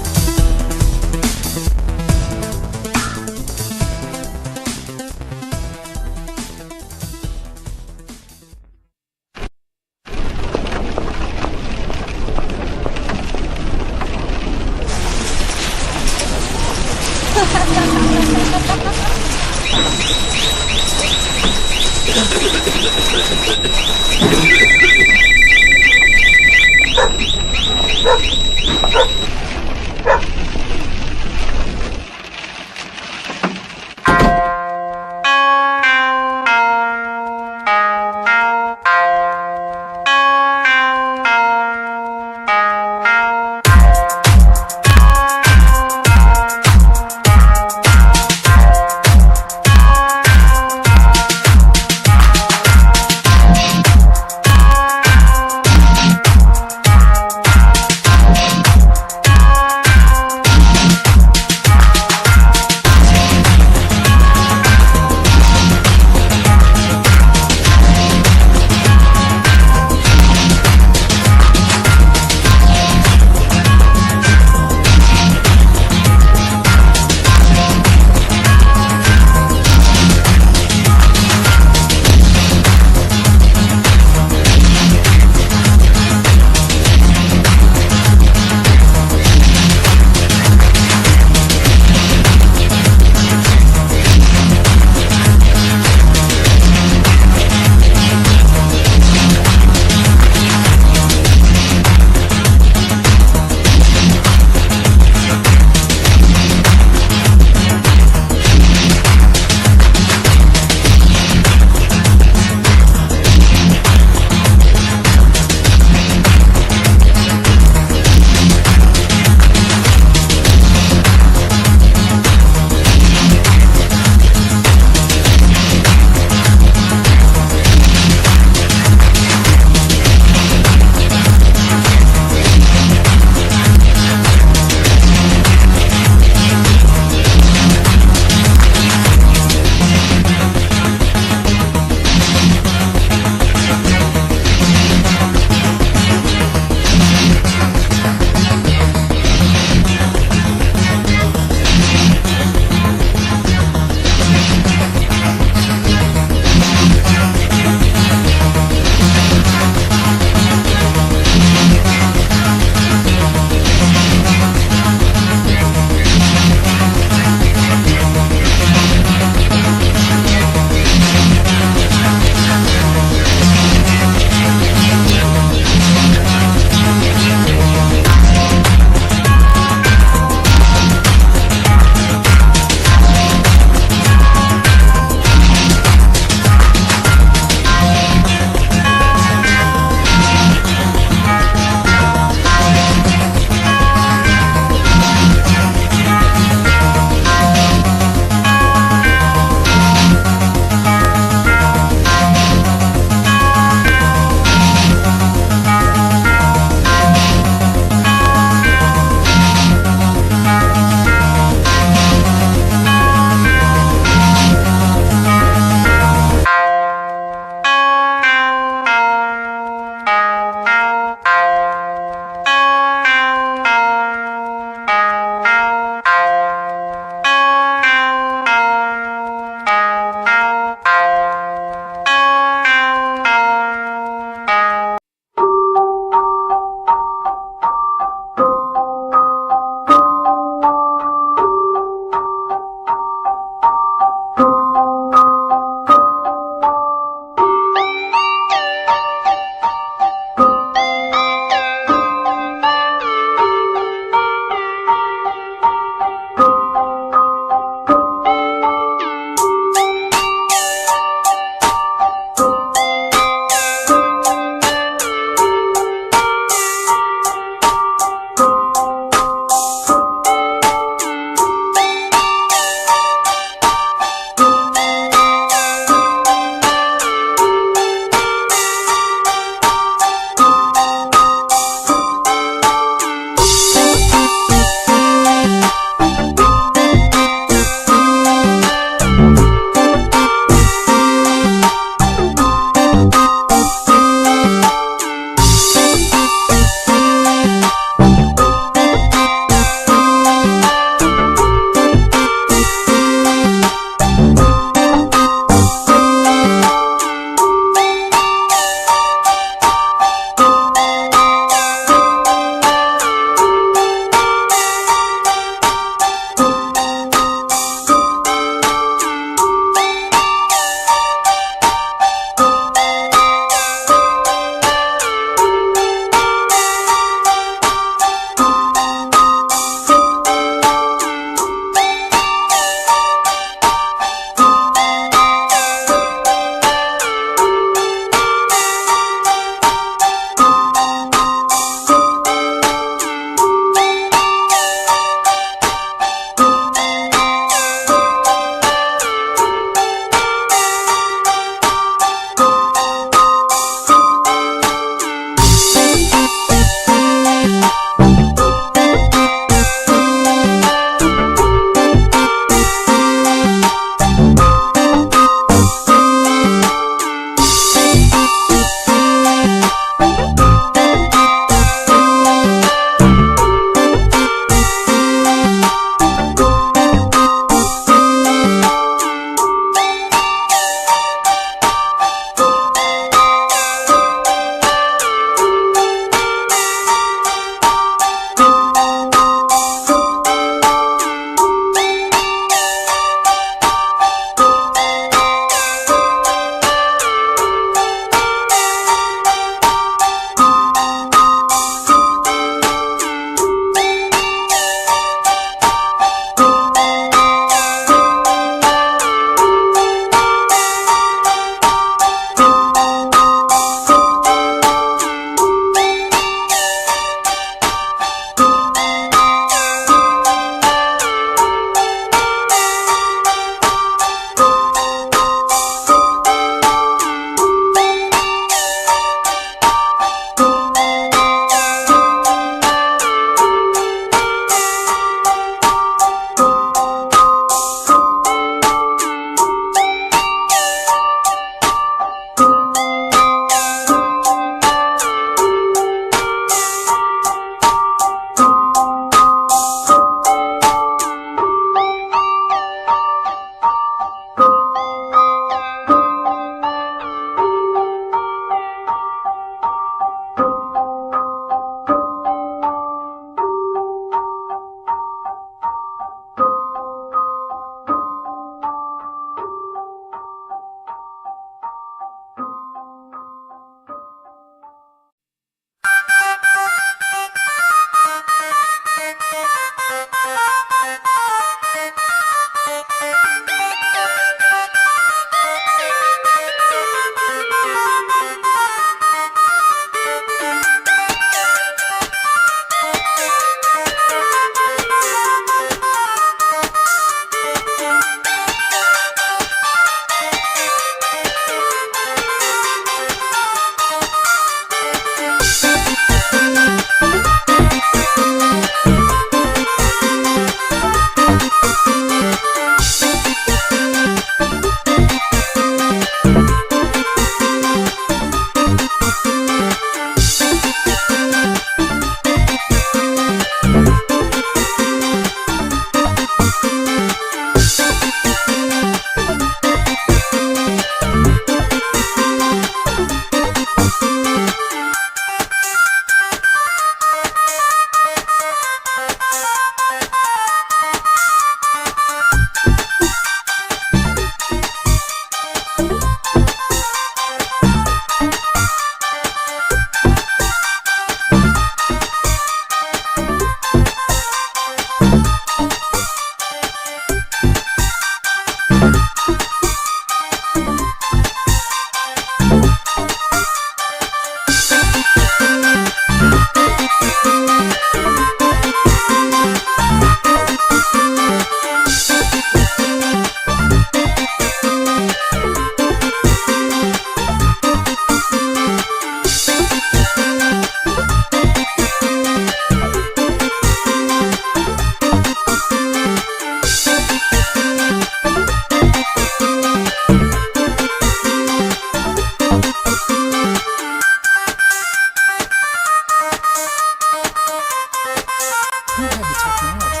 technology.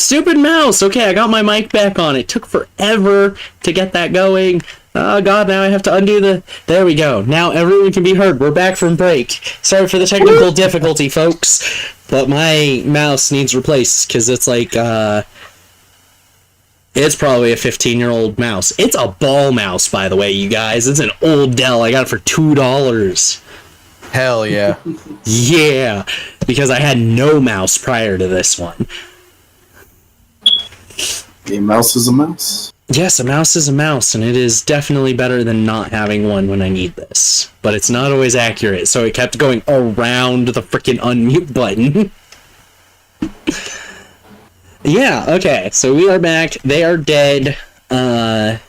Stupid mouse! Okay, I got my mic back on. It took forever to get that going. Oh god, now I have to undo the... There we go. Now everyone can be heard. We're back from break. Sorry for the technical difficulty, folks. But my mouse needs replaced, because it's like, it's probably a 15-year-old mouse. It's a ball mouse, by the way, you guys. It's an old Dell. I got it for $2. Hell yeah. Yeah, because I had no mouse prior to this one. A mouse is a mouse. Yes, a mouse is a mouse, and it is definitely better than not having one when I need this. But it's not always accurate, so it kept going around the freaking unmute button. Yeah, okay, so we are back. They are dead. The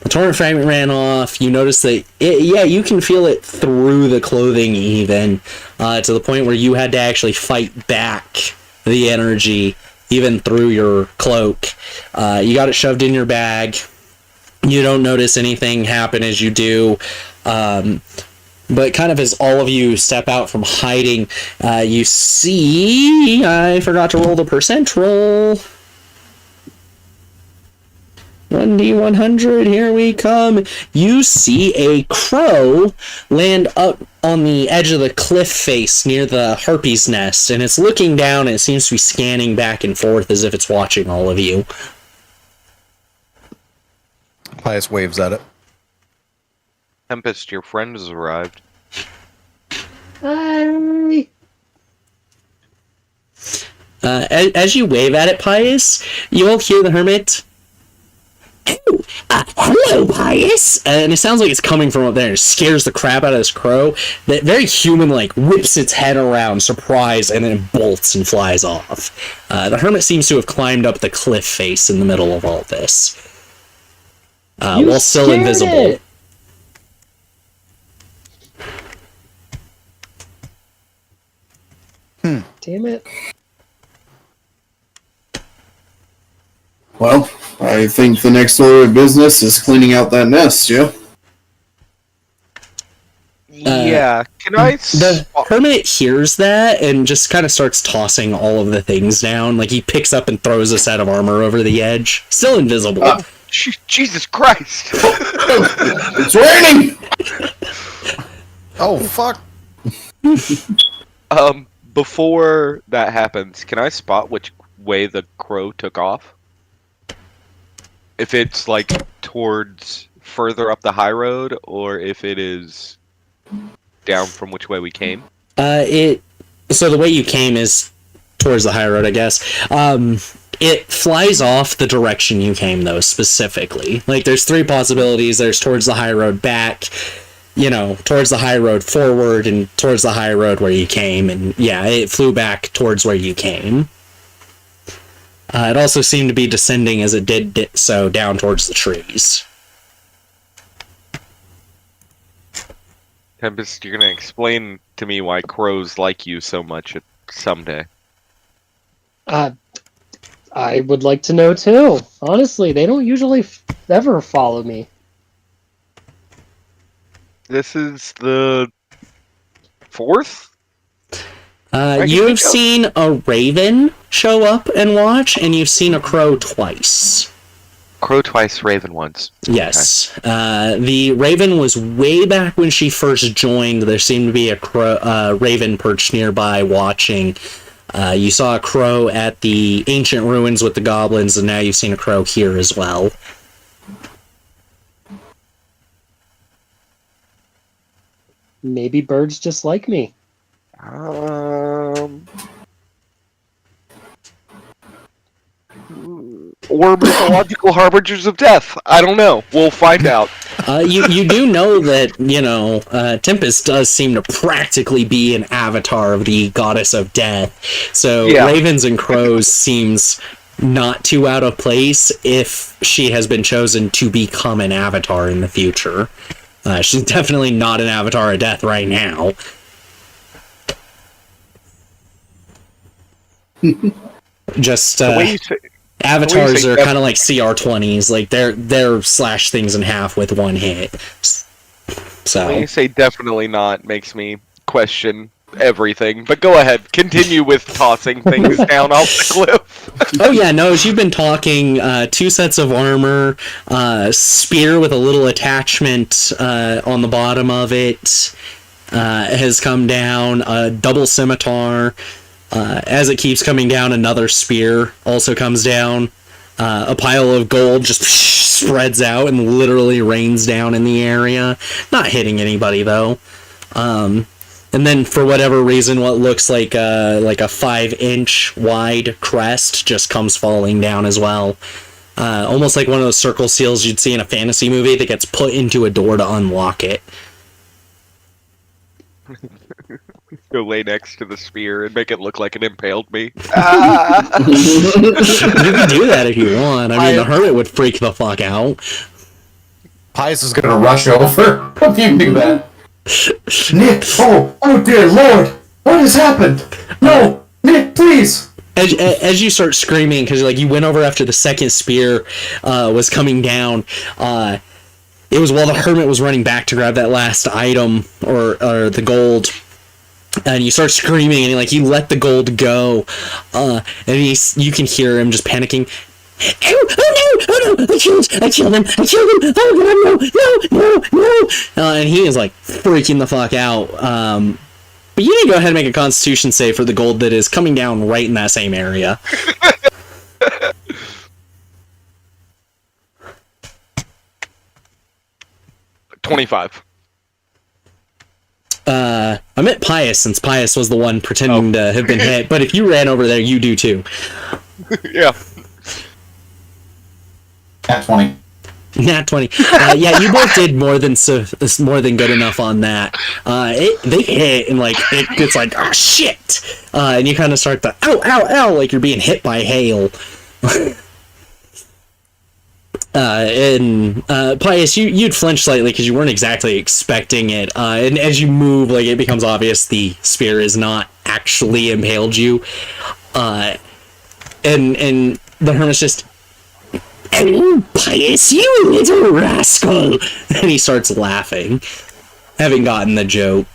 Torment Fragment ran off. You notice that, you can feel it through the clothing even, to the point where you had to actually fight back the energy, even through your cloak. You got it shoved in your bag. You don't notice anything happen as you do. But kind of as all of you step out from hiding, you see... I forgot to roll the percent roll. 1d100, here we come. You see a crow land up on the edge of the cliff face near the Harpy's nest, and it's looking down and it seems to be scanning back and forth as if it's watching all of you. Pius waves at it. Tempest, your friend has arrived. Hi. As you wave at it, Pius, you all hear the Hermit. Oh, hello, Pius! And it sounds like it's coming from up there, and it scares the crap out of this crow that very human-like whips its head around, surprised, and then it bolts and flies off. The Hermit seems to have climbed up the cliff face in the middle of all this. While still invisible. Damn it. Well, I think the next order of business is cleaning out that nest, yeah? Yeah, can I... The Hermit hears that and just kind of starts tossing all of the things down. Like, he picks up and throws a set of armor over the edge. Still invisible. Jesus Christ! It's raining! Oh, fuck! Before that happens, can I spot which way the crow took off? If it's, like, towards further up the high road, or if it is down from which way we came? So the way you came is towards the high road, I guess. It flies off the direction you came, though, specifically. Like, there's three possibilities. There's towards the high road back, towards the high road forward, and towards the high road where you came. And, yeah, it flew back towards where you came. It also seemed to be descending as it did so down towards the trees. Tempest, you're gonna explain to me why crows like you so much someday. I would like to know too. Honestly, they don't usually ever follow me. This is the fourth? You've seen a raven show up and watch, and you've seen a crow twice. Crow twice, raven once. Yes. Okay. The raven was way back when she first joined. There seemed to be a raven perched nearby watching. You saw a crow at the ancient ruins with the goblins, and now you've seen a crow here as well. Maybe birds just like me. Or mythological harbingers of death. I don't know. We'll find out. You do know that, Tempest does seem to practically be an avatar of the goddess of death. So yeah. Ravens and crows seems not too out of place if she has been chosen to become an avatar in the future. She's definitely not an avatar of death right now. Just avatars are kind of like CR20s, like they're slash things in half with one hit. So when you say definitely not makes me question everything. But go ahead, continue with tossing things down off the cliff. Oh yeah, no, as you've been talking, 2 sets of armor, spear with a little attachment on the bottom of it has come down, a double scimitar. As it keeps coming down, another spear also comes down. A pile of gold just spreads out and literally rains down in the area. Not hitting anybody, though. And then, for whatever reason, what looks like a 5-inch wide crest just comes falling down as well. Almost like one of those circle seals you'd see in a fantasy movie that gets put into a door to unlock it. Go lay next to the spear and make it look like it impaled me. You can do that if you want. I mean, the hermit would freak the fuck out. Pius is Gonna gonna rush over. Don't you do that. Nick! Oh dear Lord! What has happened? No! Nick, please! As you start screaming, because like you went over after the second spear was coming down, it was while the hermit was running back to grab that last item or the gold, and you start screaming and like you let the gold go, and you can hear him just panicking. Oh no! I killed him! Oh god, no! And he is like freaking the fuck out. But you need to go ahead and make a Constitution save for the gold that is coming down right in that same area. 25. I meant Pius, since Pius was the one pretending to have been hit. But if you ran over there, you do too. Yeah. At 20. Nat 20. Yeah, you both did more than good enough on that. They hit and like it's like oh shit, and you kind of start to ow like you're being hit by hail. And Pius, you'd flinch slightly because you weren't exactly expecting it. And as you move, like it becomes obvious the spear is not actually impaled you. And the hermit's just. Oh, Pius, you little rascal! And he starts laughing, having gotten the joke.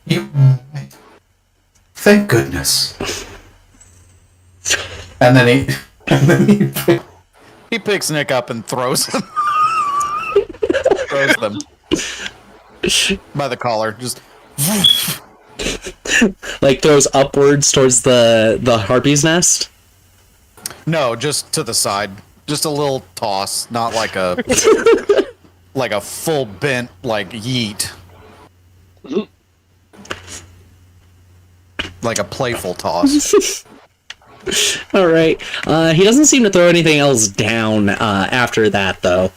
You. Thank goodness. And then he picks Nick up and throws him. Throws them by the collar. Just like throws upwards towards the harpy's nest. no, just to the side. Just a little toss, not like a like a full bent like yeet. Like a playful toss. All right. He doesn't seem to throw anything else down after that, though.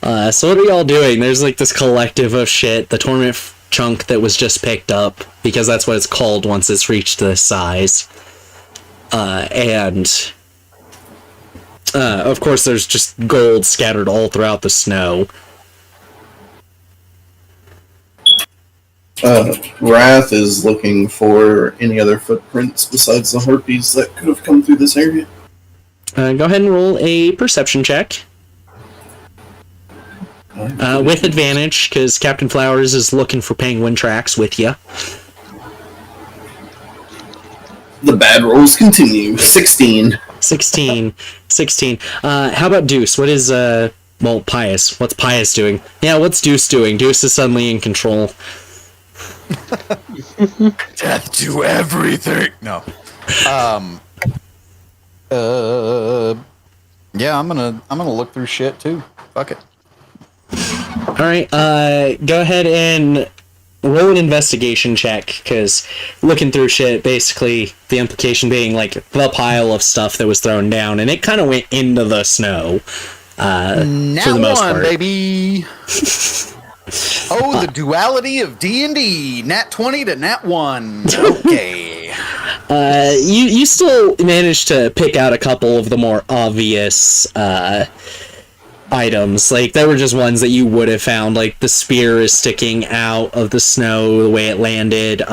So what are y'all doing? There's like this collective of shit. The torment chunk that was just picked up, because that's what it's called once it's reached this size. And of course, there's just gold scattered all throughout the snow. Wrath is looking for any other footprints besides the harpies that could have come through this area. Go ahead and roll a perception check. With advantage, because Captain Flowers is looking for penguin tracks with you. The bad rolls continue. 16. 16. How about Deuce? What is, Pius. What's Pius doing? Yeah, what's Deuce doing? Deuce is suddenly in control. Death to everything. No. Yeah, I'm gonna look through shit too. Fuck it. All right. Go ahead and roll an investigation check, because looking through shit, basically the implication being like the pile of stuff that was thrown down, and it kind of went into the snow. For the most part, baby. Oh, the duality of D&D. Nat 20 to Nat 1. Okay. You still managed to pick out a couple of the more obvious items. Like, there were just ones that you would have found, like the spear is sticking out of the snow the way it landed.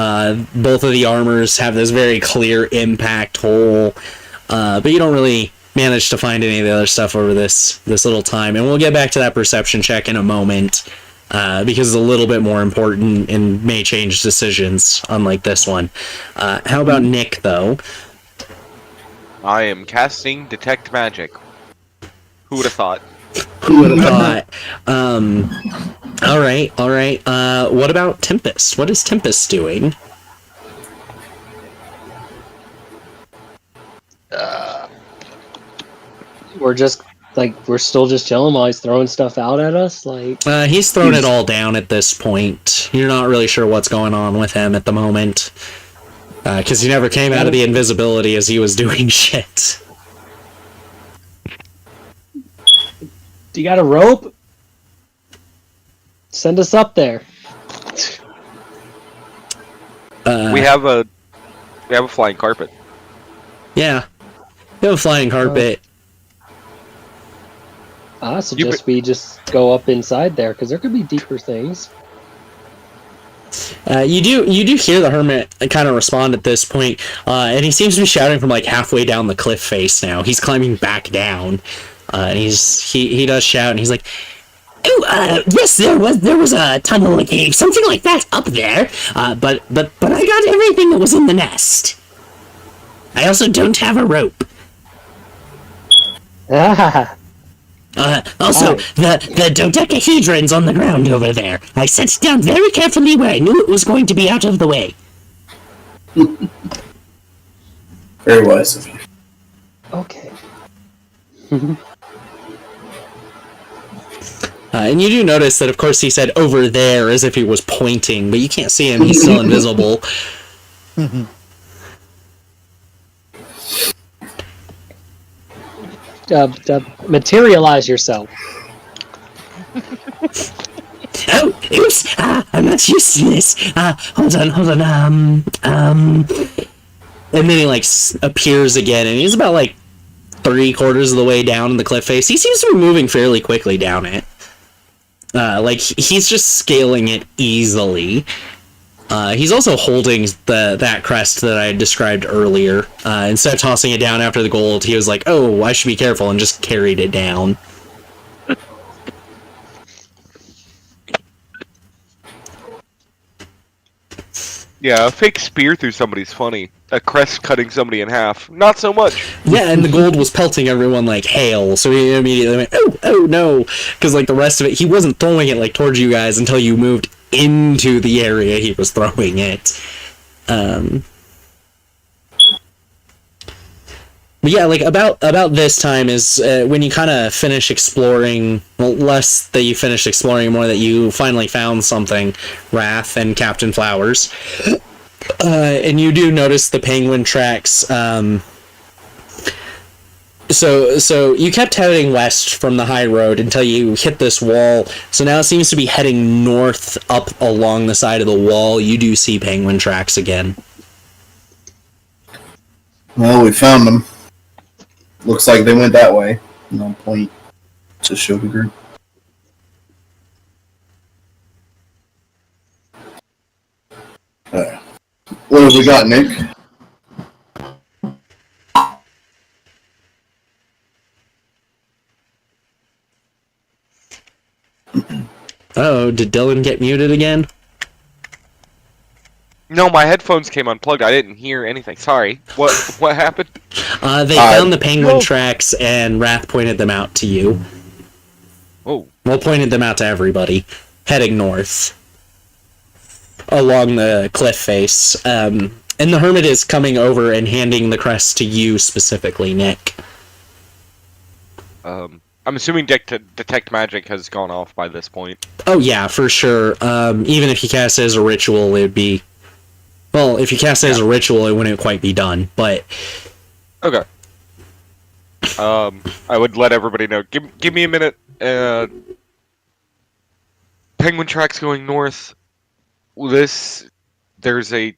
Both of the armors have this very clear impact hole, but you don't really manage to find any of the other stuff over this little time. And we'll get back to that perception check in a moment. Because it's a little bit more important and may change decisions, unlike this one. How about Nick, though? I am casting Detect Magic. Who would have thought? Who would have thought? All right. What about Tempest? What is Tempest doing? We're still just chilling while he's throwing stuff out at us. Like He's thrown it all down at this point. You're not really sure what's going on with him at the moment, because he never came out of the invisibility as he was doing shit. Do you got a rope? Send us up there. We have a flying carpet. Yeah. You have a flying carpet. I suggest we just go up inside there, because there could be deeper things. You do hear the hermit kind of respond at this point, and he seems to be shouting from like halfway down the cliff face now. He's climbing back down, and he does shout, and he's like, "Oh, yes, there was a tunnel, a cave, something like that up there. But I got everything that was in the nest. I also don't have a rope. Ah, Also, the dodecahedron's on the ground over there. I set it down very carefully where I knew it was going to be out of the way." Very wise of you. okay. And you do notice that, of course, he said over there as if he was pointing, but you can't see him. He's still invisible. Materialize yourself. Oh, oops! I'm not used to this. Hold on. And then he, like, appears again, and he's about, like, 3/4 of the way down the cliff face. He seems to be moving fairly quickly down it. Like, he's just scaling it easily. He's also holding that crest that I described earlier. Instead of tossing it down after the gold, he was like, "Oh, I should be careful," and just carried it down. Yeah, a fake spear through somebody's funny. A crest cutting somebody in half, not so much. Yeah, and the gold was pelting everyone like hail, so he immediately went, oh no, because like the rest of it, he wasn't throwing it like towards you guys until you moved into the area he was throwing it. But yeah, like about this time is when you kind of finish exploring. Well, less that you finished exploring, more that you finally found something, Wrath and Captain Flowers. And you do notice the penguin tracks. So you kept heading west from the high road until you hit this wall. So now it seems to be heading north up along the side of the wall. You do see penguin tracks again. Well, we found them. Looks like they went that way. No point to show the group. What have we got, Nick? Oh, did Dylan get muted again? No, my headphones came unplugged. I didn't hear anything. Sorry. What happened? They found the penguin tracks, and Wrath pointed them out to you. Oh. Well, pointed them out to everybody, heading north along the cliff face. And the Hermit is coming over and handing the crest to you specifically, Nick. I'm assuming detect magic has gone off by this point. Oh yeah, for sure. Even if you cast it as a ritual, it would be... Well, if you cast it as a ritual, it wouldn't quite be done, but... Okay. I would let everybody know. Give me a minute. Penguin tracks going north. There's a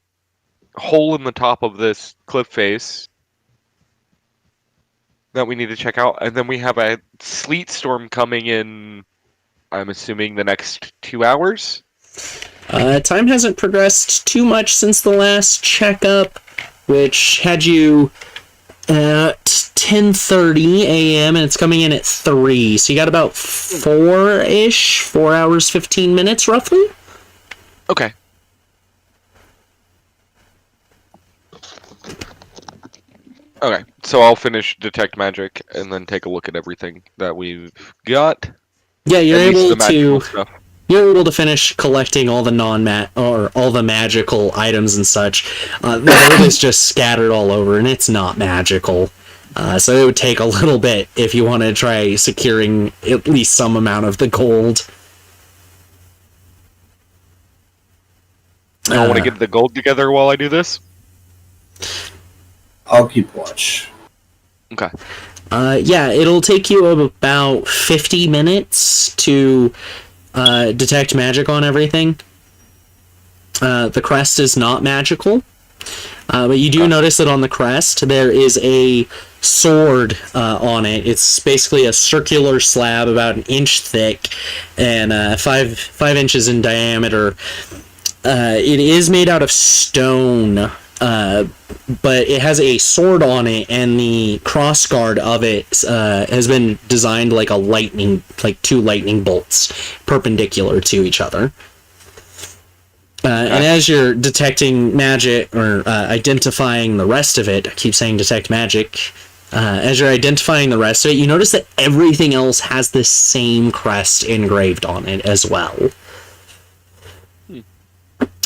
hole in the top of this cliff face that we need to check out, and then we have a sleet storm coming in, I'm assuming, the next 2 hours? Time hasn't progressed too much since the last checkup, which had you at 10:30 a.m. and it's coming in at 3, so you got about 4-ish, 4 hours, 15 minutes, roughly? Okay. Okay, so I'll finish detect magic and then take a look at everything that we've got. Yeah, At least the magical stuff. You're able to finish collecting all the all the magical items and such. The gold is just scattered all over, and it's not magical. So it would take a little bit if you want to try securing at least some amount of the gold. I want to get the gold together while I do this. I'll keep watch. Okay. Yeah, it'll take you about 50 minutes to detect magic on everything. The crest is not magical, but you do notice that on the crest there is a sword on it. It's basically a circular slab about 1 inch thick and 5 inches in diameter. It is made out of stone, but it has a sword on it, and the crossguard of it has been designed like like 2 lightning bolts perpendicular to each other. And as you're detecting magic, or identifying the rest of it, I keep saying detect magic, as you're identifying the rest of it, you notice that everything else has the same crest engraved on it as well.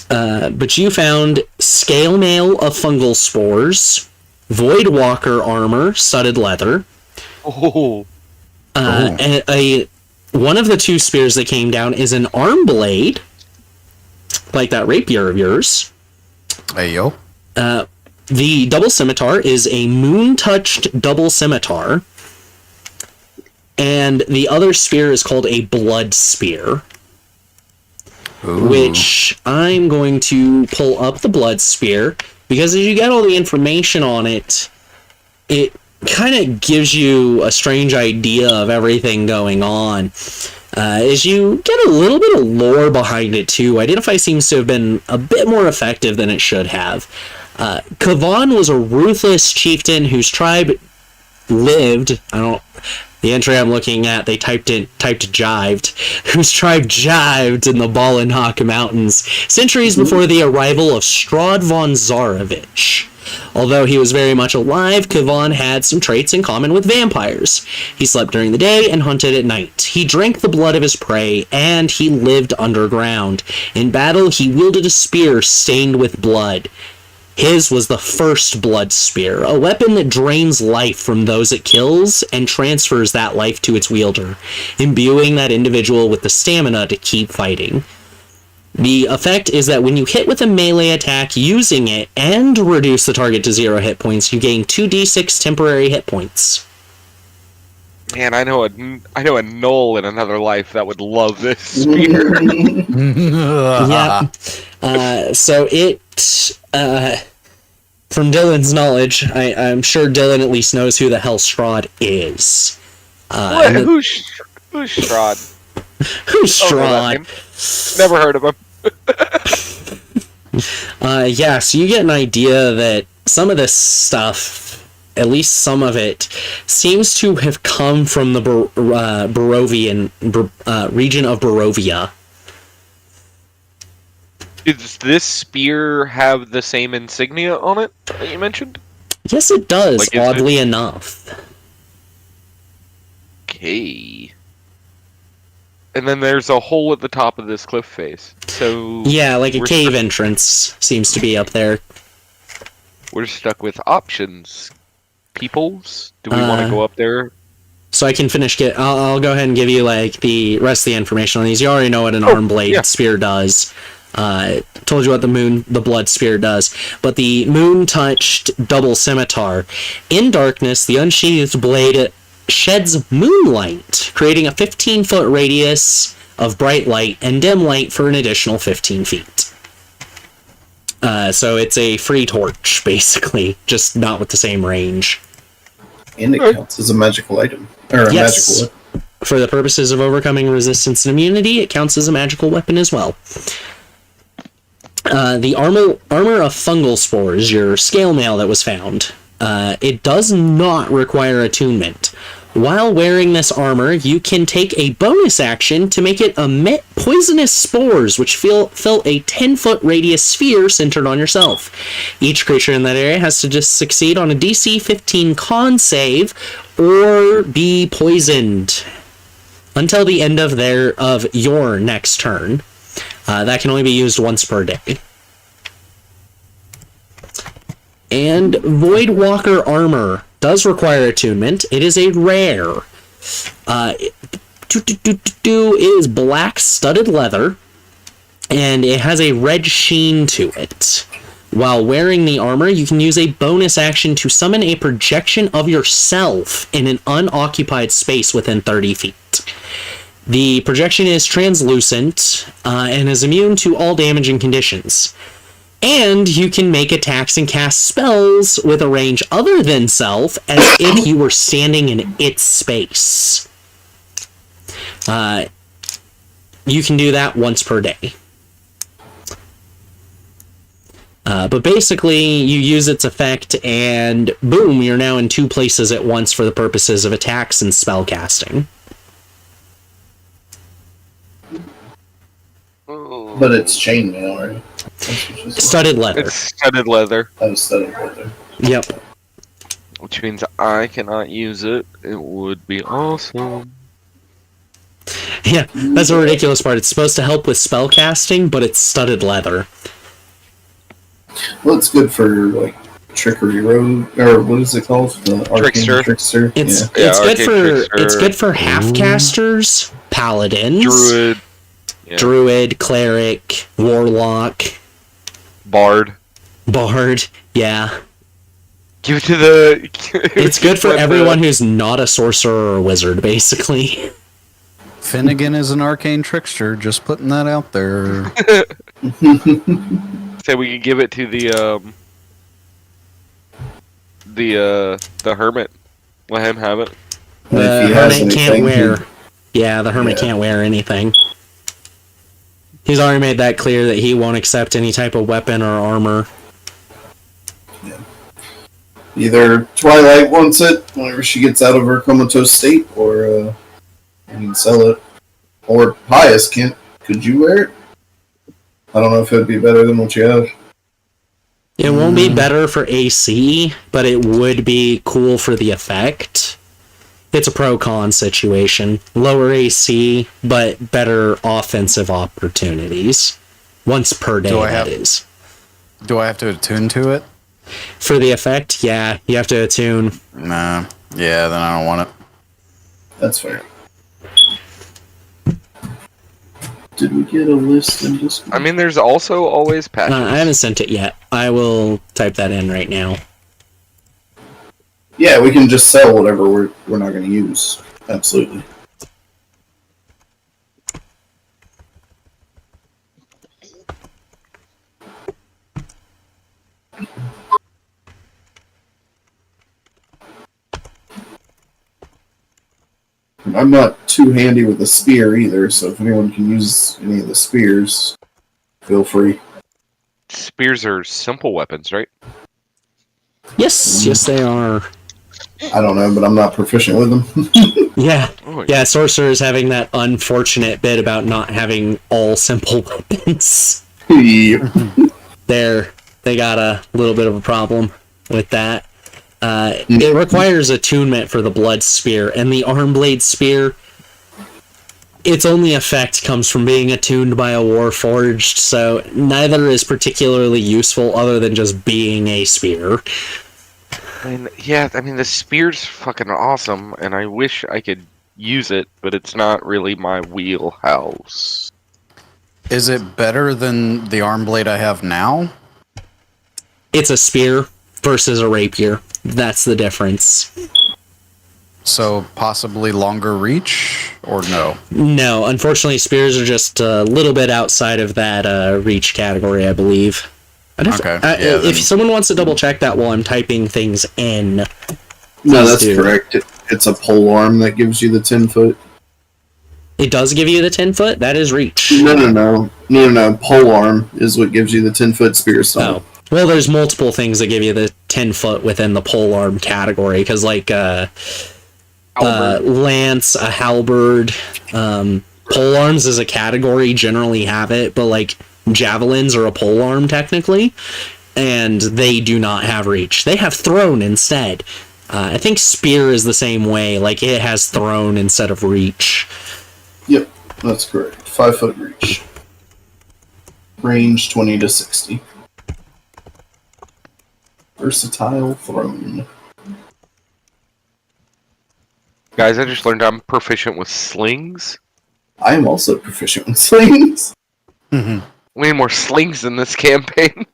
But you found scale mail of fungal spores, void walker armor, studded leather, and one of the 2 spears that came down is an arm blade, like that rapier of yours. Hey, yo. The double scimitar is a moon-touched double scimitar, and the other spear is called a blood spear. Ooh. Which I'm going to pull up the blood spear, because as you get all the information on it, it kind of gives you a strange idea of everything going on. As you get a little bit of lore behind it too, Identify seems to have been a bit more effective than it should have. Kavan was a ruthless chieftain whose tribe lived, the entry I'm looking at, they typed jived, whose tribe jived in the Balanhawk Mountains centuries before the arrival of Strahd von Zarovich. Although he was very much alive, Kavan had some traits in common with vampires. He slept during the day and hunted at night. He drank the blood of his prey, and he lived underground. In battle, he wielded a spear stained with blood. His was the first blood spear, a weapon that drains life from those it kills and transfers that life to its wielder, imbuing that individual with the stamina to keep fighting. The effect is that when you hit with a melee attack using it and reduce the target to 0 hit points, you gain 2d6 temporary hit points. Man, I know a gnoll in another life that would love this spear. Yeah. So it, from Dylan's knowledge, I'm sure Dylan at least knows who the hell Strahd is. Who's Strahd? Who's Strahd? Never heard of him. Yeah, so you get an idea that some of this stuff, at least some of it, seems to have come from the Barovian region of Barovia. Does this spear have the same insignia on it that you mentioned? Yes, it does, oddly enough. Okay. And then there's a hole at the top of this cliff face. So yeah, like a cave entrance seems to be up there. We're stuck with options. Peoples, do we want to go up there? So I can finish I'll go ahead and give you like the rest of the information on these. You already know what an arm blade spear does. Told you what the blood spear does. But the moon-touched double scimitar. In darkness, the unsheathed blade sheds moonlight, creating a 15-foot radius of bright light and dim light for an additional 15 feet. So it's a free torch, basically, just not with the same range. And it counts as a magical item. Or a magical weapon. For the purposes of overcoming resistance and immunity, it counts as a magical weapon as well. The armor of fungal spores, your scale mail that was found, it does not require attunement. While wearing this armor, you can take a bonus action to make it emit poisonous spores, which fill a 10-foot radius sphere centered on yourself. Each creature in that area has to just succeed on a DC 15 con save or be poisoned until the end of your next turn. That can only be used once per day. And Void Walker armor does require attunement. It is a rare. It is black studded leather, and it has a red sheen to it. While wearing the armor, you can use a bonus action to summon a projection of yourself in an unoccupied space within 30 feet. The projection is translucent and is immune to all damaging conditions. And you can make attacks and cast spells with a range other than self as if you were standing in its space. You can do that once per day. But basically, you use its effect and boom, you're now in 2 places at once for the purposes of attacks and spell casting. But it's chainmail, right? Studded leather. It's studded leather. Oh, studded leather. Yep. Which means I cannot use it. It would be awesome. Yeah, that's the ridiculous part. It's supposed to help with spell casting, but it's studded leather. Well, it's good for, like, trickery road, or what is it called? The arcane trickster. It's yeah. it's good for half casters, paladins, druid, cleric, warlock, bard. Yeah. Give it to the. It's good for everyone who's not a sorcerer or wizard, basically. Finnegan is an arcane trickster. Just putting that out there. Say we can give it to the hermit. Let him have it. The hermit can't wear. Yeah, the hermit can't wear anything. He's already made that clear that he won't accept any type of weapon or armor. Yeah. Either Twilight wants it whenever she gets out of her comatose state, or you can sell it. Or Pius can't. Could you wear it? I don't know if it would be better than what you have. It won't be better for AC, but it would be cool for the effect. It's a pro-con situation. Lower AC, but better offensive opportunities. Once per day, that is. Do I have to attune to it? For the effect, yeah, you have to attune. Nah. Yeah, then I don't want it. That's fair. Did we get a list in Discord? I mean, there's also always patches. I haven't sent it yet. I will type that in right now. Yeah, we can just sell whatever we're not going to use. Absolutely. I'm not too handy with a spear either, so if anyone can use any of the spears, feel free. Spears are simple weapons, right? Yes, yes they are. I don't know, but I'm not proficient with them. Yeah, Oh, yeah, sorcerers having that unfortunate bit about not having all simple weapons. Yep. They got a little bit of a problem with that. It requires attunement for the blood spear, and the arm blade spear, its only effect comes from being attuned by a warforged, so neither is particularly useful other than just being a spear. I mean, the spear's fucking awesome, and I wish I could use it, but it's not really my wheelhouse. Is it better than the arm blade I have now? It's a spear versus a rapier. That's the difference. So possibly longer reach, or no? No, unfortunately, spears are just a little bit outside of that reach category, I believe. If someone wants to double check that while I'm typing things in, no, that's correct. It's a pole arm that gives you the 10 foot. It does give you the 10 foot. That is reach. No. Pole arm is what gives you the 10 foot spear style. Oh. Well, there's multiple things that give you the 10 foot within the pole arm category, because like lance, a halberd, pole arms as a category generally have it, but like javelins are a pole arm technically, and they do not have reach. They have thrown instead. I think spear is the same way, like it has thrown instead of reach. Yep, that's correct. 5 foot reach. Range 20 to 60. Versatile throne. Guys, I just learned I'm proficient with slings. I am also proficient with slings. We need more slings in this campaign.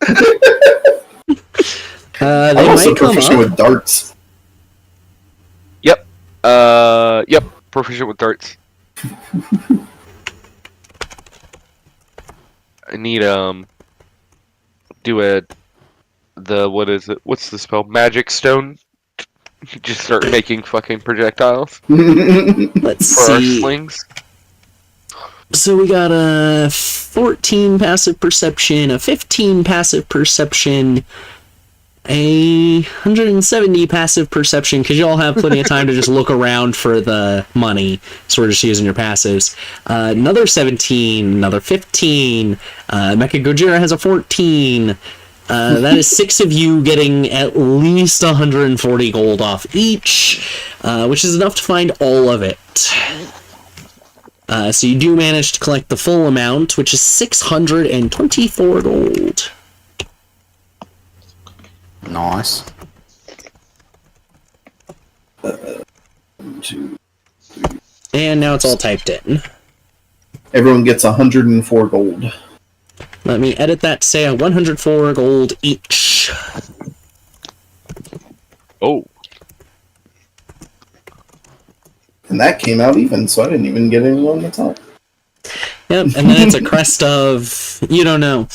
I'm also proficient with darts. Yep, proficient with darts. I need what is it? What's the spell? Magic stone. Just start making fucking projectiles Let's for our see. slings. So we got a 14 passive perception, a 15 passive perception, a 170 passive perception, because you all have plenty of time to just look around for the money, so we're just using your passives. Another 17, another 15, Mecha Gojira has a 14. That is 6 of you getting at least 140 gold off each, which is enough to find all of it. So you do manage to collect the full amount, which is 624 gold. Nice. 1, 2. And now it's all typed in. Everyone gets 104 gold. Let me edit that to say 104 gold each. Oh, And that came out even, so I didn't even get any on the top. Yep, and then it's a crest of... you don't know.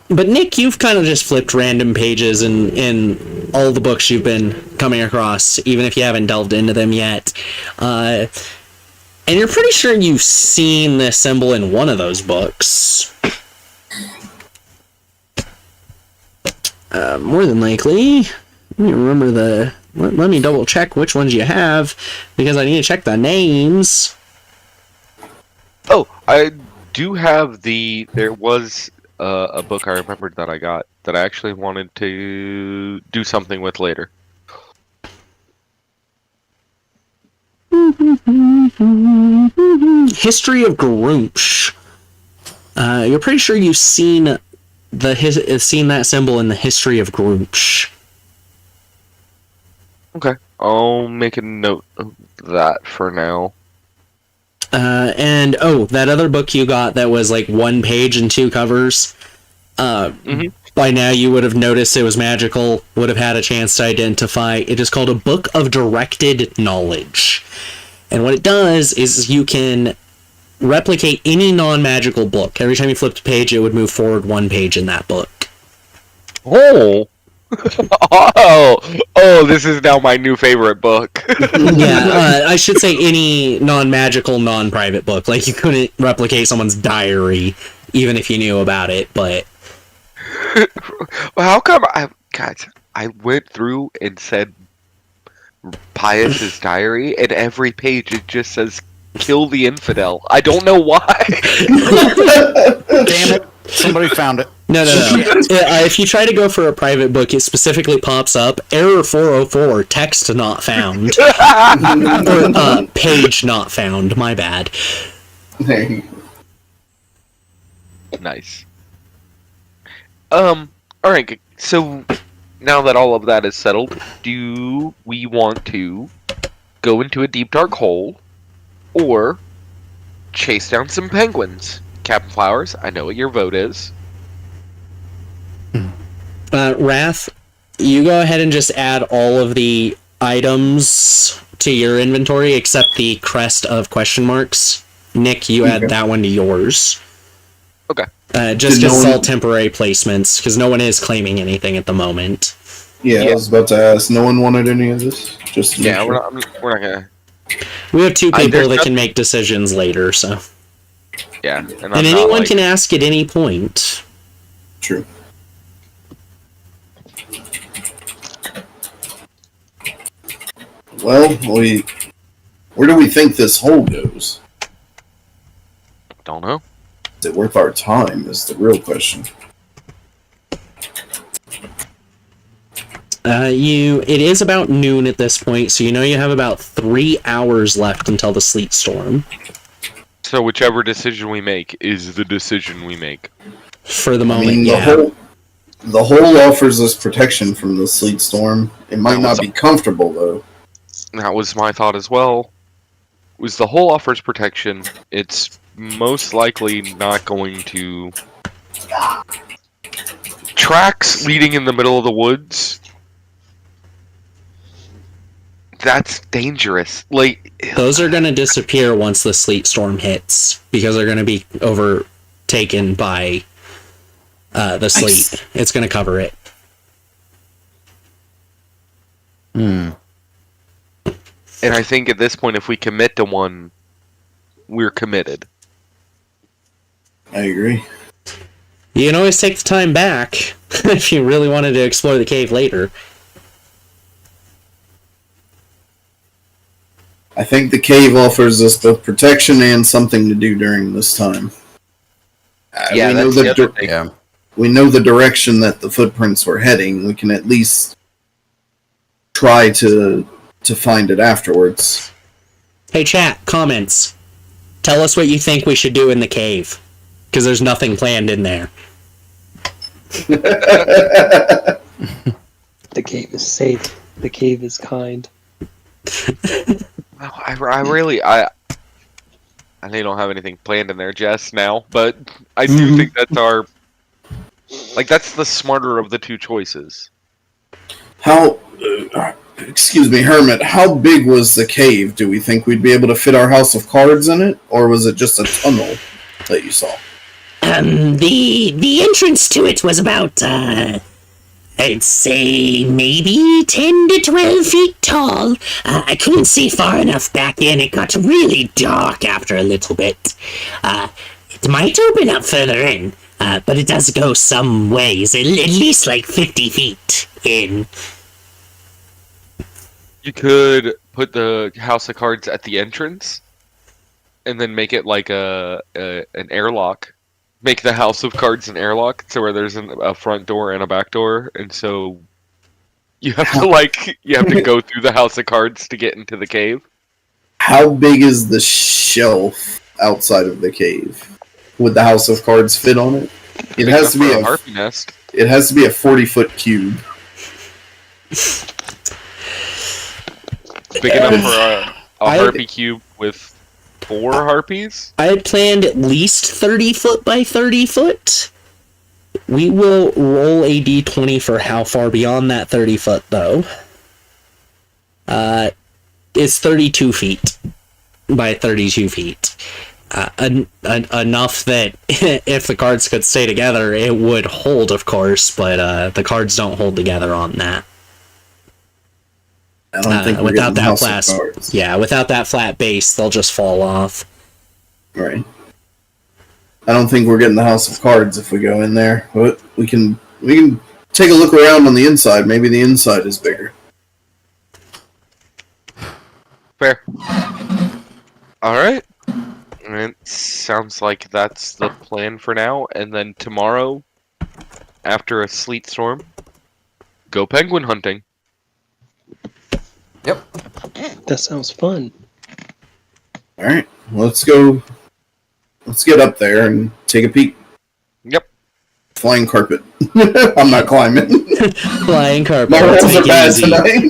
But Nick, you've kind of just flipped random pages in all the books you've been coming across, even if you haven't delved into them yet. And you're pretty sure you've seen this symbol in one of those books. More than likely. Let me remember the... Let me double check which ones you have, because I need to check the names. oh, I do have there was a book I remembered that I got that I actually wanted to do something with later. History of Groomsh. You're pretty sure you've seen seen that symbol in the History of Groomsh. Okay, I'll make a note of that for now. And that other book you got that was like 1 page and 2 covers. By now you would have noticed it was magical, would have had a chance to identify. It is called a Book of Directed Knowledge. And what it does is you can replicate any non-magical book. Every time you flipped a page, it would move forward 1 page in that book. Oh! This is now my new favorite book. Yeah, I should say any non-magical, non-private book. Like, you couldn't replicate someone's diary, even if you knew about it, but... Well, how come I went through and said Pius's diary, and every page it just says kill the infidel. I don't know why. Damn it! Somebody found it. No. If you try to go for a private book, it specifically pops up, error 404, text not found. Or, page not found, my bad. There you go. Nice. Alright, so now that all of that is settled, do we want to go into a deep dark hole or chase down some penguins? Captain Flowers, I know what your vote is. Wrath, you go ahead and just add all of the items to your inventory except the crest of question marks. Nick, you add that one to yours. Okay. Just as all temporary placements, because no one is claiming anything at the moment. Yeah, I was about to ask. No one wanted any of this? Just to make Yeah, sure. we're not gonna... We have 2 people there's that can make decisions later, so... Yeah. And anyone can ask at any point. True. Well, where do we think this hole goes? Don't know. Is it worth our time is the real question. It is about noon at this point, so you know you have about 3 hours left until the sleet storm. So whichever decision we make is the decision we make. For the moment, I mean, yeah. The hole offers us protection from the sleet storm. It might not be comfortable, though. That was my thought as well. Was the hole offers protection, it's most likely not going to... Tracks leading in the middle of the woods That's dangerous. Like, Those are going to disappear once the sleet storm hits because they're going to be overtaken by the sleet. It's going to cover it. and I think at this point, if we commit to one, we're committed. I agree. You can always take the time back if you really wanted to explore the cave later. I think the cave offers us both protection and something to do during this time. Yeah, we know that's the other thing. Yeah. we know the direction that the footprints were heading. We can at least try to find it afterwards. Hey chat, comments. Tell us what you think we should do in the cave. Because there's nothing planned in there. The cave is safe. The cave is kind. I really don't have anything planned in there, Jess, now, but I do think that's that's the smarter of the two choices. How, excuse me, Hermit, how big was the cave? Do we think we'd be able to fit our house of cards in it? Or was it just a tunnel that you saw? The entrance to it was about, I'd say maybe 10 to 12 feet tall. I couldn't see far enough back in. It got really dark after a little bit. It might open up further in, but it does go some ways, at least like 50 feet in. You could put the house of cards at the entrance, and then make it like an airlock. Make the house of cards an airlock, so where there's a front door and a back door, and so you have to go through the house of cards to get into the cave. How big is the shelf outside of the cave? Would the house of cards fit on it? It has to be a Harpy nest. It has to be a 40-foot cube. Big enough for a Harpy cube with 4 harpies? I had planned at least 30 foot by 30 foot. We will roll a d20 for how far beyond that 30 foot, though. It's 32 feet by 32 feet. Enough that if the cards could stay together, it would hold, of course, but the cards don't hold together on that. I don't think we're without getting that house flat, of cards. yeah, without that flat base, they'll just fall off. Right. I don't think we're getting the house of cards if we go in there. But we can take a look around on the inside. Maybe the inside is bigger. Fair. Alright. It sounds like that's the plan for now, and then tomorrow, after a sleet storm, go penguin hunting. Yep. That sounds fun. All right, let's go. Let's get up there and take a peek. Yep. Flying carpet. I'm not climbing. Flying carpet. My Let's rolls make are it bad easy. tonight.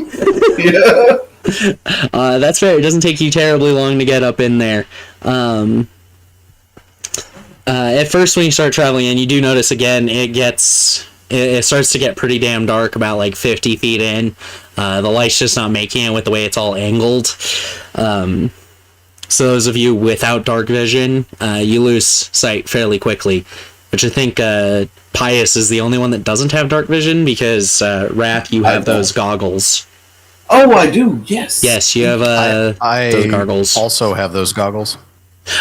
Yeah. That's fair. It doesn't take you terribly long to get up in there. At first, when you start traveling in, you do notice again it starts to get pretty damn dark about like 50 feet in. The light's just not making it with the way it's all angled. So those of you without dark vision, you lose sight fairly quickly. Which I think Pius is the only one that doesn't have dark vision because Wrath, you have those goggles. Oh, I do. Yes. Yes, you have those goggles. Also have those goggles.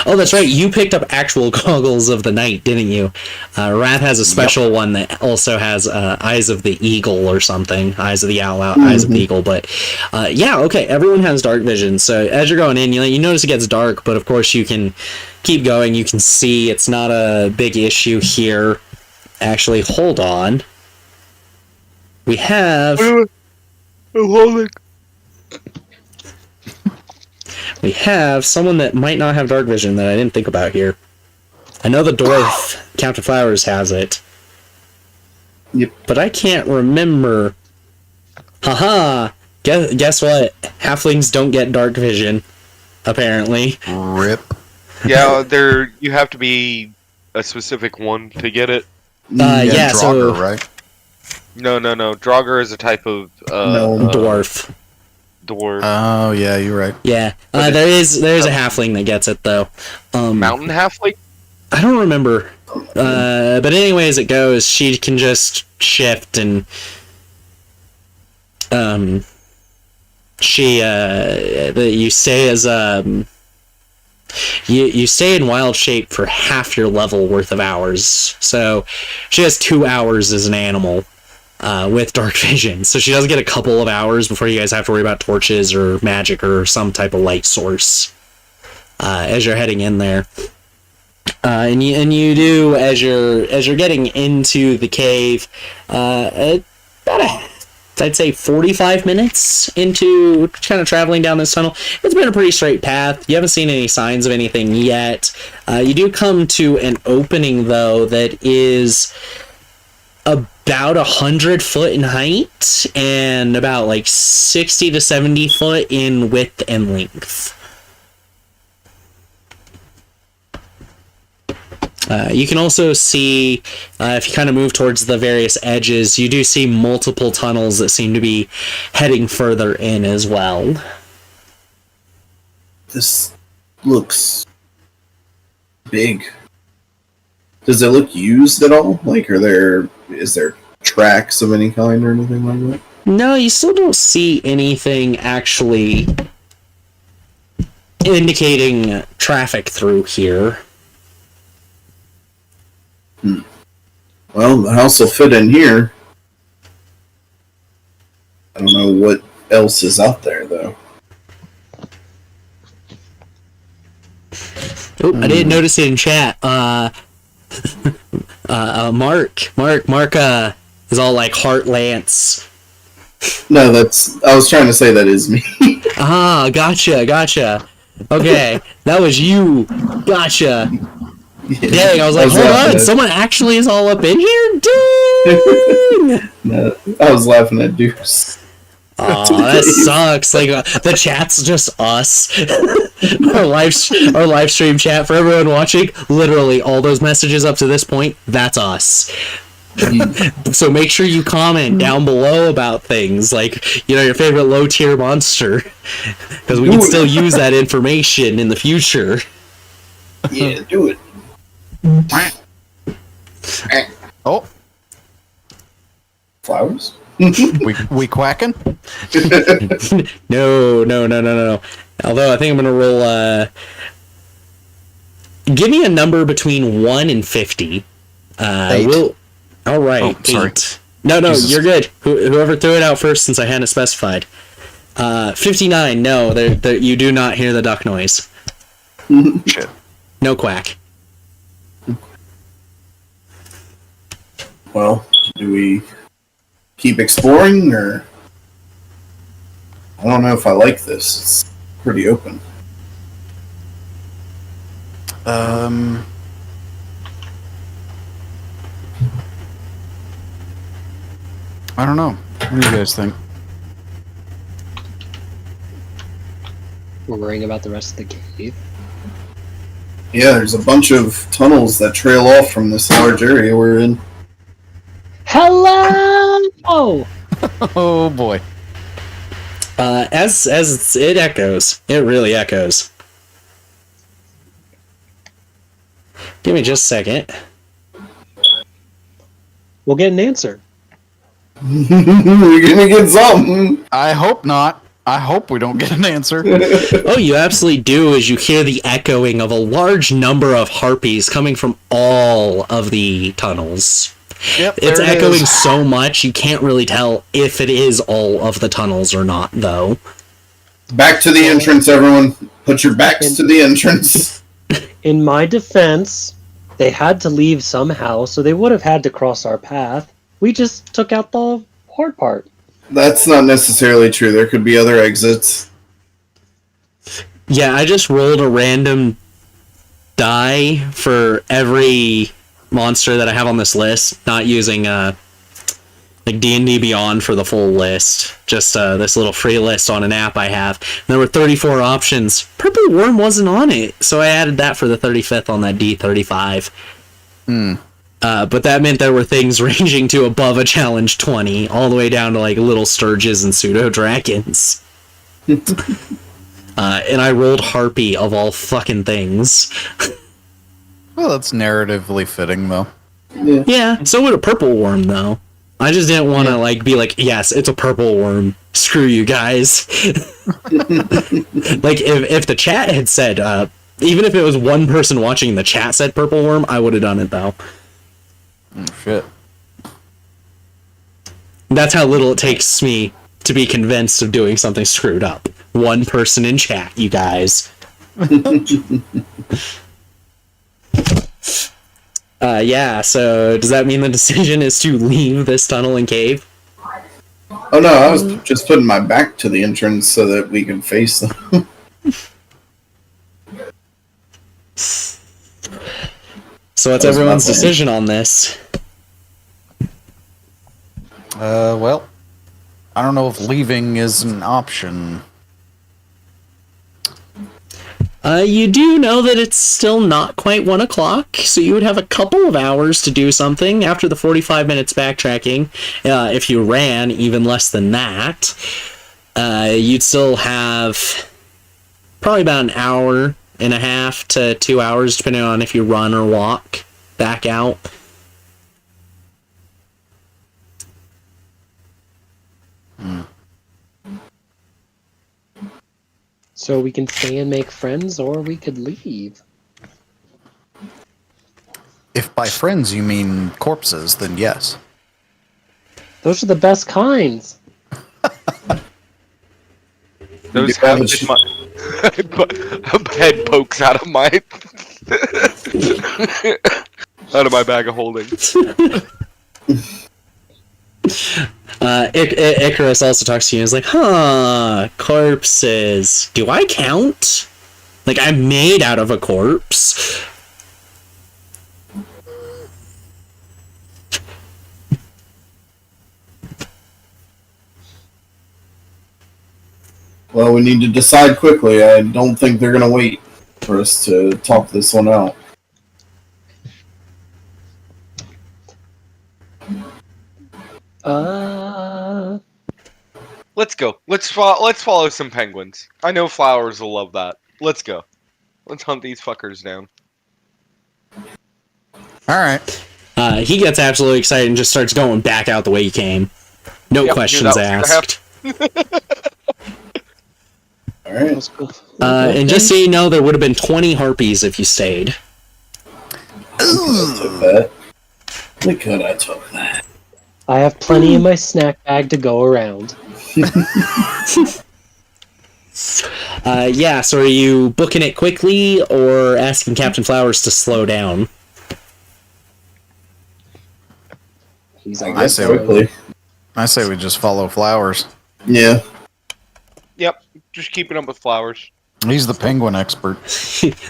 Oh, that's right. You picked up actual goggles of the night, didn't you? Wrath has a special one that also has Eyes of the Eagle or something. Eyes of the Owl, Eyes of the Eagle. But yeah, okay. Everyone has dark vision. So as you're going in, you notice it gets dark, but of course you can keep going. You can see it's not a big issue here. Actually, hold on. We have... We have someone that might not have dark vision that I didn't think about here. I know the dwarf, Captain Flowers, has it. Yep. But I can't remember. Haha! Guess what? Halflings don't get dark vision, apparently. Rip. Yeah, you have to be a specific one to get it. Yeah, Draugr, so... right? No. Draugr is a type of No, dwarf. dwarf. Oh yeah, you're right. Yeah, there's a halfling that gets it though. Mountain halfling? I don't remember. But anyway, as it goes, she can just shift and you stay as you stay in wild shape for half your level worth of hours. So she has 2 hours as an animal with dark vision. So she does get a couple of hours before you guys have to worry about torches or magic or some type of light source as you're heading in there. And you do, as you're getting into the cave, I'd say 45 minutes into kind of traveling down this tunnel. It's been a pretty straight path. You haven't seen any signs of anything yet. You do come to an opening, though, that is about 100 foot in height and about like 60 to 70 foot in width and length. You can also see, if you kind of move towards the various edges, you do see multiple tunnels that seem to be heading further in as well. This looks big. Does it look used at all? Like, is there tracks of any kind or anything like that? No, you still don't see anything actually indicating traffic through here. Well, the house will fit in here. I don't know what else is out there, though. Oh, I didn't notice it in chat. Mark is all like Heart Lance. No, I was trying to say that is me. Ah, gotcha. Okay, that was you. Gotcha. Dang, I was like, hold on, someone actually is all up in here? Dang! No, I was laughing at Deuce. Aw, that sucks. Like, the chat's just us. our live stream chat for everyone watching, literally all those messages up to this point, that's us. So make sure you comment down below about things, like, your favorite low tier monster, because we can still use that information in the future. Yeah, do it. Oh, Flowers? we quacking? No. Although I think I'm gonna roll. Give me a number between 1 and 50. 8. All right. Oh, sorry. 8. No, Jesus. You're good. Whoever threw it out first, since I hadn't specified. 59. No, you do not hear the duck noise. Shit. No quack. Well, do we keep exploring, or... I don't know if I like this. It's pretty open. I don't know. What do you guys think? We're worrying about the rest of the cave. Yeah, there's a bunch of tunnels that trail off from this large area we're in. Hello! Oh! Oh boy. As it echoes, it really echoes. Give me just a second. We'll get an answer. You're gonna get something. I hope not. I hope we don't get an answer. Oh, you absolutely do, as you hear the echoing of a large number of harpies coming from all of the tunnels. Yep, It's there it echoing is. so much, you can't really tell if it is all of the tunnels or not, though. Back to the entrance, everyone. Put your backs to the entrance. In my defense, they had to leave somehow, so they would have had to cross our path. We just took out the hard part. That's not necessarily true. There could be other exits. Yeah, I just rolled a random die for every monster that I have on this list, not using like D&D Beyond for the full list, just this little free list on an app I have. And there were 34 options. Purple Worm wasn't on it, so I added that for the 35th on that D35. But that meant there were things ranging to above a challenge 20, all the way down to like little sturges and pseudo dragons. And I rolled Harpy of all fucking things. Well, that's narratively fitting, though. Yeah, so would a purple worm, though. I just didn't want to be like, yes, it's a purple worm. Screw you guys. Like, if the chat had said, even if it was one person watching the chat said purple worm, I would have done it, though. Shit. That's how little it takes me to be convinced of doing something screwed up. One person in chat, you guys. Yeah, so does that mean the decision is to leave this tunnel and cave? Oh no, I was just putting my back to the entrance so that we can face them. So what's everyone's decision on this? Well, I don't know if leaving is an option. You do know that it's still not quite 1 o'clock, so you would have a couple of hours to do something after the 45 minutes backtracking. If you ran, even less than that. You'd still have probably about an hour and a half to 2 hours, depending on if you run or walk back out. So we can stay and make friends, or we could leave. If by friends you mean corpses, then yes. Those are the best kinds. Those have been my a head pokes out of my out of my bag of holding. Icarus also talks to you and is like, corpses. Do I count? Like, I'm made out of a corpse. Well, we need to decide quickly. I don't think they're gonna wait for us to talk this one out. Let's go. Let's follow some penguins. I know Flowers will love that. Let's go. Let's hunt these fuckers down. Alright. He gets absolutely excited and just starts going back out the way he came. No questions asked. Alright. And just so you know, there would have been 20 harpies if you stayed. I took that. Look good, I took that. I have plenty in my snack bag to go around. Yeah, so are you booking it quickly or asking Captain Flowers to slow down? I say we just follow Flowers. Yeah. Yep, just keeping up with Flowers. He's the penguin expert.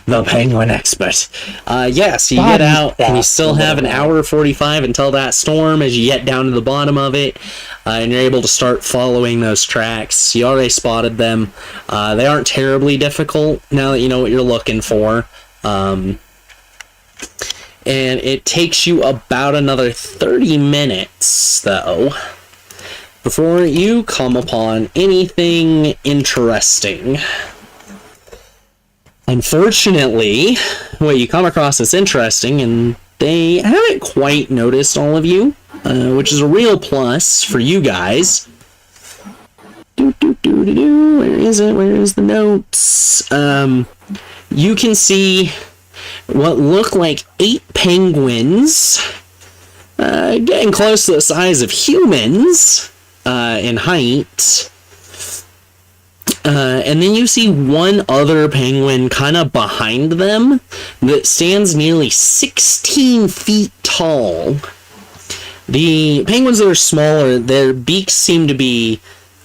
The penguin expert. Yes, you get out, and you still have an hour 45 until that storm as you get down to the bottom of it, and you're able to start following those tracks. You already spotted them. They aren't terribly difficult now that you know what you're looking for. And it takes you about another 30 minutes, though, before you come upon anything interesting. Unfortunately, what you come across is interesting, and they haven't quite noticed all of you, which is a real plus for you guys. Where is it? Where is the notes? You can see what look like 8 penguins, getting close to the size of humans in height. And then you see one other penguin kind of behind them that stands nearly 16 feet tall. The penguins that are smaller, their beaks seem to be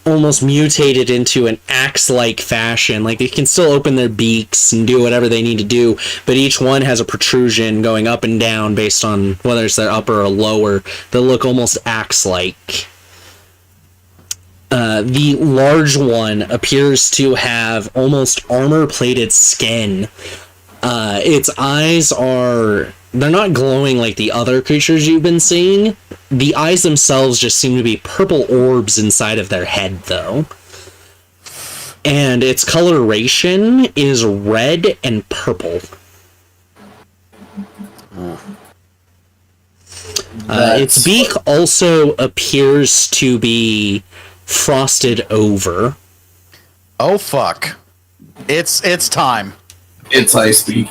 almost mutated into an axe-like fashion. Like, they can still open their beaks and do whatever they need to do, but each one has a protrusion going up and down based on whether it's their upper or lower. They look almost axe-like. The large one appears to have almost armor-plated skin. Its eyes they're not glowing like the other creatures you've been seeing. The eyes themselves just seem to be purple orbs inside of their head, though. and its coloration is red and purple. Its beak also appears to be frosted over. Oh fuck! It's time. It's Ice Beak.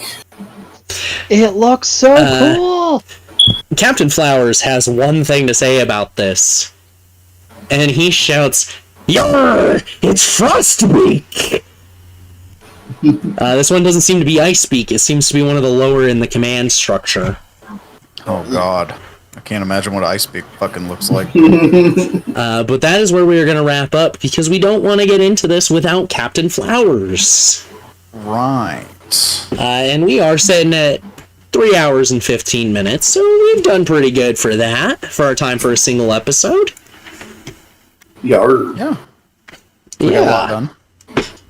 It looks so cool. Captain Flowers has one thing to say about this, and he shouts, "Yarr! It's Frostbeak!" This one doesn't seem to be Icebeak. It seems to be one of the lower in the command structure. Oh god. I can't imagine what Icebeak fucking looks like. But that is where we are going to wrap up, because we don't want to get into this without Captain Flowers. Right. And we are sitting at 3 hours and 15 minutes, so we've done pretty good for that, for our time for a single episode. Yarr. Yeah. We got a lot done.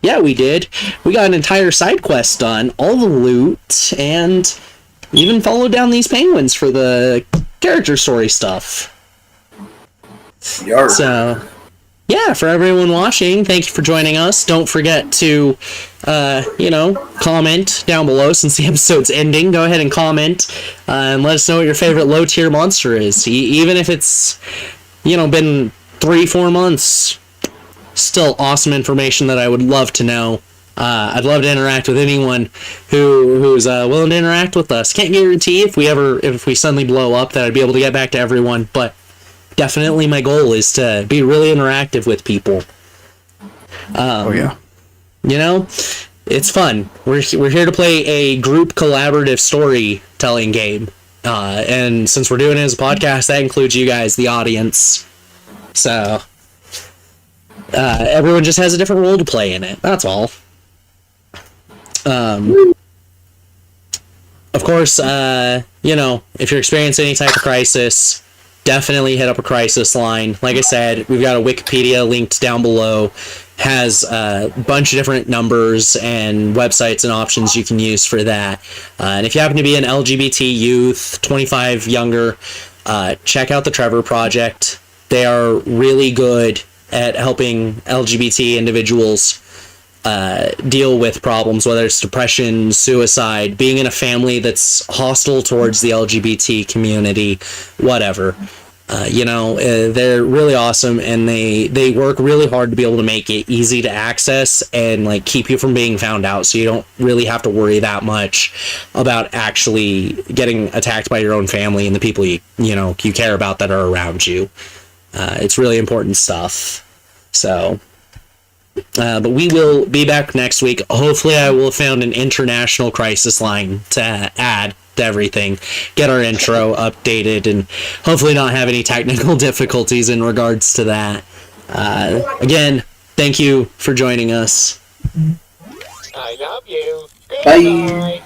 Yeah, we did. We got an entire side quest done, all the loot, and even followed down these penguins for the character story stuff. Yarr. So, yeah, for everyone watching, thank you for joining us. Don't forget to, comment down below since the episode's ending. Go ahead and comment and let us know what your favorite low-tier monster is. Even if it's, been 3-4 months. Still awesome information that I would love to know. I'd love to interact with anyone who's willing to interact with us. Can't guarantee if we suddenly blow up that I'd be able to get back to everyone, but definitely my goal is to be really interactive with people. Oh yeah. It's fun. We're here to play a group collaborative storytelling game, and since we're doing it as a podcast, that includes you guys, the audience. So everyone just has a different role to play in it. That's all. Of course, if you're experiencing any type of crisis, definitely hit up a crisis line. Like I said, we've got a Wikipedia linked down below. Has a bunch of different numbers and websites and options you can use for that. And if you happen to be an LGBT youth, 25 younger, check out the Trevor Project. They are really good at helping LGBT individuals deal with problems, whether it's depression, suicide, being in a family that's hostile towards the LGBT community, whatever. They're really awesome, and they work really hard to be able to make it easy to access and keep you from being found out, so you don't really have to worry that much about actually getting attacked by your own family and the people you care about that are around you. It's really important stuff. So, but we will be back next week. Hopefully I will have found an international crisis line to add to everything, get our intro updated, and hopefully not have any technical difficulties in regards to that. Again, thank you for joining us. I love you. Bye.